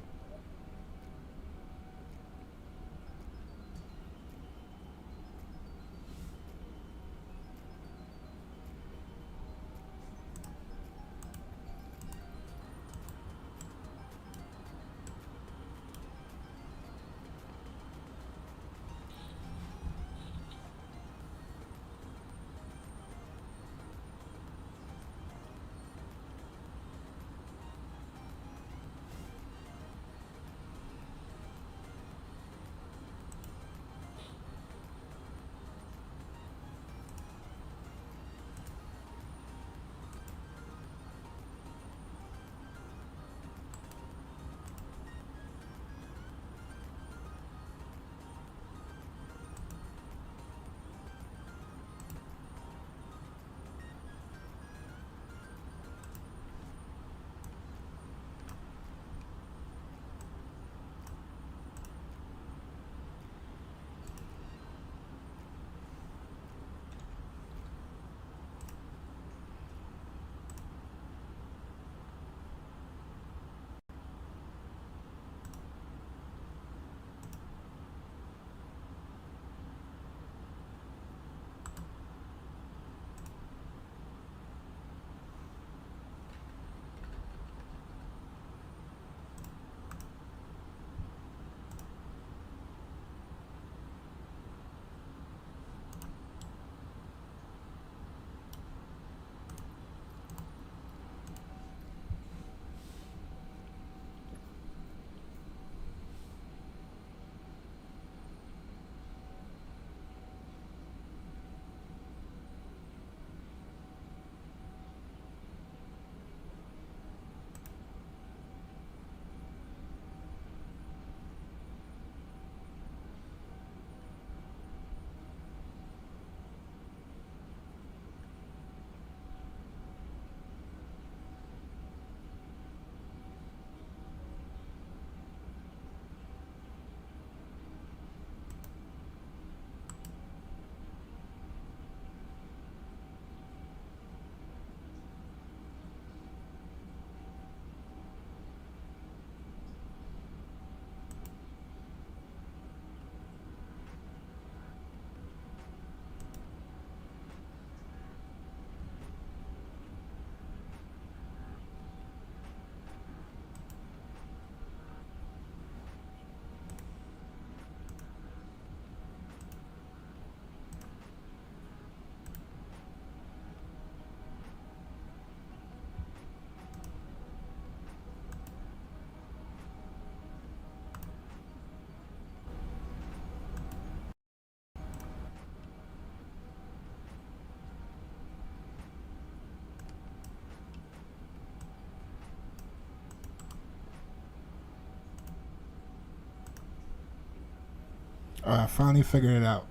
Alright, I finally figured it out.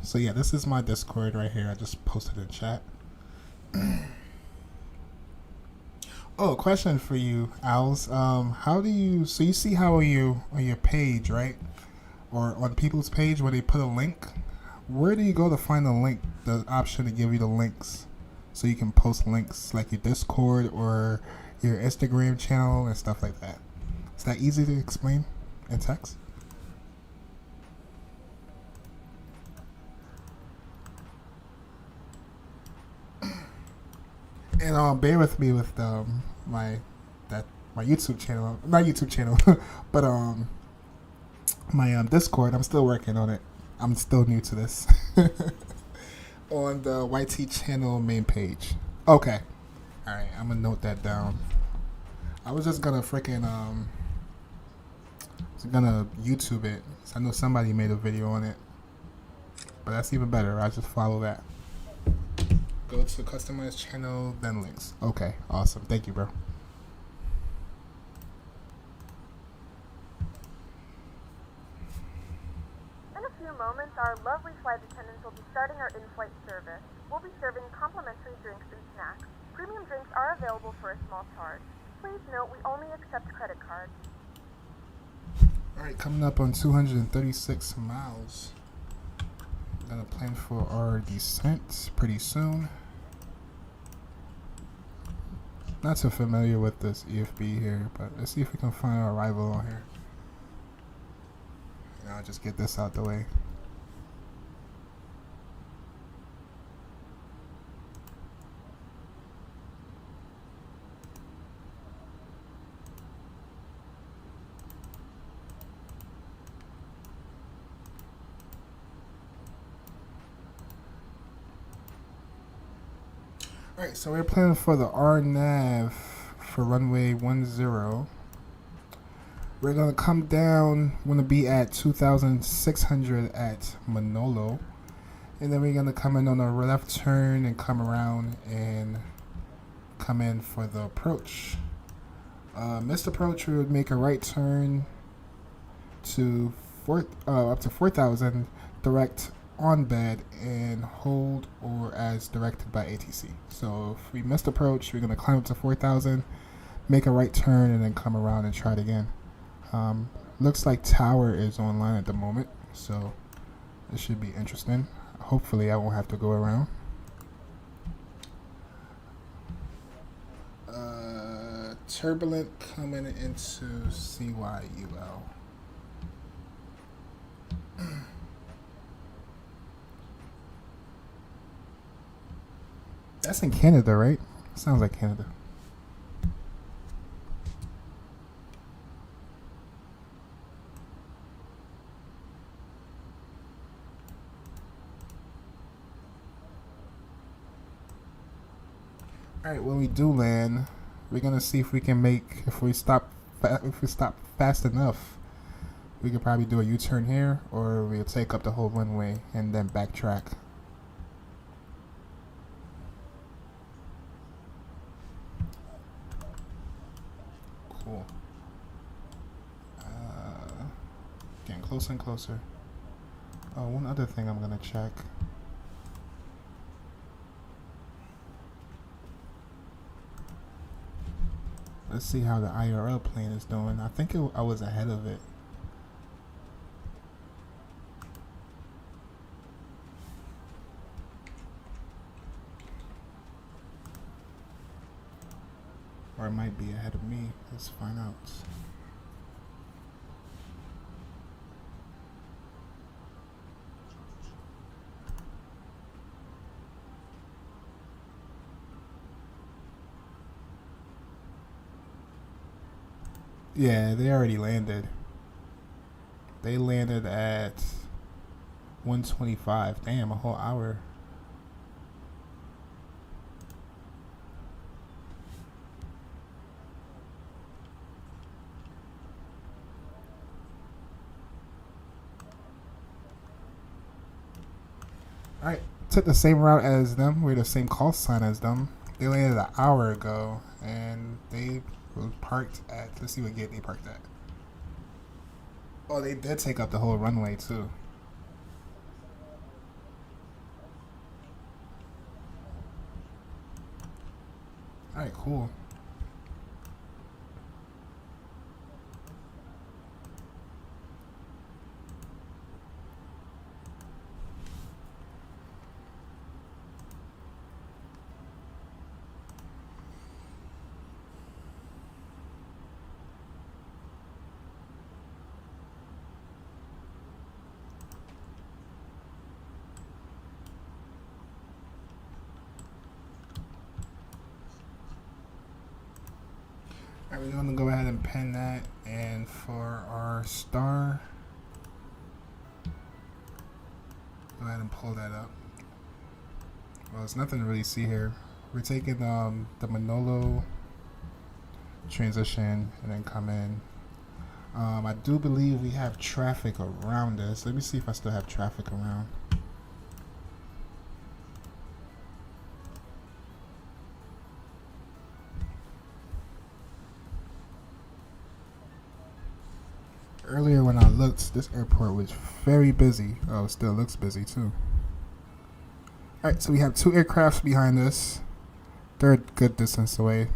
So yeah, this is my Discord right here. I just posted in chat. Oh, question for you, Owls. How do you, so you see how on your page, right? Or on people's page where they put a link? Where do you go to find the link, the option to give you the links? So you can post links like your Discord or your Instagram channel and stuff like that. Is that easy to explain in text? And bear with me with my YouTube channel, not YouTube channel, but my Discord. I'm still working on it. I'm still new to this. On the YT channel main page. Okay. All right. I'm gonna note that down. I was just gonna gonna YouTube it. I know somebody made a video on it, but that's even better. I just follow that. Go to customize channel, then links. Okay, awesome. Thank you, bro. In a few moments, our lovely flight attendants will be starting our in-flight service. We'll be serving complimentary drinks and snacks. Premium drinks are available for a small charge. Please note we only accept credit cards. Alright, coming up on 236 miles. Gonna plan for our descent pretty soon. Not too familiar with this EFB here, but let's see if we can find our arrival on here. And I'll just get this out the way. Alright, so we're planning for the RNAV for runway 10. We're going to come down, we're going to be at 2,600 at Manolo. And then we're going to come in on a left turn and come around and come in for the approach. Missed approach, we would make a right turn to up to 4,000 direct on bed and hold or as directed by ATC. So if we missed approach, we're going to climb up to 4,000, make a right turn, and then come around and try it again. Looks like tower is online at the moment, so this should be interesting. Hopefully I won't have to go around. Turbulent coming into CYUL. That's in Canada, right? Sounds like Canada. Alright, when we do land, we're gonna see if we can make, if we stop fast enough, we could probably do a U-turn here, or we'll take up the whole runway and then backtrack. Cool. Getting closer and closer. Oh, one other thing I'm gonna check. Let's see how the IRL plane is doing. I think I was ahead of it. Or it might be ahead of me. Let's find out. Yeah, they already landed. They landed at 125. Damn, a whole hour. Alright, took the same route as them. We're the same call sign as them. They landed an hour ago, and they was parked at, let's see what gate they parked at. Oh, they did take up the whole runway too. Alright, cool. Alright, we're going to go ahead and pin that, and for our star, go ahead and pull that up. Well, there's nothing to really see here. We're taking the Manolo transition and then come in. I do believe we have traffic around us. Let me see if I still have traffic around. Earlier when I looked, this airport was very busy. Oh, it still looks busy too. Alright, so we have 2 aircrafts behind us. They're a good distance away.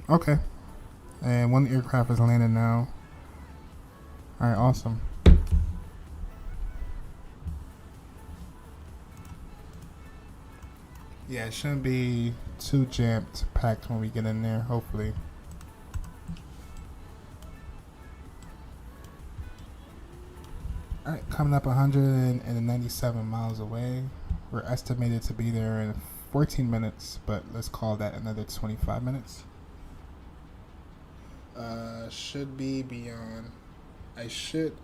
Okay. And 1 aircraft is landing now. Alright, awesome. Yeah, it shouldn't be too jammed packed when we get in there, hopefully. Alright, coming up 197 miles away. We're estimated to be there in 14 minutes, but let's call that another 25 minutes. Should be beyond. Should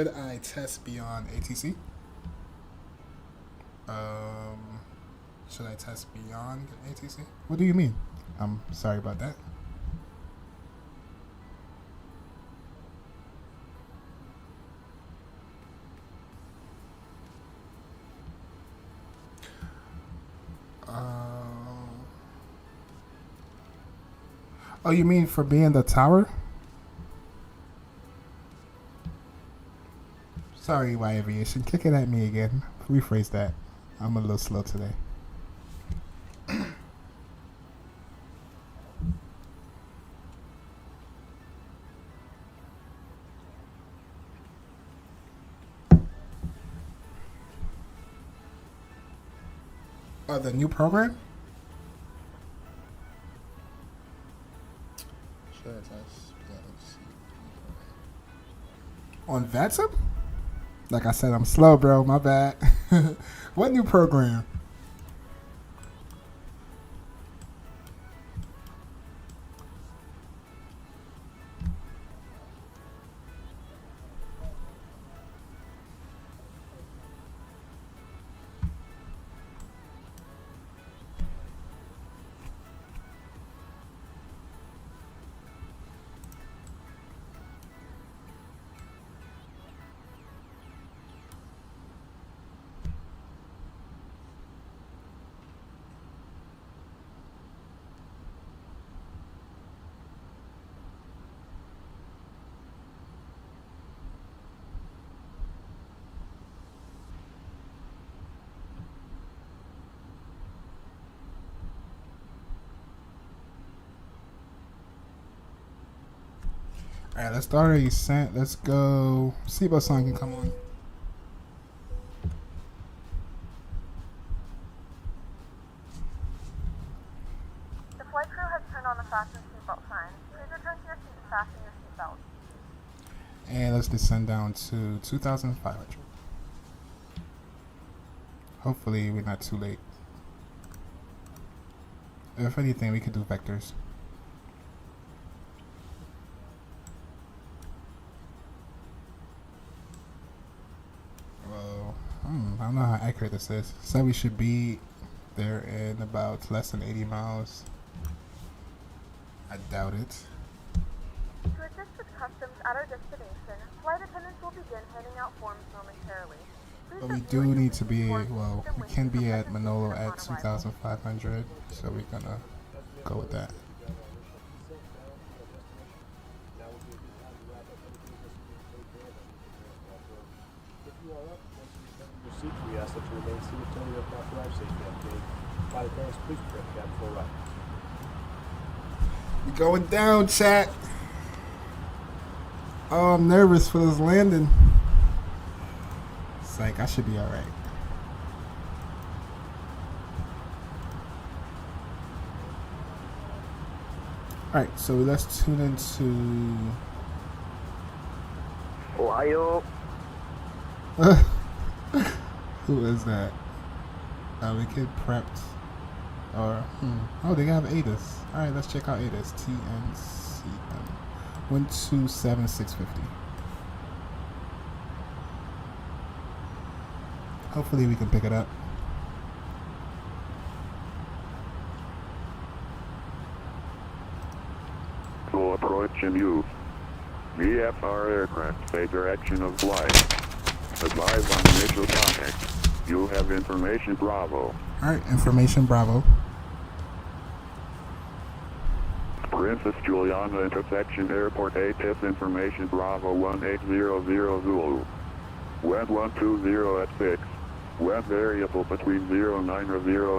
I test beyond ATC? Should I test beyond ATC? What do you mean? I'm sorry about that. Oh, you mean for being the tower? Sorry, Y Aviation. Kick it at me again. Rephrase that. I'm a little slow today. The new program? On Vatsim? Like I said, I'm slow, bro. My bad. What new program? Alright, let's start our descent. Let's go. Seatbelt sign can come on. The flight crew has turned on the fasten seatbelt sign. Please return to your seat and fasten your seatbelt. And let's descend down to 2,500. Hopefully we're not too late. If anything, we could do vectors. Well, I don't know how accurate this is. Said we should be there in about less than 80 miles. I doubt it. To assist with customs at our destination, flight attendants will begin handing out forms momentarily. Please But we review do and need to be, complete well, forms we and can links be for at presentation Manolo upon at arrival. 2,500, so we're gonna go with that. We ask that you remain seated until the aircraft arrives safely at the gate. Flight attendants, please prepare the cabin for arrival. We going down, chat. Oh, I'm nervous for this landing. It's like I should be alright. Alright, so let's tune into Ohio. who is that? We get prepped. Or oh, they have ATIS. Alright, let's check out ATIS. TNCM 127650. Hopefully we can pick it up. Full approach and use. VFR aircraft, say direction of flight. Advise on initial contact. You have information Bravo. Alright, information Bravo. Princess Juliana intersection airport ATIS information Bravo 1800 Zulu. Wind 120 at 6. Wind variable between 090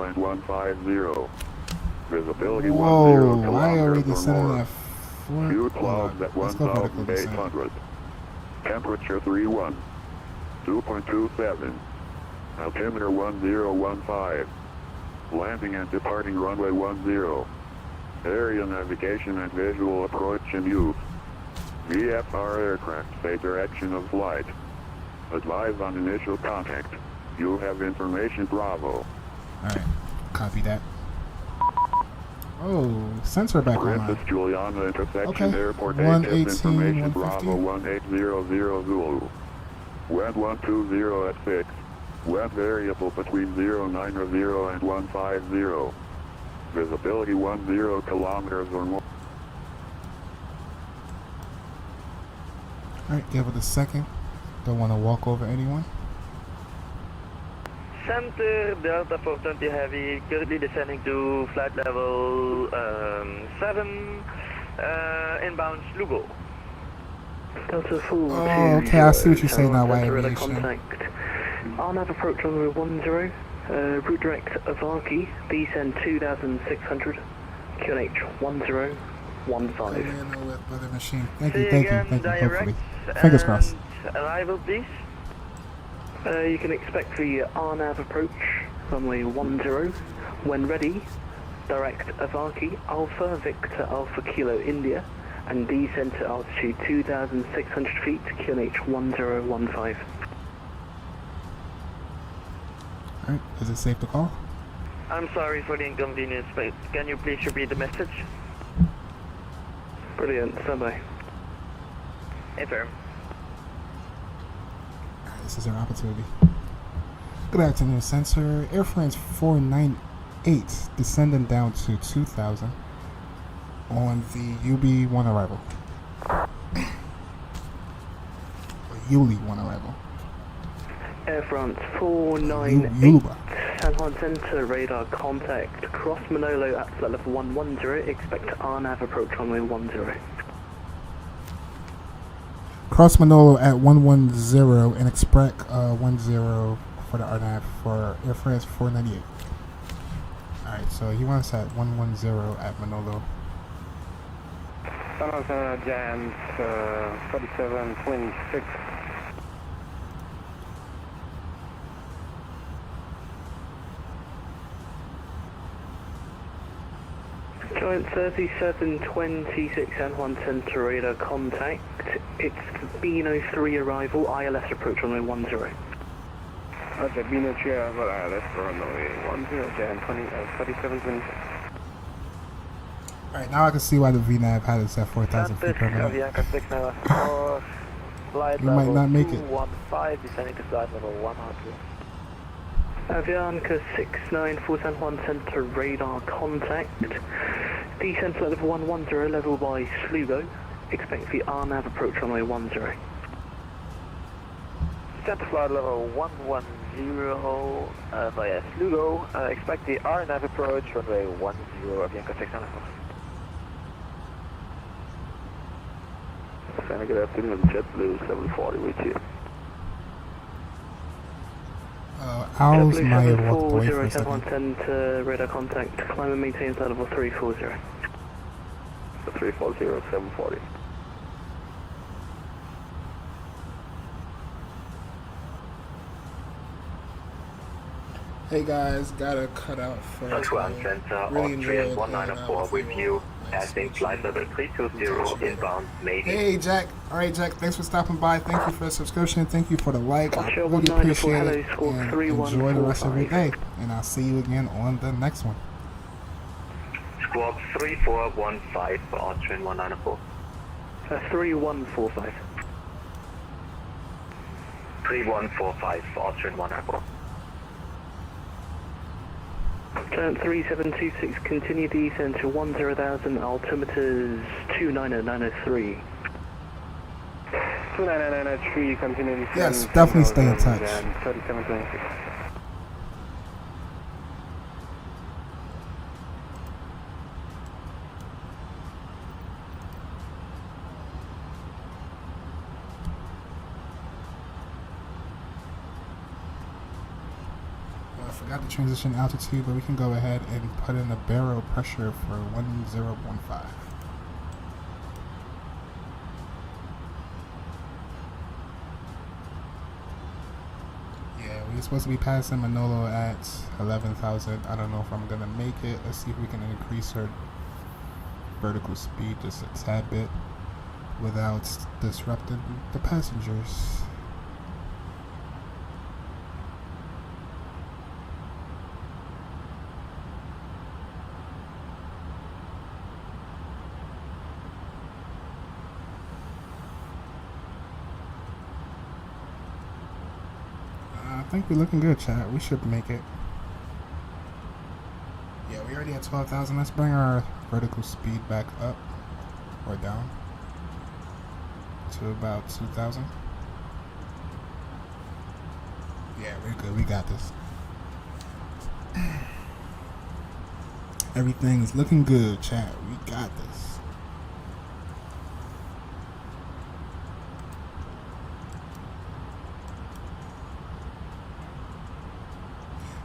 and 150. Visibility 10 Whoa, I kilometers already or descended more. that Few Hold clouds on. at Let's go vertical descent. 1,800. Temperature 31. 2.27. Altimeter 1015. Landing and departing runway 10. Area navigation and visual approach and use. VFR aircraft, say direction of flight. Advise on initial contact. You have information Bravo. Alright, copy that. Oh, sensor back Princess online. Juliana intersection Okay. airport 118, ATIS information 150. Bravo 1800 Zulu. Wind 120 at 6. Wind variable between 090 and 150. Visibility 10 kilometers or more. Alright, give it a second. Don't want to walk over anyone. Center Delta 420 Heavy, currently descending to flight level 7, inbound Lugo. Delta 4 Oh, okay, I see what you're saying now, White Aviation. Contact. RNAV approach on runway 10, route direct Avarki, descend 2600, QNH 1015. Coming with Weather Machine. Thank See you, you thank you, again, thank you, hopefully. direct Fingers crossed. and arrival please. You can expect the RNAV approach, runway 10. When ready, direct Avarki, Alpha, Victor, Alpha, Kilo, India, and descend to altitude 2,600 feet, QNH 1015. Alright, is it safe to call? I'm sorry for the inconvenience, but can you please repeat the message? Brilliant, standby. Affirm. Alright, this is our opportunity. Good afternoon, sensor. Airfrance 498 descending down to 2,000 on the UB1 arrival. Or Yuli1 arrival. Airfrance 498, Yuba. San Juan Center, radar contact, cross Manolo at flight level 110, expect RNAV approach runway 10. Cross Manolo at 110 and expect 10 for the RNAV for Airfrance 498. Alright, so he wants at 110 at Manolo. San Jose Jams 3726. Giant 3726 San Juan Center, radar contact, it's Beano 3 arrival, ILS approach runway 10. Roger, Bino 3 arrival, ILS for runway 10, Jan 3726. Alright, now I can see why the VNAV had it set 4,000 feet per minute. Avianca 694, flight You might level not make it. 215, descending to flight level 100. Avianca 694 San Juan Center, radar contact, descent flight level 110, level by Slugo, expect the RNAV approach runway 10. descent to flight level 110 via Slugo. Expect the RNAV approach, runway 10, Avianca 694. Good afternoon, JetBlue 740 with you. Owls JetBlue might have walked away for a 740, second. 710 to radar contact. Climb and maintain flight level 340. 340, 740. Hey guys, gotta cut out for Ground Center, Austrian 194 with you, passing flight level 320 inbound, maybe. Hey Jack, alright Jack, thanks for stopping by, thank you for the subscription, thank you for the like, I Australia really 194, appreciate it, hello, and score enjoy the rest of your 3145. day, and I'll see you again on the next one. Squawk 3415 for Austrian 194. 3145. 3145 for Austrian 194. Giant 3726, continue descent to 10,000, altimeters 29093. 29993, continue descent. Yes, definitely stay in touch. 3726. I forgot to transition altitude, but we can go ahead and put in a barrel pressure for 1015. Yeah, we're supposed to be passing Manolo at 11,000. I don't know if I'm gonna make it. Let's see if we can increase our vertical speed just a tad bit without disrupting the passengers. I think we're looking good, chat. We should make it. Yeah, we already at 12,000. Let's bring our vertical speed back up or down to about 2,000. Yeah, we're good. We got this. Everything's looking good, chat. We got this.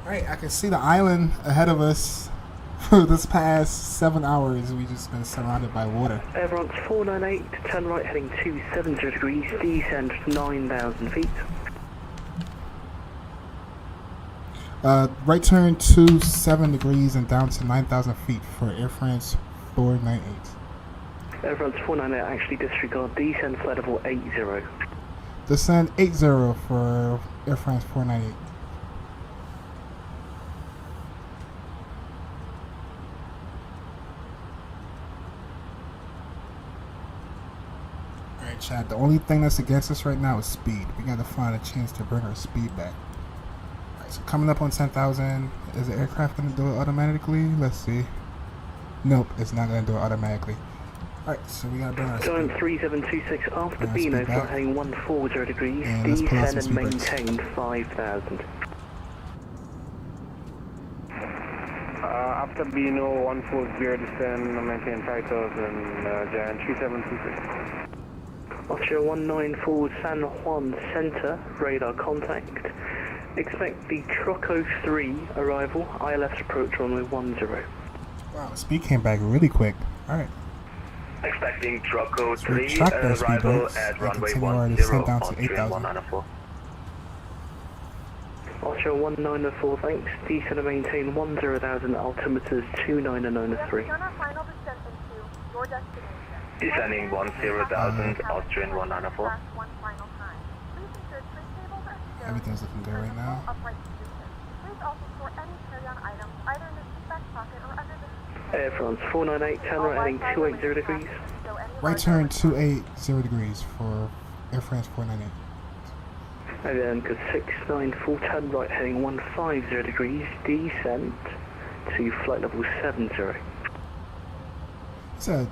Alright, I can see the island ahead of us. For this past 7 hours, we've just been surrounded by water. Airfrance 498, turn right heading 270 degrees, descend 9,000 feet. Right turn 27 degrees and down to 9,000 feet for Airfrance 498. Airfrance 498, actually disregard, descend flight level 80. Descend 80 for Airfrance 498. Alright, Chad, the only thing that's against us right now is speed. We gotta find a chance to bring our speed back. Alright, so coming up on 10,000, is the aircraft gonna do it automatically? Let's see. Nope, it's not gonna do it automatically. Alright, so we gotta bring our Giant speed. 3726, after Bring our Beano, speed flight back. heading 140 degrees, And let's pull out some descend and speed brakes. maintain 5,000. After Beano 140, descend, maintain 5,000, Giant 3726. Oscar 194, San Juan Center, radar contact. Expect the Troco 3 arrival, ILS approach runway 10. Wow, speed came back really quick. Alright. Expecting Troco So we 3 tracked our speed arrival brakes at and runway continue our 10 descent down to Austrian 8,000. 194. Oscar 194, thanks. Descend and maintain 10,000, altimeters 29093. On our final descent into your destination. Descending 10,000 Austrian 194. One final time. Please ensure tray tables are stowed Everything's looking good right now. upright position. Please also store any carry-on items either in the seat back pocket or under the seat. Air France 498, turn right heading 280 degrees. Right turn 280 degrees for Air France 498. Avianca 694, turn right heading 150 degrees, descent to flight level 70. Said,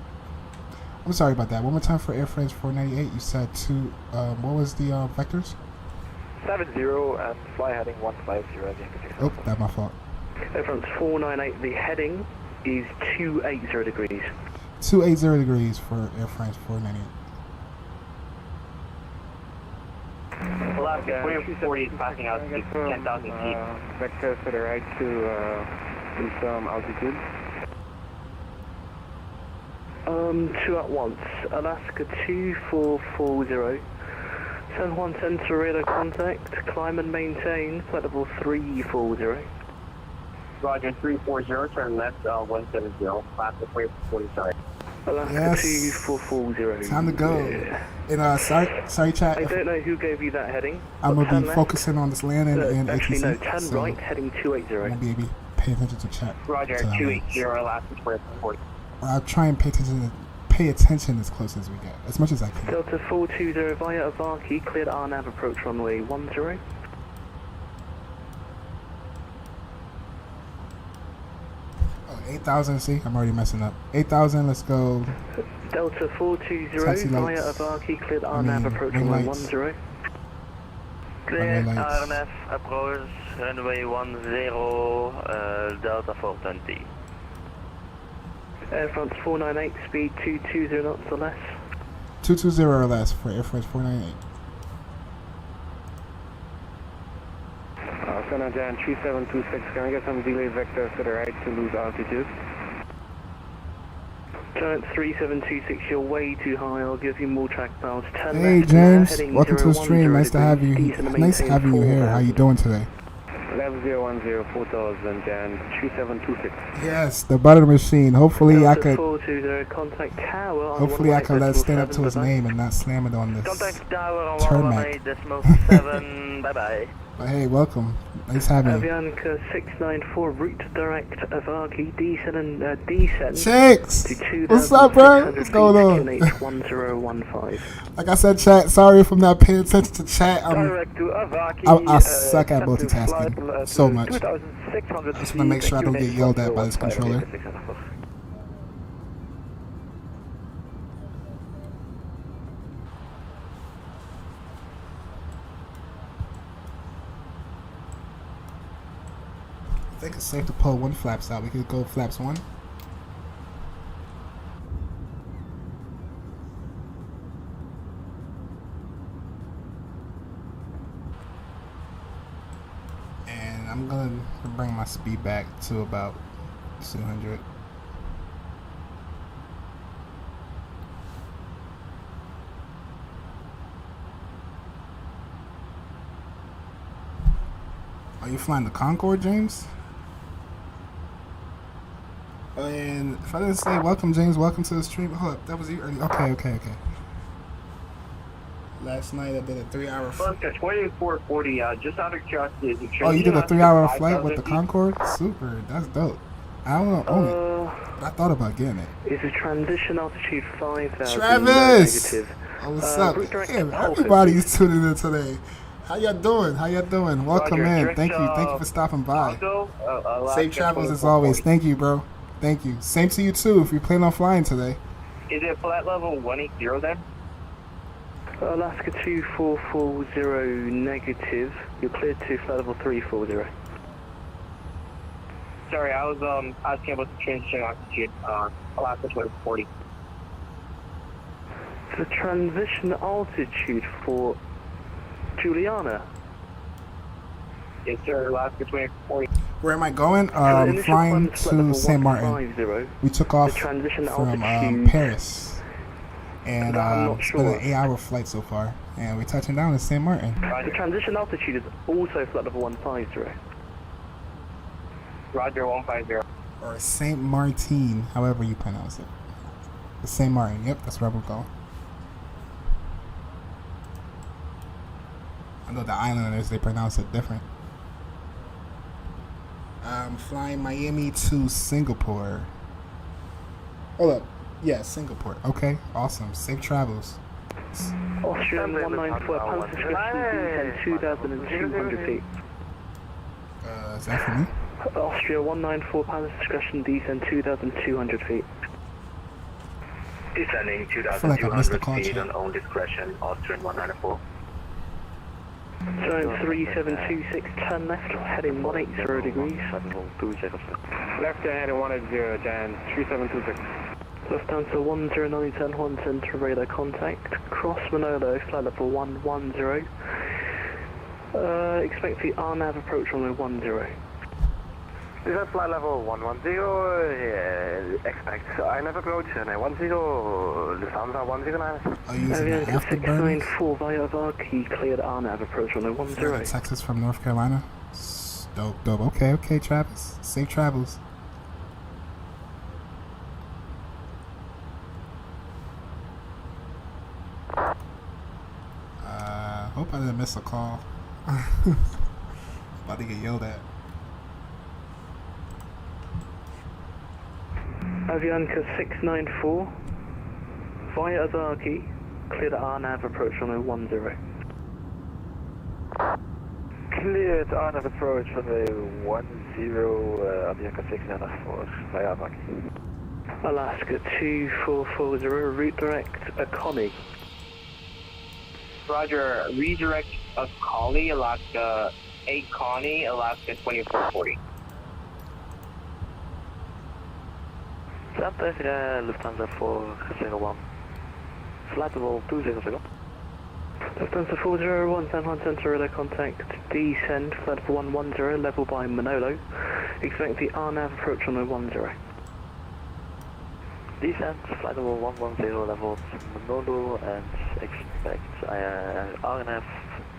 I'm sorry about that. One more time for Air France 498. You said two. What was the vectors? 70 and fly heading 150 as Yankee 6. Oh, that's my fault. Airfrance 498, the heading is 280 degrees. 280 degrees for Air France 498. Alaska 240 is passing out to 10,000 feet. Vector to the right to confirm altitude. Two at once. Alaska 2440. San Juan Center radar contact. Climb and maintain. Flight level 340. Roger, 340, turn left 170. Alaska 240, sorry. Alaska Yes. 2440. Time to go. Yeah. And sorry chat. I don't know who gave you that heading. I'm But gonna turn be left. focusing on this landing and Actually, ATC. no, turn so right, heading I'm 280. gonna be pay attention to chat. Roger, to that 280, range. Alaska 240. I'll try and pay attention as close as we get, as much as I can. Delta 420 via Avaki, cleared RNAV approach runway 10. Oh, 8,000, see? I'm already messing up. 8,000, let's go. Delta 420 Taxi via lights. Avaki, cleared RNAV approach wing runway lights. 10. Runway lights. RNF approach runway 10, Delta 420. Air France 498, speed 220 knots or less. 220 or less for Air France 498. San Jan 3726, can I get some delayed vectors to the right to lose altitude? Giant 3726, you're way too high, I'll give you more track miles. Turn Hey left, James, heading welcome to the stream. 010 Nice to have you. degrees, decent and Nice maintain having you here. 4,000. How you doing today? 11010 4000 Jan 3726. Yes, the butter machine. Hopefully I Delta could. 420, contact tower on Hopefully I runway could let decimal stand up to his 7, name and not slam it on this Contact tower on tarmac. 118.7, bye bye. But hey, welcome. Nice having you. Avianca 694, route direct Avaki, descent and descent. Chicks! To 2,600 What's up, bro? What's going on? QNH 1015. Like I said, chat. Sorry if I'm not paying attention to chat. Direct to Avaki. I suck at multitasking so much. I 2600 just want to make sure I don't get yelled at by this controller. I think it's safe to pull one flaps out. We could go flaps 1. And I'm gonna bring my speed back to about 200. Are you flying the Concorde, James? And if I didn't say welcome, James, welcome to the stream. Hold up, that was you early. Okay. Last night I did a 3-hour flight. Alaska 2440, just out of curiosity. Oh, you did a 3-hour flight with the Concorde? Super, that's dope. I don't own it. I thought about getting it. It's a transition altitude 5,000. Travis! Negative. Oh, what's up? route direct Damn, Alpha. everybody's tuning in today. How y'all doing? Welcome Roger, in. direct, Thank you for stopping by. Alaska Safe travels as 2440. always. Thank you, bro. Thank you. Same to you too. If you plan on flying today. Is it flight level 180 then? Alaska 2440 negative. You're cleared to flight level 340. Sorry, I was asking about the transition altitude. Alaska 2440. The transition altitude for Juliana. Yes, sir. Alaska 2440. Where am I going? Initial Flying climb flight level to St. Martin. 150. We took off The transition from altitude. Paris. And I'm not it's been an sure. 8-hour flight so far. And we're touching down in St. Martin. The transition altitude is also flight level 150. Roger 150. Or St. Martin, however you pronounce it. The St. Martin, yep, that's where we're going. I know the islanders, they pronounce it different. I'm flying Miami to Singapore. Hold up. Yeah, Singapore. Okay, awesome. Safe travels. Austrian 194, Palace discretion, descent 2,200 feet. Is that for me? Austria 194, Palace discretion, descent 2,200 feet. Descending I feel like I missed the 2,200 call, feet chat. on own discretion, Austrian 194. Giant 3726, turn left, heading 180 degrees. Left heading 180, Giant 3726. Lufthansa 10910, 110 radar contact. Cross Manolo, flight level 110. Expect the RNAV approach runway 10. This is flight level 110, expect INAV approach, and 10, Lufthansa 109. Are you using the afterburner? 694 via Varkey, cleared RNAV approach runway 10. Texas from North Carolina. Dope, dope. Okay, okay, Travis. Safe travels. Hope I didn't miss a call. About to get yelled at. Avianca 694 via Varkey, cleared RNAV approach runway 10. Cleared RNAV approach runway 10, Avianca 694 via Varkey. Alaska 2440, route direct Aconi. Roger, redirect Acoli, Alaska 8 Connie, Alaska 2440. Lufthansa 401. Flight level 200. Lufthansa 401, San Juan Center radar contact, descend, flight level 110, level by Manolo. Expect the RNAV approach on the 10. Descend, flight level 110, level Manolo, and expect RNF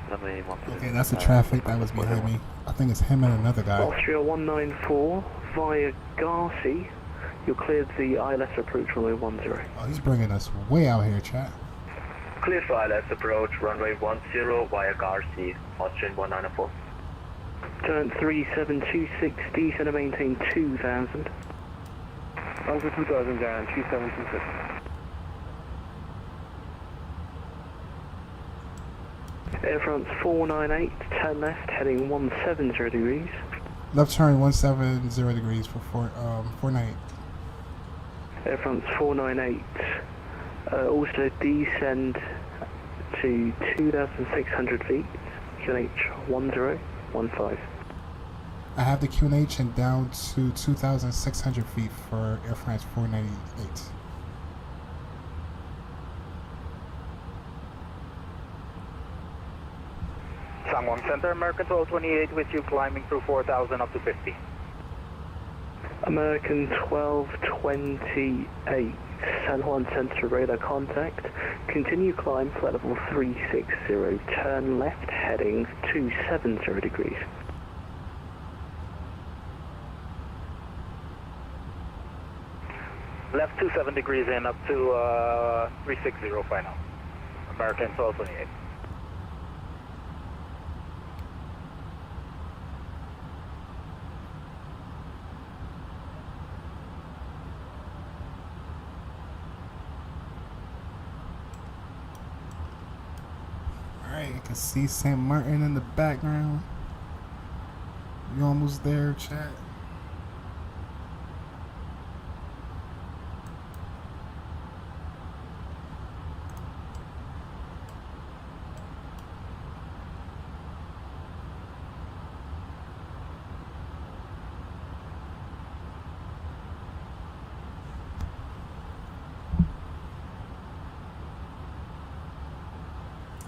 runway 10. Okay, that's the traffic that was behind me. I think it's him and another guy. Austria 194 via Garci. You're cleared the ILS approach runway 10. Oh, he's bringing us way out here, chat. Clear for ILS approach, runway 10 via Garci, Austrian 194. Giant 3726, descend and maintain 2000. Under 2000, Giant 3726. Airfrance 498, turn left, heading 170 degrees. Left turn 170 degrees for 498. Airfrance 498, also descend to 2,600 feet, QNH 1015. I have the QNH and down to 2,600 feet for Air France 498. San Juan Center, American 1228 with you, climbing through 4,000 up to 50. American 1228, San Juan Center radar contact. Continue climb, flight level 360, turn left, heading 270 degrees. Left 27 degrees in up to 360 final. American 1228. Alright, you can see St. Martin in the background. You almost there, chat.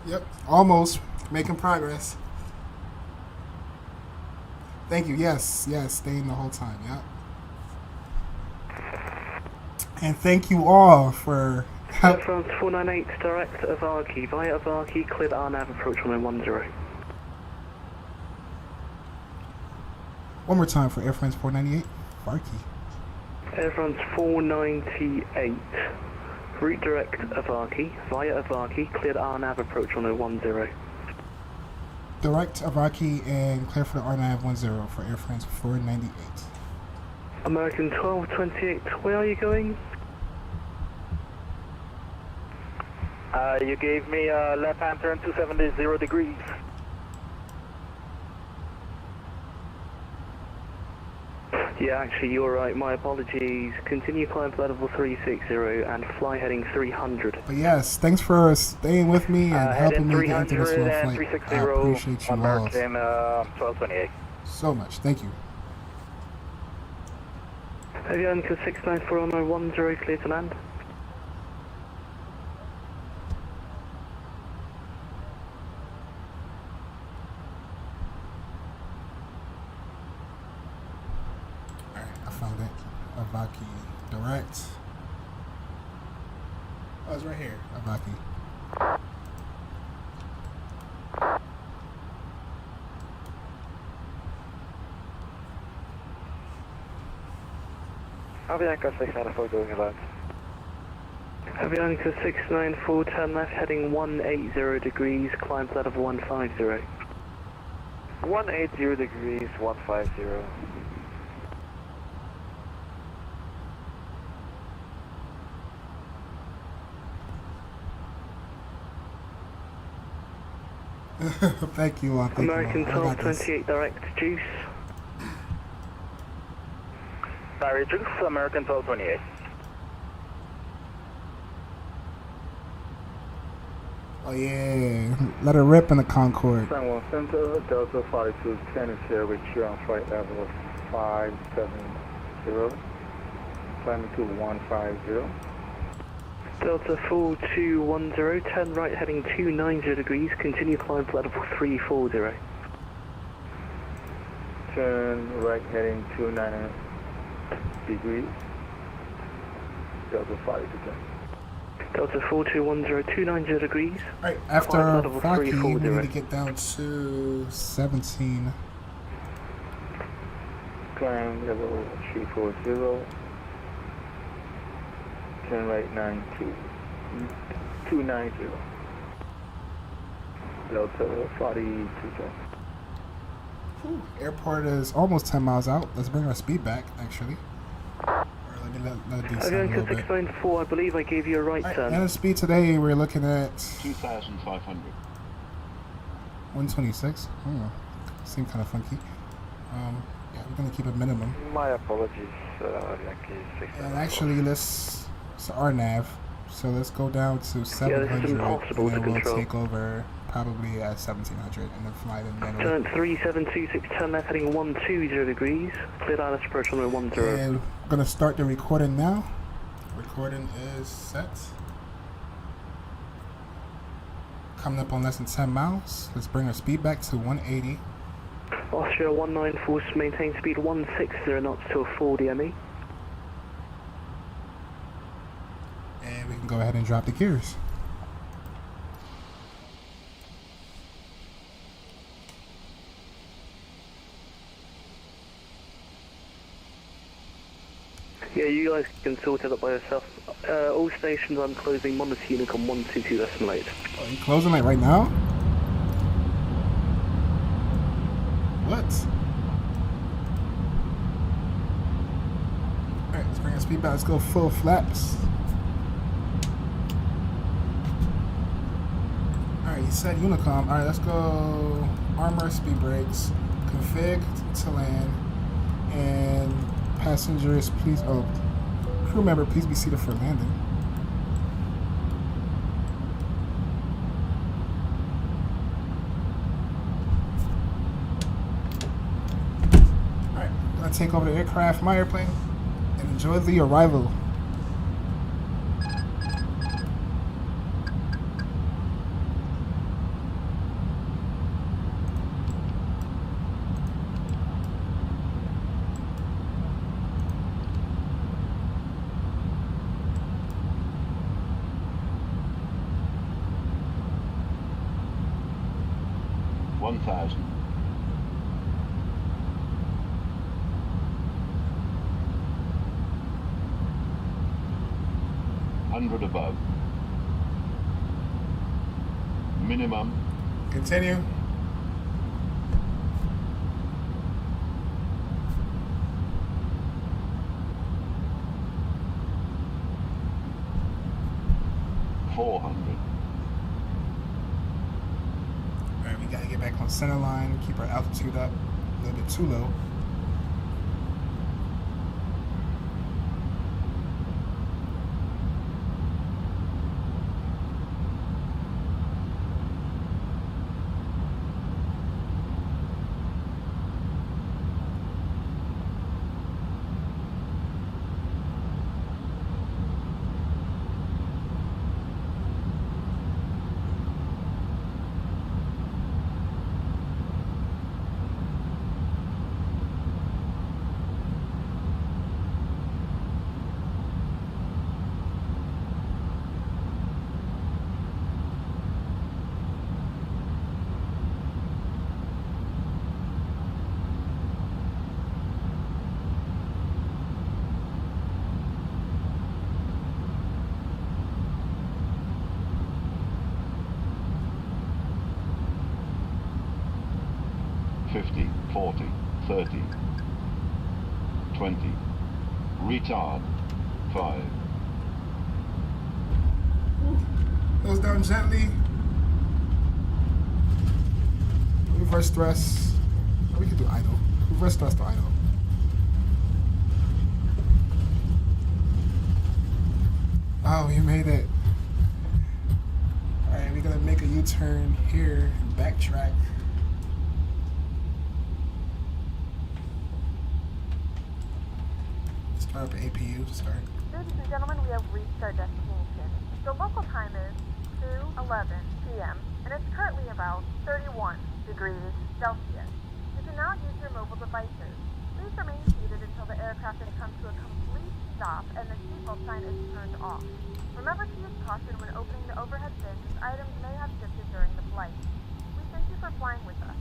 Yep, almost making progress. Thank you. Yes, staying the whole time. Yep. And thank you all for help. France 498 direct Avarki via Avarki, cleared RNAV approach runway 10. One more time for Air France 498. Varkey. Air France 498. Route direct Avarki via Avarki, cleared RNAV approach runway 10. Direct Avarki and clear for the RNAV 10 for Air France 498. American 1228, where are you going? You gave me left hand turn 270 degrees. Yeah, actually, you're right. My apologies. Continue climb flight level 360 and fly heading 300. But yes, thanks for staying with me and helping me get into this little flight. 360 I appreciate you all American 1228. so much. Thank you. Avianca 69410, clear to land. Alright, I found it. Avaki direct. Oh, it's right here. Avaki. Avianca 694 going about. Avianca 694, turn left heading 180 degrees, climb flight level 150. 180 degrees, 150. Thank you, thank American you. I got this. 1228 direct juice. Barry Juice, American 1228. Oh yeah, let her rip in the Concorde. San Juan Center, Delta 5210 is here with you on flight level 570. Climbing to 150. Delta 4210, turn right heading 290 degrees, continue climb flight level 340. Turn right heading 290 degrees. Delta 5210. Delta 4210, 290 degrees. Alright, after Climb level Vaki, we 340. need to get down to 17. Climb level 340. Turn right 290. Delta 4210. Airport is almost 10 miles out. Let's bring our speed back, actually. Or let me let it descend a Avianca little bit. 694, I believe I gave you a right turn. And the speed today, we're looking at 2,500. 126. Seemed kind of funky. Yeah, we're gonna keep a minimum. My apologies, Yankee 694. And actually, it's our nav, so let's go down to 700, impossible and then to we'll control. take over probably at 1700, and then fly them manually. Turn 3726, turn left heading 120 degrees, cleared ILS approach runway 10. And we're gonna start the recording now. Recording is set. Coming up on less than 10 miles. Let's bring our speed back to 180. Austria 194, maintain speed 160 knots to a 4 DME. And we can go ahead and drop the gears. Yeah, you guys can sort it up by yourself. All stations I'm closing, Monitor Unicom 122 decimal 8. Oh, you closing like right now? What? Alright, let's bring our speed back. Let's go full flaps. Alright, you said Unicom. Alright, let's go armor speed brakes. Config to land. And passengers, please. Oh, crew member, please be seated for landing. Alright, gonna take over the aircraft, my airplane, and enjoy the arrival. Above. Minimum. Continue. Alright, we gotta get back on center line, keep our altitude up a little bit too low. 40, 30, 20, retard, 5. Nose down gently. Reverse thrust. Oh, we can do idle. Reverse thrust or idle. Oh, we made it. Alright, we're gonna make a U-turn here and backtrack. Start up an APU to start. Ladies and gentlemen, we have reached our destination. The local time is 2:11 p.m. and it's currently about 31 degrees Celsius. You can now use your mobile devices. Please remain seated until the aircraft has come to a complete stop and the seatbelt sign is turned off. Remember to use caution when opening the overhead bins as items may have shifted during the flight. We thank you for flying with us.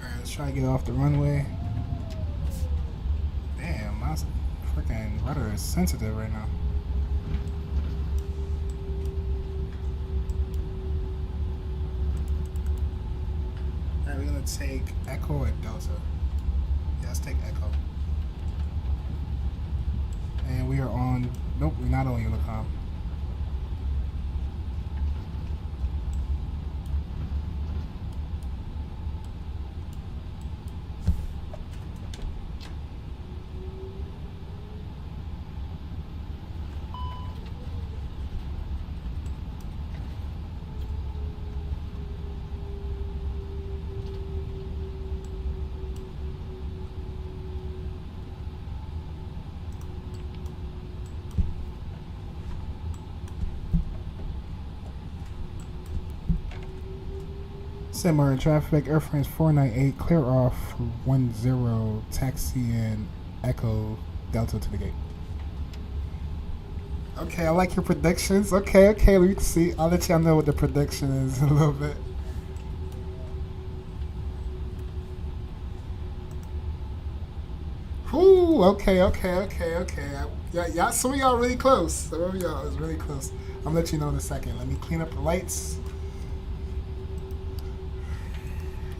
Alright, let's try to get off the runway. Damn, my freaking rudder is sensitive right now. Alright, we're gonna take Echo or Delta. Yeah, let's take Echo. And we are on, nope, we're not on Unicom. Similar in traffic, Airfrance 498, clear off 10, taxi and Echo Delta to the gate. Okay, I like your predictions. Okay, let me see. I'll let y'all know what the prediction is in a little bit. Ooh, okay. Yeah, some of y'all really close. Some of y'all is really close. I'm gonna let you know in a second. Let me clean up the lights.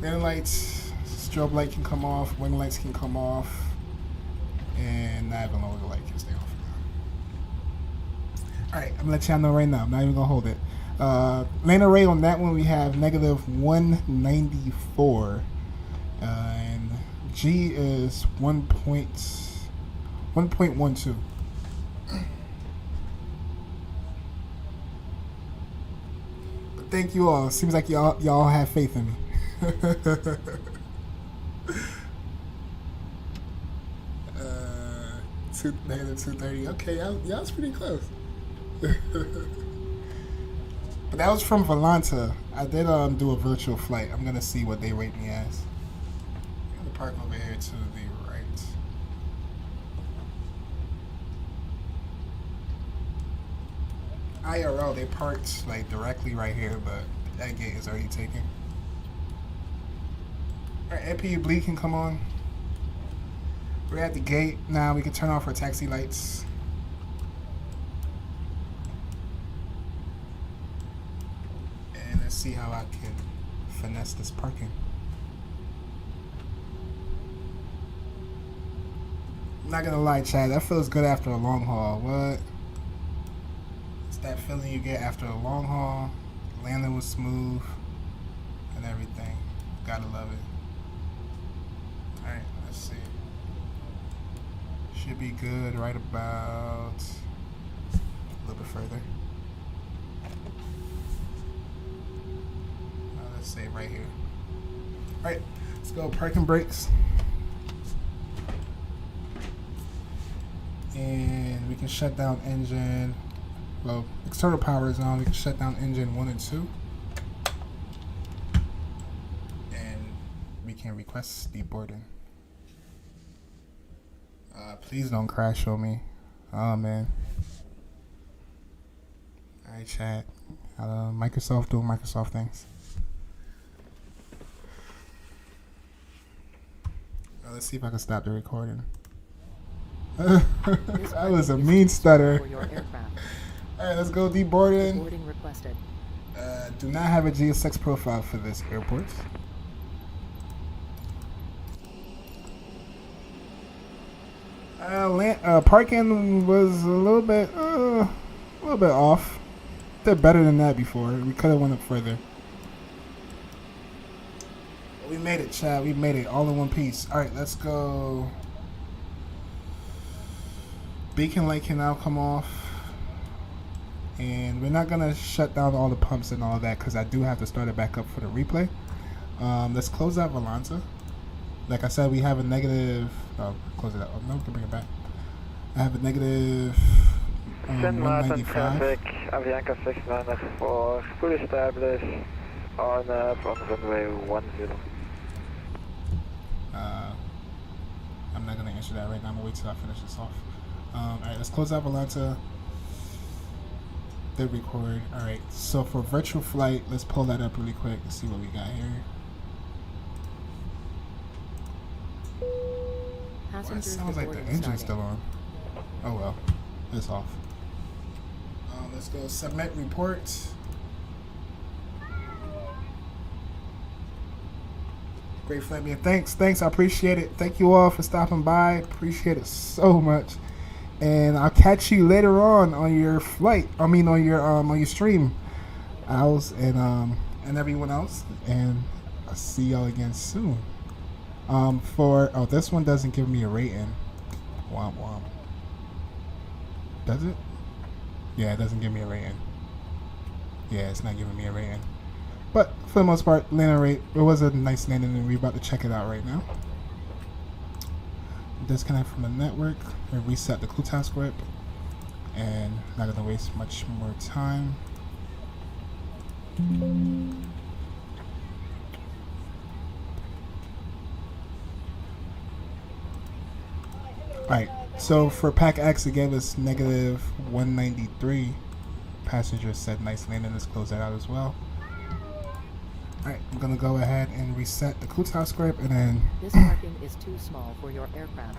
Landing lights, strobe light can come off, wing lights can come off, and nav and lower light can stay off. Alright, I'm gonna let y'all know right now. I'm not even gonna hold it. Lane array on that one we have negative 194, and G is 1.12. But thank you all. Seems like y'all have faith in me. Negative 230. Okay, y'all's pretty close. But that was from Volanta. I did do a virtual flight. I'm gonna see what they rate me as. I'm gonna park over here to the right. IRL, they parked like directly right here, but that gate is already taken. Alright, APU bleed can come on. We're at the gate now. We can turn off our taxi lights. And let's see how I can finesse this parking. I'm not gonna lie, Chad, that feels good after a long haul. What? It's that feeling you get after a long haul. Landing was smooth and everything. Gotta love it. Alright, let's see. Should be good right about a little bit further. Let's say right here. Alright, let's go parking brakes. And we can shut down engine. Well, external power is on. We can shut down engine 1 and 2. And we can request deboarding. Please don't crash on me. Oh man. Alright, chat. Microsoft doing Microsoft things. Let's see if I can stop the recording. That was a mean stutter. Alright, let's go deboarding. Boarding requested. Do not have a GSX profile for this airport. Parking was a little bit off. Did better than that before. We could have went up further. We made it, Chad. We made it all in one piece. All right, let's go. Beacon light can now come off, and we're not gonna shut down all the pumps and all that because I do have to start it back up for the replay. Let's close out Volanta. Like I said, we have a negative. Oh, close it out. Oh, no, we can bring it back. I have a negative 195. Traffic, Avianca 694, fully established on runway 10. I'm not gonna answer that right now. I'm gonna wait till I finish this off. Alright, let's close out Volanta. Did record. Alright, so for virtual flight, let's pull that up really quick and see what we got here. Well, it sounds like the engine's still on. Oh well, it's off. Let's go submit report. Great flight, man. Thanks. I appreciate it. Thank you all for stopping by. Appreciate it so much. And I'll catch you later on your flight. I mean on your stream, Owls and everyone else. And I'll see y'all again soon. This one doesn't give me a rating. Womp womp. Does it? Yeah, it doesn't give me a rating. Yeah, it's not giving me a rating. But for the most part, landing rate, it was a nice landing and we're about to check it out right now. Disconnect from the network and reset the CLUTA script. And not gonna waste much more time. Alright, so for Pack X, it gave us negative 193. Passenger said nice landing. Let's close that out as well. Alright, I'm gonna go ahead and reset the CLUTA script and then. This parking is too small for your aircraft.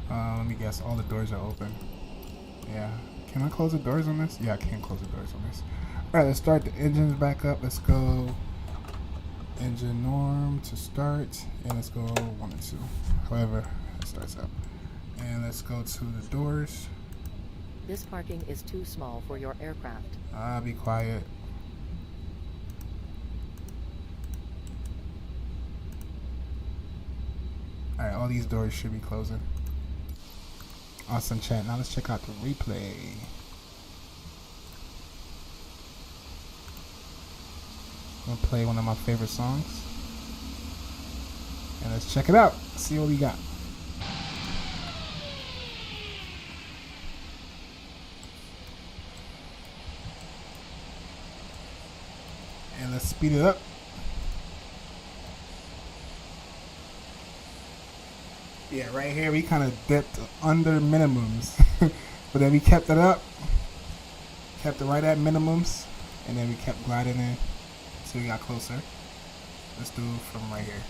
Let me guess, all the doors are open. Yeah. Can I close the doors on this? Yeah, I can close the doors on this. Alright, let's start the engines back up. Let's go engine norm to start. And let's go 1 and 2. However, it starts up. And let's go to the doors. This parking is too small for your aircraft. Be quiet. Alright, all these doors should be closing. Awesome, chat. Now let's check out the replay. I'm gonna play one of my favorite songs. And let's check it out. See what we got. And let's speed it up. Yeah, right here we kind of dipped under minimums, but then we kept it up, kept it right at minimums, and then we kept gliding in until we got closer. Let's do it from right here.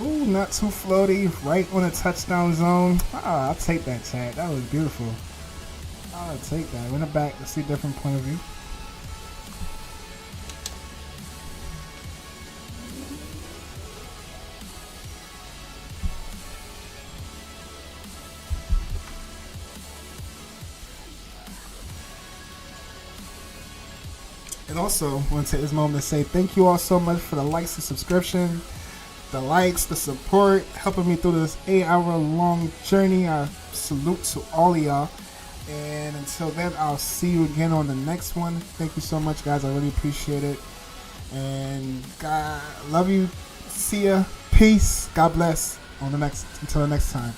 Ooh, not too floaty, right on the touchdown zone. Ah, I'll take that, chat. That was beautiful. I'll take that. Run it back to see a different point of view. And also, I want to take this moment to say thank you all so much for the likes and subscription. The likes, the support, helping me through this 8-hour long journey. I salute to all of y'all. And until then, I'll see you again on the next one. Thank you so much, guys. I really appreciate it. And God, love you. See ya. Peace. God bless. Until the next time.